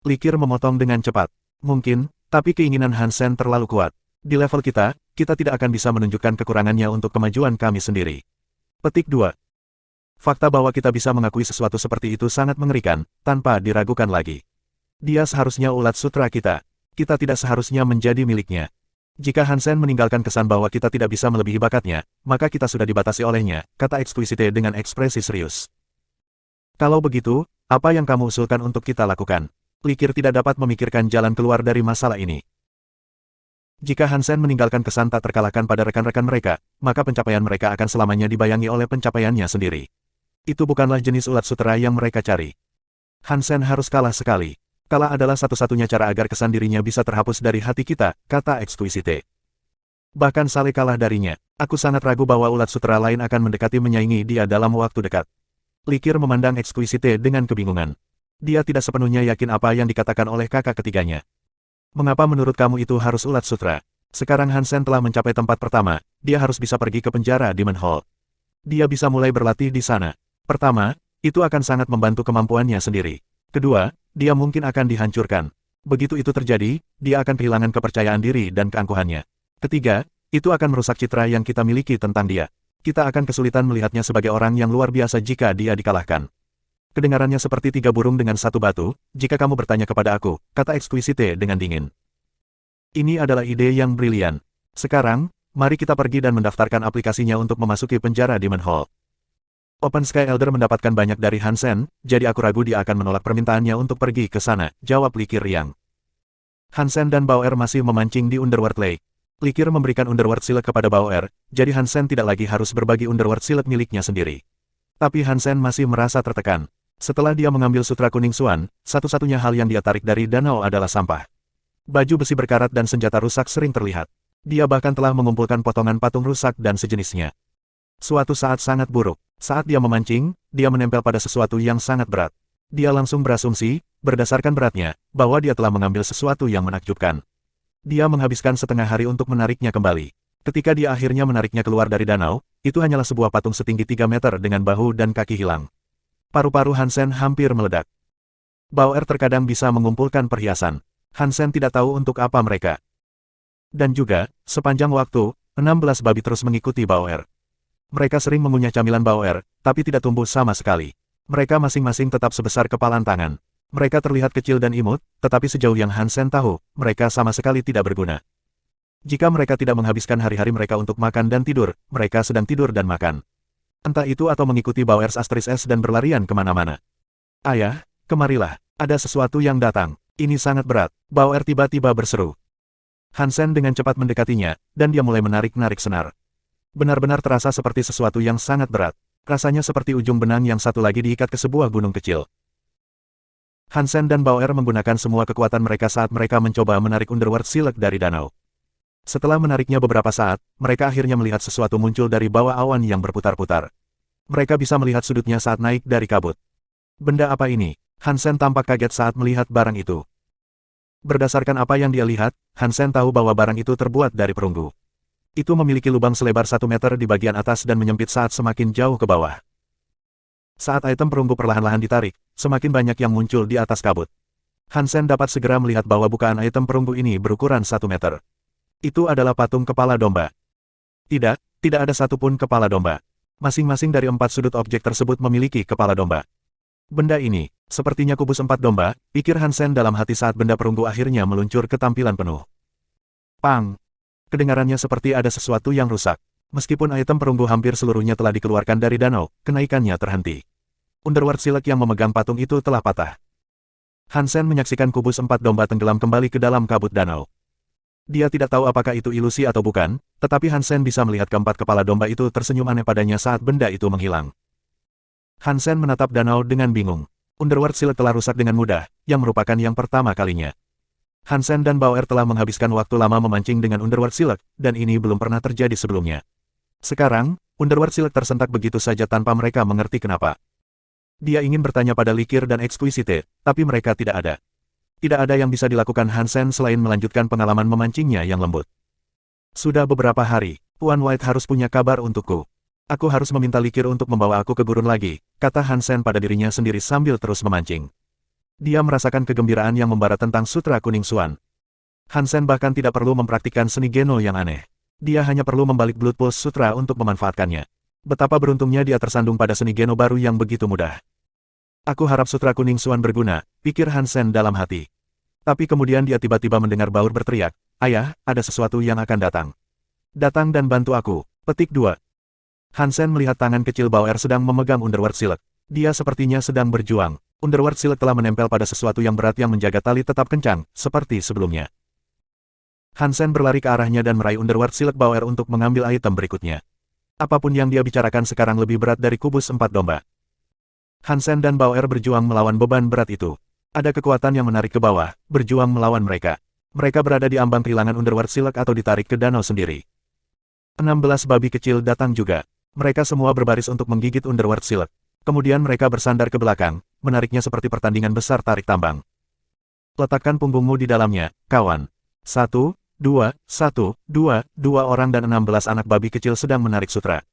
Likir memotong dengan cepat. Mungkin, tapi keinginan Hansen terlalu kuat. Di level kita, kita tidak akan bisa menunjukkan kekurangannya untuk kemajuan kami sendiri. Petik 2. Fakta bahwa kita bisa mengakui sesuatu seperti itu sangat mengerikan, tanpa diragukan lagi. Dia seharusnya ulat sutra kita. Kita tidak seharusnya menjadi miliknya. Jika Hansen meninggalkan kesan bahwa kita tidak bisa melebihi bakatnya, maka kita sudah dibatasi olehnya, kata Exquisite dengan ekspresi serius. Kalau begitu, apa yang kamu usulkan untuk kita lakukan? Likir tidak dapat memikirkan jalan keluar dari masalah ini. Jika Hansen meninggalkan kesan tak terkalahkan pada rekan-rekan mereka, maka pencapaian mereka akan selamanya dibayangi oleh pencapaiannya sendiri. Itu bukanlah jenis ulat sutra yang mereka cari. Hansen harus kalah sekali. Kalah adalah satu-satunya cara agar kesan dirinya bisa terhapus dari hati kita, kata Exquisite. Bahkan Saleh kalah darinya. Aku sangat ragu bahwa ulat sutra lain akan mendekati menyaingi dia dalam waktu dekat. Likir memandang Exquisite dengan kebingungan. Dia tidak sepenuhnya yakin apa yang dikatakan oleh kakak ketiganya. Mengapa menurut kamu itu harus ulat sutra? Sekarang Hansen telah mencapai tempat pertama, dia harus bisa pergi ke penjara Demon Hall. Dia bisa mulai berlatih di sana. Pertama, itu akan sangat membantu kemampuannya sendiri. Kedua, dia mungkin akan dihancurkan. Begitu itu terjadi, dia akan kehilangan kepercayaan diri dan keangkuhannya. Ketiga, itu akan merusak citra yang kita miliki tentang dia. Kita akan kesulitan melihatnya sebagai orang yang luar biasa jika dia dikalahkan. Kedengarannya seperti 3 burung dengan 1 batu, jika kamu bertanya kepada aku, kata Exquisite dengan dingin. Ini adalah ide yang brilian. Sekarang, mari kita pergi dan mendaftarkan aplikasinya untuk memasuki penjara Demon Hall. Open Sky Elder mendapatkan banyak dari Hansen, jadi aku ragu dia akan menolak permintaannya untuk pergi ke sana, jawab Likir riang. Hansen dan Bauer masih memancing di Underworld Lake. Likir memberikan Underworld Shield kepada Bauer, jadi Hansen tidak lagi harus berbagi Underworld Shield miliknya sendiri. Tapi Hansen masih merasa tertekan. Setelah dia mengambil sutra kuning Suan, satu-satunya hal yang dia tarik dari danau adalah sampah. Baju besi berkarat dan senjata rusak sering terlihat. Dia bahkan telah mengumpulkan potongan patung rusak dan sejenisnya. Suatu saat sangat buruk. Saat dia memancing, dia menempel pada sesuatu yang sangat berat. Dia langsung berasumsi, berdasarkan beratnya, bahwa dia telah mengambil sesuatu yang menakjubkan. Dia menghabiskan setengah hari untuk menariknya kembali. Ketika dia akhirnya menariknya keluar dari danau, itu hanyalah sebuah patung setinggi 3 meter dengan bahu dan kaki hilang. Paru-paru Hansen hampir meledak. Bauer terkadang bisa mengumpulkan perhiasan. Hansen tidak tahu untuk apa mereka. Dan juga, sepanjang waktu, 16 babi terus mengikuti Bauer. Mereka sering mengunyah camilan Bauer, tapi tidak tumbuh sama sekali. Mereka masing-masing tetap sebesar kepalan tangan. Mereka terlihat kecil dan imut, tetapi sejauh yang Hansen tahu, mereka sama sekali tidak berguna. Jika mereka tidak menghabiskan hari-hari mereka untuk makan dan tidur, mereka sedang tidur dan makan. Entah itu atau mengikuti Bauer's Astris S dan berlarian kemana-mana. Ayah, kemarilah, ada sesuatu yang datang. Ini sangat berat, Bauer tiba-tiba berseru. Hansen dengan cepat mendekatinya, dan dia mulai menarik-narik senar. Benar-benar terasa seperti sesuatu yang sangat berat. Rasanya seperti ujung benang yang satu lagi diikat ke sebuah gunung kecil. Hansen dan Bauer menggunakan semua kekuatan mereka saat mereka mencoba menarik Underworld Shield dari danau. Setelah menariknya beberapa saat, mereka akhirnya melihat sesuatu muncul dari bawah awan yang berputar-putar. Mereka bisa melihat sudutnya saat naik dari kabut. Benda apa ini? Hansen tampak kaget saat melihat barang itu. Berdasarkan apa yang dia lihat, Hansen tahu bahwa barang itu terbuat dari perunggu. Itu memiliki lubang selebar 1 meter di bagian atas dan menyempit saat semakin jauh ke bawah. Saat item perunggu perlahan-lahan ditarik, semakin banyak yang muncul di atas kabut. Hansen dapat segera melihat bahwa bukaan item perunggu ini berukuran 1 meter. Itu adalah patung kepala domba. Tidak, tidak ada satupun kepala domba. Masing-masing dari 4 sudut objek tersebut memiliki kepala domba. Benda ini, sepertinya kubus 4 domba, pikir Hansen dalam hati saat benda perunggu akhirnya meluncur ke tampilan penuh. Pang! Kedengarannya seperti ada sesuatu yang rusak. Meskipun item perunggu hampir seluruhnya telah dikeluarkan dari danau, kenaikannya terhenti. Underworld Shield yang memegang patung itu telah patah. Hansen menyaksikan kubus 4 domba tenggelam kembali ke dalam kabut danau. Dia tidak tahu apakah itu ilusi atau bukan, tetapi Hansen bisa melihat keempat kepala domba itu tersenyum aneh padanya saat benda itu menghilang. Hansen menatap danau dengan bingung. Underworld Shield telah rusak dengan mudah, yang merupakan yang pertama kalinya. Hansen dan Bauer telah menghabiskan waktu lama memancing dengan Underworld Shield, dan ini belum pernah terjadi sebelumnya. Sekarang, Underworld Shield tersentak begitu saja tanpa mereka mengerti kenapa. Dia ingin bertanya pada Likir dan Exquisite, tapi mereka tidak ada. Tidak ada yang bisa dilakukan Hansen selain melanjutkan pengalaman memancingnya yang lembut. Sudah beberapa hari, Tuan White harus punya kabar untukku. Aku harus meminta Likir untuk membawa aku ke gurun lagi, kata Hansen pada dirinya sendiri sambil terus memancing. Dia merasakan kegembiraan yang membara tentang sutra kuning Suan. Hansen bahkan tidak perlu mempraktikkan seni Geno yang aneh. Dia hanya perlu membalik Blood Pulse Sutra untuk memanfaatkannya. Betapa beruntungnya dia tersandung pada seni Geno baru yang begitu mudah. Aku harap sutra kuning Suan berguna, pikir Hansen dalam hati. Tapi kemudian dia tiba-tiba mendengar Bauer berteriak, "Ayah, ada sesuatu yang akan datang. Datang dan bantu aku." Petik 2. Hansen melihat tangan kecil Bauer sedang memegang Underworld Shield. Dia sepertinya sedang berjuang. Underworld Shield telah menempel pada sesuatu yang berat yang menjaga tali tetap kencang, seperti sebelumnya. Hansen berlari ke arahnya dan meraih Underworld Shield Bauer untuk mengambil item berikutnya. Apapun yang dia bicarakan sekarang lebih berat dari kubus 4 domba. Hansen dan Bauer berjuang melawan beban berat itu. Ada kekuatan yang menarik ke bawah, berjuang melawan mereka. Mereka berada di ambang kehilangan Underworld Shield atau ditarik ke danau sendiri. 16 babi kecil datang juga. Mereka semua berbaris untuk menggigit Underworld Silet. Kemudian mereka bersandar ke belakang, menariknya seperti pertandingan besar tarik tambang. Letakkan punggungmu di dalamnya, kawan. 1, 2, 1, 2 orang dan 16 anak babi kecil sedang menarik sutra.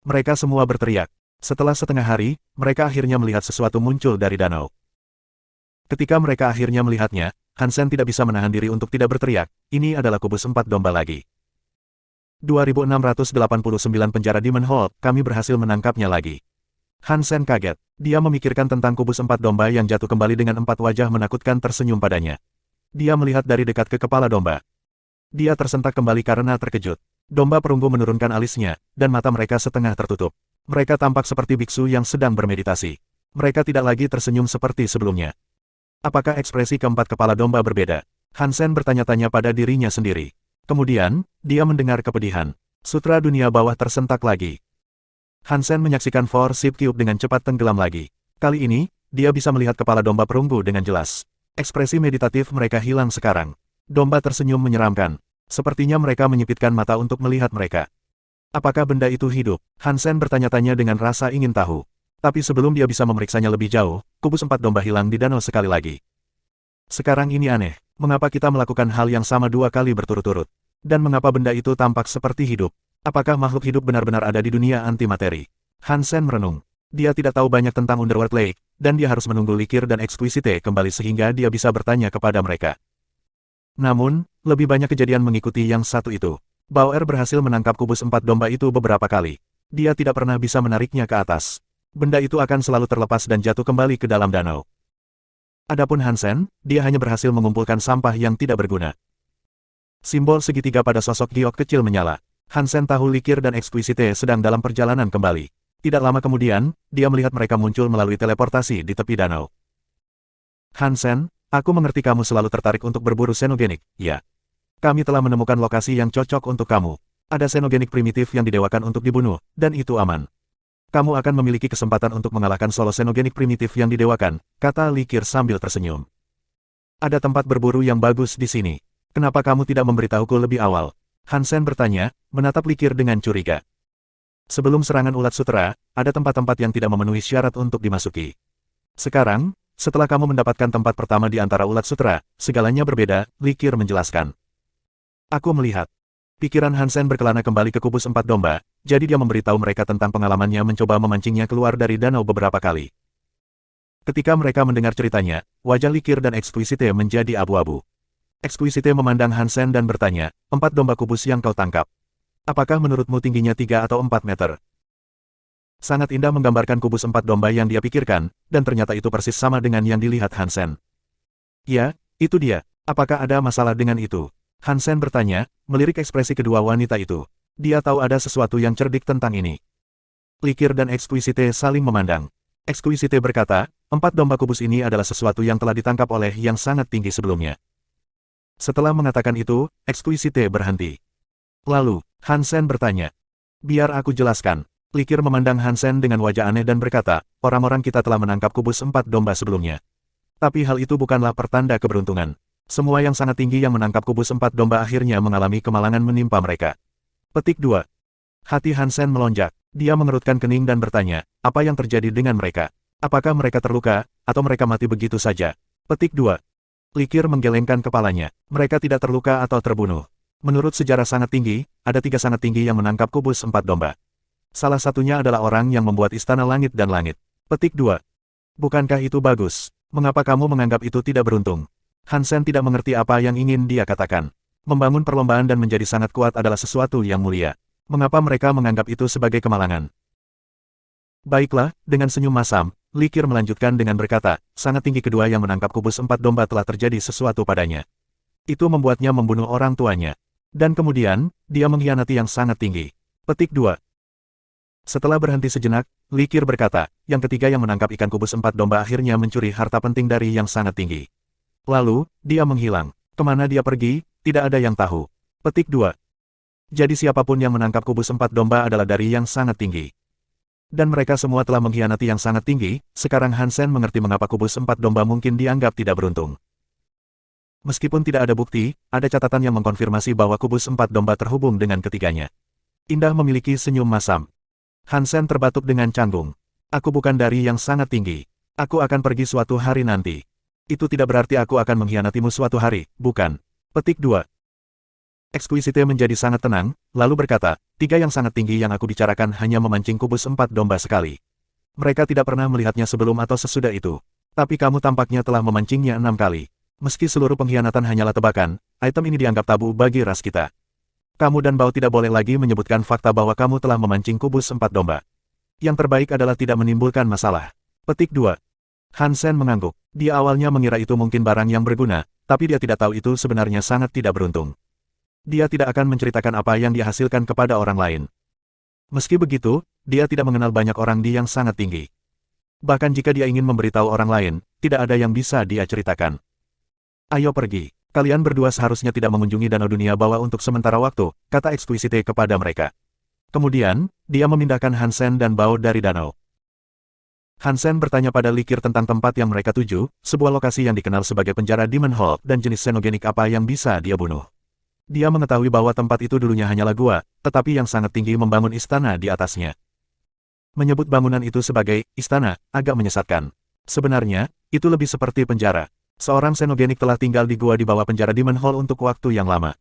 Mereka semua berteriak. Setelah setengah hari, mereka akhirnya melihat sesuatu muncul dari danau. Ketika mereka akhirnya melihatnya, Hansen tidak bisa menahan diri untuk tidak berteriak, ini adalah kubus 4 domba lagi. 2689 penjara Demon Hall, kami berhasil menangkapnya lagi. Hansen kaget. Dia memikirkan tentang kubus 4 domba yang jatuh kembali dengan 4 wajah menakutkan tersenyum padanya. Dia melihat dari dekat ke kepala domba. Dia tersentak kembali karena terkejut. Domba perunggu menurunkan alisnya, dan mata mereka setengah tertutup. Mereka tampak seperti biksu yang sedang bermeditasi. Mereka tidak lagi tersenyum seperti sebelumnya. Apakah ekspresi keempat kepala domba berbeda? Hansen bertanya-tanya pada dirinya sendiri. Kemudian, dia mendengar kepedihan. Sutra dunia bawah tersentak lagi. Hansen menyaksikan Four Ship Cube dengan cepat tenggelam lagi. Kali ini, dia bisa melihat kepala domba perunggu dengan jelas. Ekspresi meditatif mereka hilang sekarang. Domba tersenyum menyeramkan. Sepertinya mereka menyipitkan mata untuk melihat mereka. Apakah benda itu hidup? Hansen bertanya-tanya dengan rasa ingin tahu. Tapi sebelum dia bisa memeriksanya lebih jauh, kubus 4 domba hilang di danau sekali lagi. Sekarang ini aneh. Mengapa kita melakukan hal yang sama 2 kali berturut-turut? Dan mengapa benda itu tampak seperti hidup? Apakah makhluk hidup benar-benar ada di dunia antimateri? Hansen merenung. Dia tidak tahu banyak tentang Underworld Lake, dan dia harus menunggu Likir dan Exquisite kembali sehingga dia bisa bertanya kepada mereka. Namun, lebih banyak kejadian mengikuti yang satu itu. Bauer berhasil menangkap kubus 4 domba itu beberapa kali. Dia tidak pernah bisa menariknya ke atas. Benda itu akan selalu terlepas dan jatuh kembali ke dalam danau. Adapun Hansen, dia hanya berhasil mengumpulkan sampah yang tidak berguna. Simbol segitiga pada sosok giok kecil menyala. Hansen tahu Likir dan Exquisite sedang dalam perjalanan kembali. Tidak lama kemudian, dia melihat mereka muncul melalui teleportasi di tepi danau. Hansen, aku mengerti kamu selalu tertarik untuk berburu xenogenik, ya. Kami telah menemukan lokasi yang cocok untuk kamu. Ada xenogenik primitif yang didewakan untuk dibunuh, dan itu aman. Kamu akan memiliki kesempatan untuk mengalahkan solo xenogenik primitif yang didewakan, kata Likir sambil tersenyum. Ada tempat berburu yang bagus di sini. Kenapa kamu tidak memberitahuku lebih awal? Hansen bertanya, menatap Likir dengan curiga. Sebelum serangan ulat sutera, ada tempat-tempat yang tidak memenuhi syarat untuk dimasuki. Sekarang, setelah kamu mendapatkan tempat pertama di antara ulat sutera, segalanya berbeda, Likir menjelaskan. Aku melihat. Pikiran Hansen berkelana kembali ke kubus 4 domba, jadi dia memberitahu mereka tentang pengalamannya mencoba memancingnya keluar dari danau beberapa kali. Ketika mereka mendengar ceritanya, wajah Likir dan Exquisite menjadi abu-abu. Exquisite memandang Hansen dan bertanya, 4 domba kubus yang kau tangkap. Apakah menurutmu tingginya 3 atau 4 meter? Sangat indah menggambarkan kubus 4 domba yang dia pikirkan, dan ternyata itu persis sama dengan yang dilihat Hansen. Ya, itu dia. Apakah ada masalah dengan itu? Hansen bertanya, melirik ekspresi kedua wanita itu. Dia tahu ada sesuatu yang cerdik tentang ini. Likir dan Exquisite saling memandang. Exquisite berkata, 4 domba kubus ini adalah sesuatu yang telah ditangkap oleh yang sangat tinggi sebelumnya. Setelah mengatakan itu, Exquisite berhenti. Lalu, Hansen bertanya. Biar aku jelaskan. Likir memandang Hansen dengan wajah aneh dan berkata, orang-orang kita telah menangkap kubus 4 domba sebelumnya. Tapi hal itu bukanlah pertanda keberuntungan. Semua yang sangat tinggi yang menangkap kubus 4 domba akhirnya mengalami kemalangan menimpa mereka. Petik 2. Hati Hansen melonjak. Dia mengerutkan kening dan bertanya, apa yang terjadi dengan mereka? Apakah mereka terluka, atau mereka mati begitu saja? Petik 2. Likir menggelengkan kepalanya. Mereka tidak terluka atau terbunuh. Menurut sejarah sangat tinggi, ada 3 sangat tinggi yang menangkap kubus 4 domba. Salah satunya adalah orang yang membuat istana langit dan langit. Petik 2. Bukankah itu bagus? Mengapa kamu menganggap itu tidak beruntung? Hansen tidak mengerti apa yang ingin dia katakan. Membangun perlombaan dan menjadi sangat kuat adalah sesuatu yang mulia. Mengapa mereka menganggap itu sebagai kemalangan? Baiklah, dengan senyum masam, Likir melanjutkan dengan berkata, sangat tinggi kedua yang menangkap kubus 4 domba telah terjadi sesuatu padanya. Itu membuatnya membunuh orang tuanya. Dan kemudian, dia mengkhianati yang sangat tinggi. Petik 2. Setelah berhenti sejenak, Likir berkata, yang ketiga yang menangkap ikan kubus 4 domba akhirnya mencuri harta penting dari yang sangat tinggi. Lalu, dia menghilang. Kemana dia pergi, tidak ada yang tahu. Petik 2. Jadi siapapun yang menangkap kubus 4 domba adalah dari yang sangat tinggi. Dan mereka semua telah mengkhianati yang sangat tinggi, sekarang Hansen mengerti mengapa kubus 4 domba mungkin dianggap tidak beruntung. Meskipun tidak ada bukti, ada catatan yang mengkonfirmasi bahwa kubus 4 domba terhubung dengan ketiganya. Indah memiliki senyum masam. Hansen terbatuk dengan canggung. Aku bukan dari yang sangat tinggi. Aku akan pergi suatu hari nanti. Itu tidak berarti aku akan mengkhianatimu suatu hari, bukan? Petik 2. Exquisite menjadi sangat tenang, lalu berkata, 3 yang sangat tinggi yang aku bicarakan hanya memancing kubus 4 domba sekali. Mereka tidak pernah melihatnya sebelum atau sesudah itu. Tapi kamu tampaknya telah memancingnya 6 kali. Meski seluruh pengkhianatan hanyalah tebakan, item ini dianggap tabu bagi ras kita. Kamu dan Bao tidak boleh lagi menyebutkan fakta bahwa kamu telah memancing kubus 4 domba. Yang terbaik adalah tidak menimbulkan masalah. Petik 2. Hansen mengangguk. Dia awalnya mengira itu mungkin barang yang berguna, tapi dia tidak tahu itu sebenarnya sangat tidak beruntung. Dia tidak akan menceritakan apa yang dia hasilkan kepada orang lain. Meski begitu, dia tidak mengenal banyak orang di yang sangat tinggi. Bahkan jika dia ingin memberitahu orang lain, tidak ada yang bisa dia ceritakan. Ayo pergi. Kalian berdua seharusnya tidak mengunjungi Danau Dunia Bawah untuk sementara waktu, kata Exquisite kepada mereka. Kemudian, dia memindahkan Hansen dan Bao dari danau. Hansen bertanya pada Likir tentang tempat yang mereka tuju, sebuah lokasi yang dikenal sebagai penjara Demon Hall, dan jenis xenogenik apa yang bisa dia bunuh. Dia mengetahui bahwa tempat itu dulunya hanyalah gua, tetapi yang sangat tinggi membangun istana di atasnya. Menyebut bangunan itu sebagai istana agak menyesatkan. Sebenarnya, itu lebih seperti penjara. Seorang xenogenik telah tinggal di gua di bawah penjara Demon Hall untuk waktu yang lama.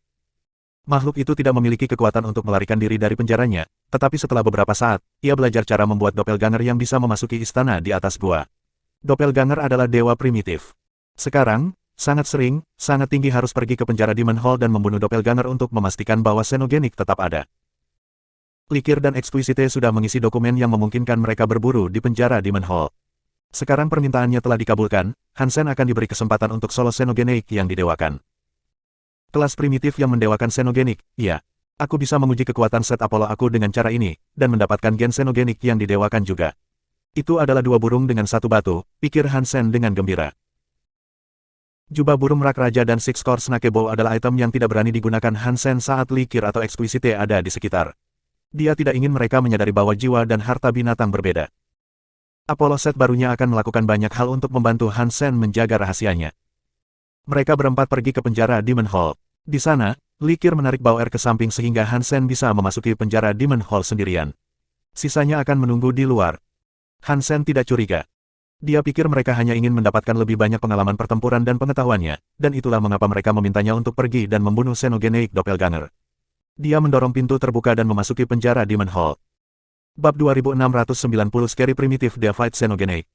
Makhluk itu tidak memiliki kekuatan untuk melarikan diri dari penjaranya, tetapi setelah beberapa saat, ia belajar cara membuat doppelganger yang bisa memasuki istana di atas gua. Doppelganger adalah dewa primitif. Sekarang, sangat sering, sangat tinggi harus pergi ke penjara Demon Hall dan membunuh doppelganger untuk memastikan bahwa xenogenik tetap ada. Likir dan Exquisite sudah mengisi dokumen yang memungkinkan mereka berburu di penjara Demon Hall. Sekarang permintaannya telah dikabulkan, Hansen akan diberi kesempatan untuk solo xenogenik yang didewakan. Kelas primitif yang mendewakan xenogenik, ya. Aku bisa menguji kekuatan set Apollo aku dengan cara ini, dan mendapatkan gen xenogenik yang didewakan juga. Itu adalah 2 burung dengan 1 batu, pikir Hansen dengan gembira. Jubah burung rak raja dan Six Core Snake Bow adalah item yang tidak berani digunakan Hansen saat Likir atau Exquisite ada di sekitar. Dia tidak ingin mereka menyadari bahwa jiwa dan harta binatang berbeda. Apollo set barunya akan melakukan banyak hal untuk membantu Hansen menjaga rahasianya. Mereka berempat pergi ke penjara Demon Hall. Di sana, Likir menarik Bauer ke samping sehingga Hansen bisa memasuki penjara Demon Hall sendirian. Sisanya akan menunggu di luar. Hansen tidak curiga. Dia pikir mereka hanya ingin mendapatkan lebih banyak pengalaman pertempuran dan pengetahuannya, dan itulah mengapa mereka memintanya untuk pergi dan membunuh xenogenik doppelganger. Dia mendorong pintu terbuka dan memasuki penjara Demon Hall. Bab 2690 Scary Primitive Defied Xenogenik.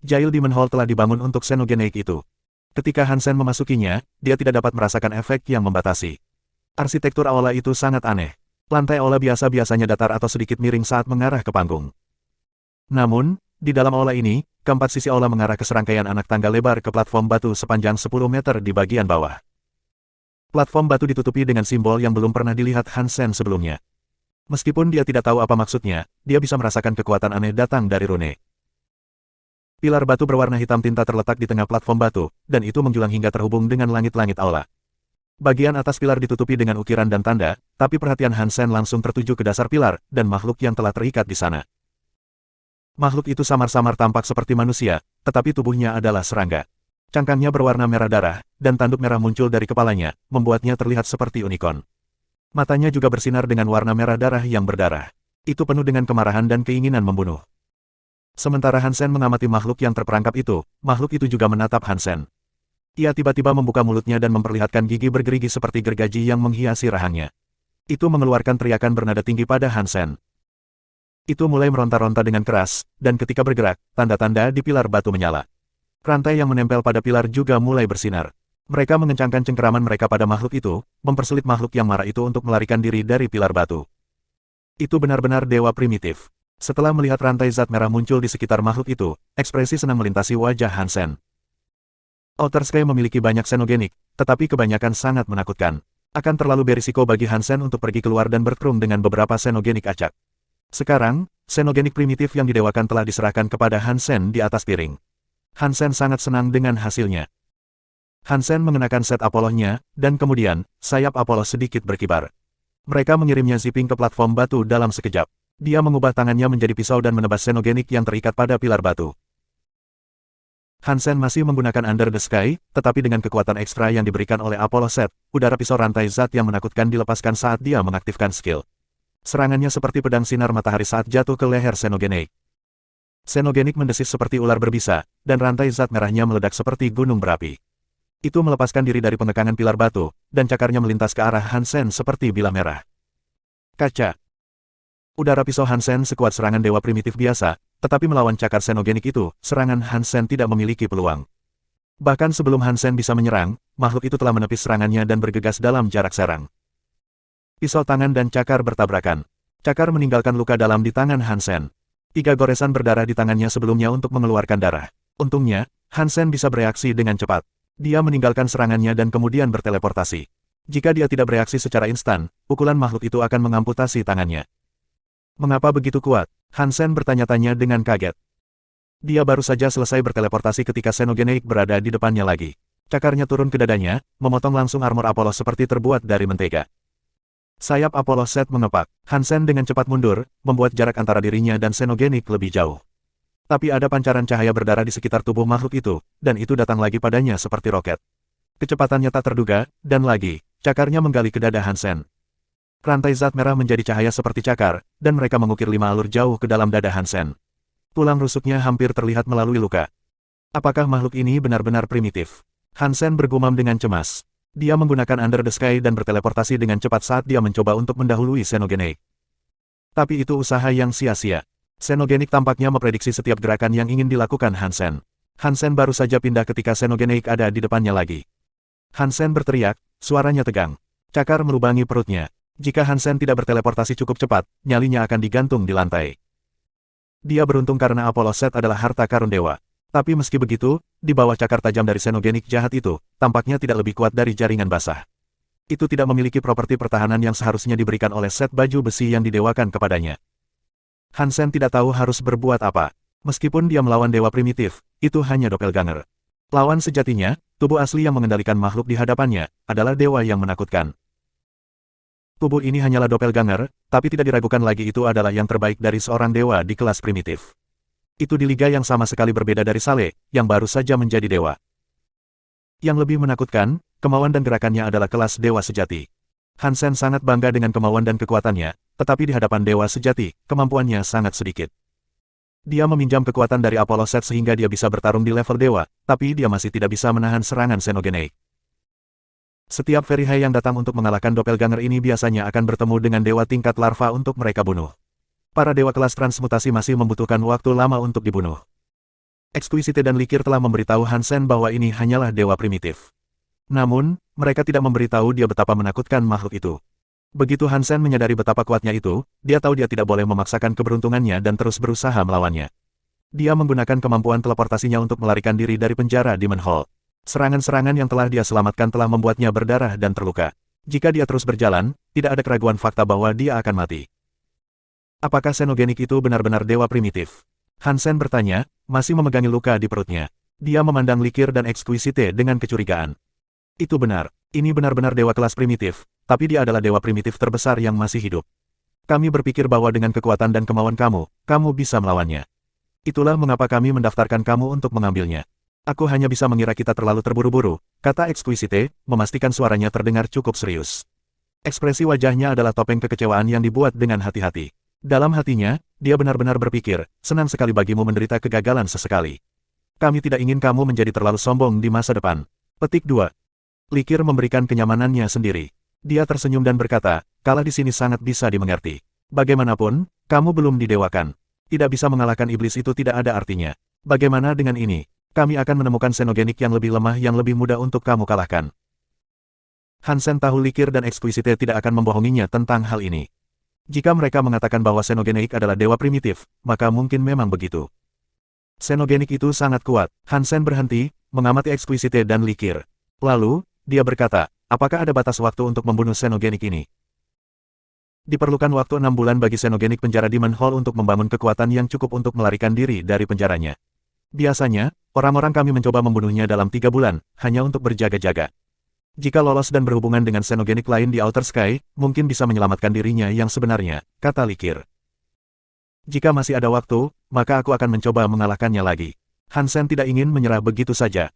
Jail Demon Hall telah dibangun untuk xenogenik itu. Ketika Hansen memasukinya, dia tidak dapat merasakan efek yang membatasi. Arsitektur aula itu sangat aneh. Lantai aula biasa-biasanya datar atau sedikit miring saat mengarah ke panggung. Namun, di dalam aula ini, keempat sisi aula mengarah ke serangkaian anak tangga lebar ke platform batu sepanjang 10 meter di bagian bawah. Platform batu ditutupi dengan simbol yang belum pernah dilihat Hansen sebelumnya. Meskipun dia tidak tahu apa maksudnya, dia bisa merasakan kekuatan aneh datang dari rune. Pilar batu berwarna hitam tinta terletak di tengah platform batu, dan itu menjulang hingga terhubung dengan langit-langit aula. Bagian atas pilar ditutupi dengan ukiran dan tanda, tapi perhatian Hansen langsung tertuju ke dasar pilar, dan makhluk yang telah terikat di sana. Makhluk itu samar-samar tampak seperti manusia, tetapi tubuhnya adalah serangga. Cangkangnya berwarna merah darah, dan tanduk merah muncul dari kepalanya, membuatnya terlihat seperti unicorn. Matanya juga bersinar dengan warna merah darah yang berdarah. Itu penuh dengan kemarahan dan keinginan membunuh. Sementara Hansen mengamati makhluk yang terperangkap itu, makhluk itu juga menatap Hansen. Ia tiba-tiba membuka mulutnya dan memperlihatkan gigi bergerigi seperti gergaji yang menghiasi rahangnya. Itu mengeluarkan teriakan bernada tinggi pada Hansen. Itu mulai meronta-ronta dengan keras, dan ketika bergerak, tanda-tanda di pilar batu menyala. Rantai yang menempel pada pilar juga mulai bersinar. Mereka mengencangkan cengkeraman mereka pada makhluk itu, mempersulit makhluk yang marah itu untuk melarikan diri dari pilar batu. Itu benar-benar dewa primitif. Setelah melihat rantai zat merah muncul di sekitar makhluk itu, ekspresi senang melintasi wajah Hansen. Outer Sky memiliki banyak xenogenik, tetapi kebanyakan sangat menakutkan. Akan terlalu berisiko bagi Hansen untuk pergi keluar dan bertarung dengan beberapa xenogenik acak. Sekarang, xenogenik primitif yang didewakan telah diserahkan kepada Hansen di atas piring. Hansen sangat senang dengan hasilnya. Hansen mengenakan set Apollo-nya, dan kemudian, sayap Apollo sedikit berkibar. Mereka mengirimnya zipping ke platform batu dalam sekejap. Dia mengubah tangannya menjadi pisau dan menebas xenogenik yang terikat pada pilar batu. Hansen masih menggunakan Under the Sky, tetapi dengan kekuatan ekstra yang diberikan oleh Apollo Set, udara pisau rantai zat yang menakutkan dilepaskan saat dia mengaktifkan skill. Serangannya seperti pedang sinar matahari saat jatuh ke leher Xenogenik. Xenogenik mendesis seperti ular berbisa, dan rantai zat merahnya meledak seperti gunung berapi. Itu melepaskan diri dari pengekangan pilar batu, dan cakarnya melintas ke arah Hansen seperti bilah merah. Kaca. Udara pisau Hansen sekuat serangan dewa primitif biasa, tetapi melawan cakar Xenogenik itu, serangan Hansen tidak memiliki peluang. Bahkan sebelum Hansen bisa menyerang, makhluk itu telah menepis serangannya dan bergegas dalam jarak serang. Pisau tangan dan cakar bertabrakan. Cakar meninggalkan luka dalam di tangan Hansen. 3 goresan berdarah di tangannya sebelumnya untuk mengeluarkan darah. Untungnya, Hansen bisa bereaksi dengan cepat. Dia meninggalkan serangannya dan kemudian berteleportasi. Jika dia tidak bereaksi secara instan, pukulan makhluk itu akan mengamputasi tangannya. Mengapa begitu kuat? Hansen bertanya-tanya dengan kaget. Dia baru saja selesai berteleportasi ketika Xenogenik berada di depannya lagi. Cakarnya turun ke dadanya, memotong langsung armor Apollo seperti terbuat dari mentega. Sayap Apollo Set mengepak. Hansen dengan cepat mundur, membuat jarak antara dirinya dan Xenogenik lebih jauh. Tapi ada pancaran cahaya berdarah di sekitar tubuh makhluk itu, dan itu datang lagi padanya seperti roket. Kecepatannya tak terduga, dan lagi, cakarnya menggali ke dada Hansen. Rantai zat merah menjadi cahaya seperti cakar, dan mereka mengukir 5 alur jauh ke dalam dada Hansen. Tulang rusuknya hampir terlihat melalui luka. Apakah makhluk ini benar-benar primitif? Hansen bergumam dengan cemas. Dia menggunakan Under the Sky dan berteleportasi dengan cepat saat dia mencoba untuk mendahului Xenogenik. Tapi itu usaha yang sia-sia. Xenogenik tampaknya memprediksi setiap gerakan yang ingin dilakukan Hansen. Hansen baru saja pindah ketika Xenogenik ada di depannya lagi. Hansen berteriak, suaranya tegang. Cakar melubangi perutnya. Jika Hansen tidak berteleportasi cukup cepat, nyalinya akan digantung di lantai. Dia beruntung karena Apollo Set adalah harta karun dewa. Tapi meski begitu, di bawah cakar tajam dari Xenogenik jahat itu, tampaknya tidak lebih kuat dari jaringan basah. Itu tidak memiliki properti pertahanan yang seharusnya diberikan oleh set baju besi yang didewakan kepadanya. Hansen tidak tahu harus berbuat apa. Meskipun dia melawan dewa primitif, itu hanya doppelganger. Lawan sejatinya, tubuh asli yang mengendalikan makhluk di hadapannya, adalah dewa yang menakutkan. Tubuh ini hanyalah doppelganger, tapi tidak diragukan lagi itu adalah yang terbaik dari seorang dewa di kelas primitif. Itu di liga yang sama sekali berbeda dari Sale, yang baru saja menjadi dewa. Yang lebih menakutkan, kemauan dan gerakannya adalah kelas dewa sejati. Hansen sangat bangga dengan kemauan dan kekuatannya, tetapi di hadapan dewa sejati, kemampuannya sangat sedikit. Dia meminjam kekuatan dari Apollo Set sehingga dia bisa bertarung di level dewa, tapi dia masih tidak bisa menahan serangan Xenogenik. Setiap Verihai yang datang untuk mengalahkan doppelganger ini biasanya akan bertemu dengan dewa tingkat larva untuk mereka bunuh. Para dewa kelas transmutasi masih membutuhkan waktu lama untuk dibunuh. Exquisite dan Likir telah memberitahu Hansen bahwa ini hanyalah dewa primitif. Namun, mereka tidak memberitahu dia betapa menakutkan makhluk itu. Begitu Hansen menyadari betapa kuatnya itu, dia tahu dia tidak boleh memaksakan keberuntungannya dan terus berusaha melawannya. Dia menggunakan kemampuan teleportasinya untuk melarikan diri dari penjara Demon Hall. Serangan-serangan yang telah dia selamatkan telah membuatnya berdarah dan terluka. Jika dia terus berjalan, tidak ada keraguan fakta bahwa dia akan mati. Apakah Xenogenik itu benar-benar dewa primitif? Hansen bertanya, masih memegangi luka di perutnya. Dia memandang Likir dan Exquisite dengan kecurigaan. Itu benar, ini benar-benar dewa kelas primitif, tapi dia adalah dewa primitif terbesar yang masih hidup. Kami berpikir bahwa dengan kekuatan dan kemauan kamu, kamu bisa melawannya. Itulah mengapa kami mendaftarkan kamu untuk mengambilnya. Aku hanya bisa mengira kita terlalu terburu-buru, kata Exquisite, memastikan suaranya terdengar cukup serius. Ekspresi wajahnya adalah topeng kekecewaan yang dibuat dengan hati-hati. Dalam hatinya, dia benar-benar berpikir, senang sekali bagimu menderita kegagalan sesekali. Kami tidak ingin kamu menjadi terlalu sombong di masa depan. Petik 2. Likir memberikan kenyamanannya sendiri. Dia tersenyum dan berkata, kalah di sini sangat bisa dimengerti. Bagaimanapun, kamu belum didewakan. Tidak bisa mengalahkan iblis itu tidak ada artinya. Bagaimana dengan ini? Kami akan menemukan Xenogenik yang lebih lemah yang lebih mudah untuk kamu kalahkan. Hansen tahu Likir dan Exquisite tidak akan membohonginya tentang hal ini. Jika mereka mengatakan bahwa Xenogenik adalah dewa primitif, maka mungkin memang begitu. Xenogenik itu sangat kuat. Hansen berhenti, mengamati Exquisite dan Likir. Lalu, dia berkata, apakah ada batas waktu untuk membunuh Xenogenik ini? Diperlukan waktu 6 bulan bagi Xenogenik penjara Demon Hall untuk membangun kekuatan yang cukup untuk melarikan diri dari penjaranya. Biasanya, orang-orang kami mencoba membunuhnya dalam 3 bulan, hanya untuk berjaga-jaga. Jika lolos dan berhubungan dengan Xenogenik lain di Outer Sky, mungkin bisa menyelamatkan dirinya yang sebenarnya, kata Likir. Jika masih ada waktu, maka aku akan mencoba mengalahkannya lagi. Hansen tidak ingin menyerah begitu saja.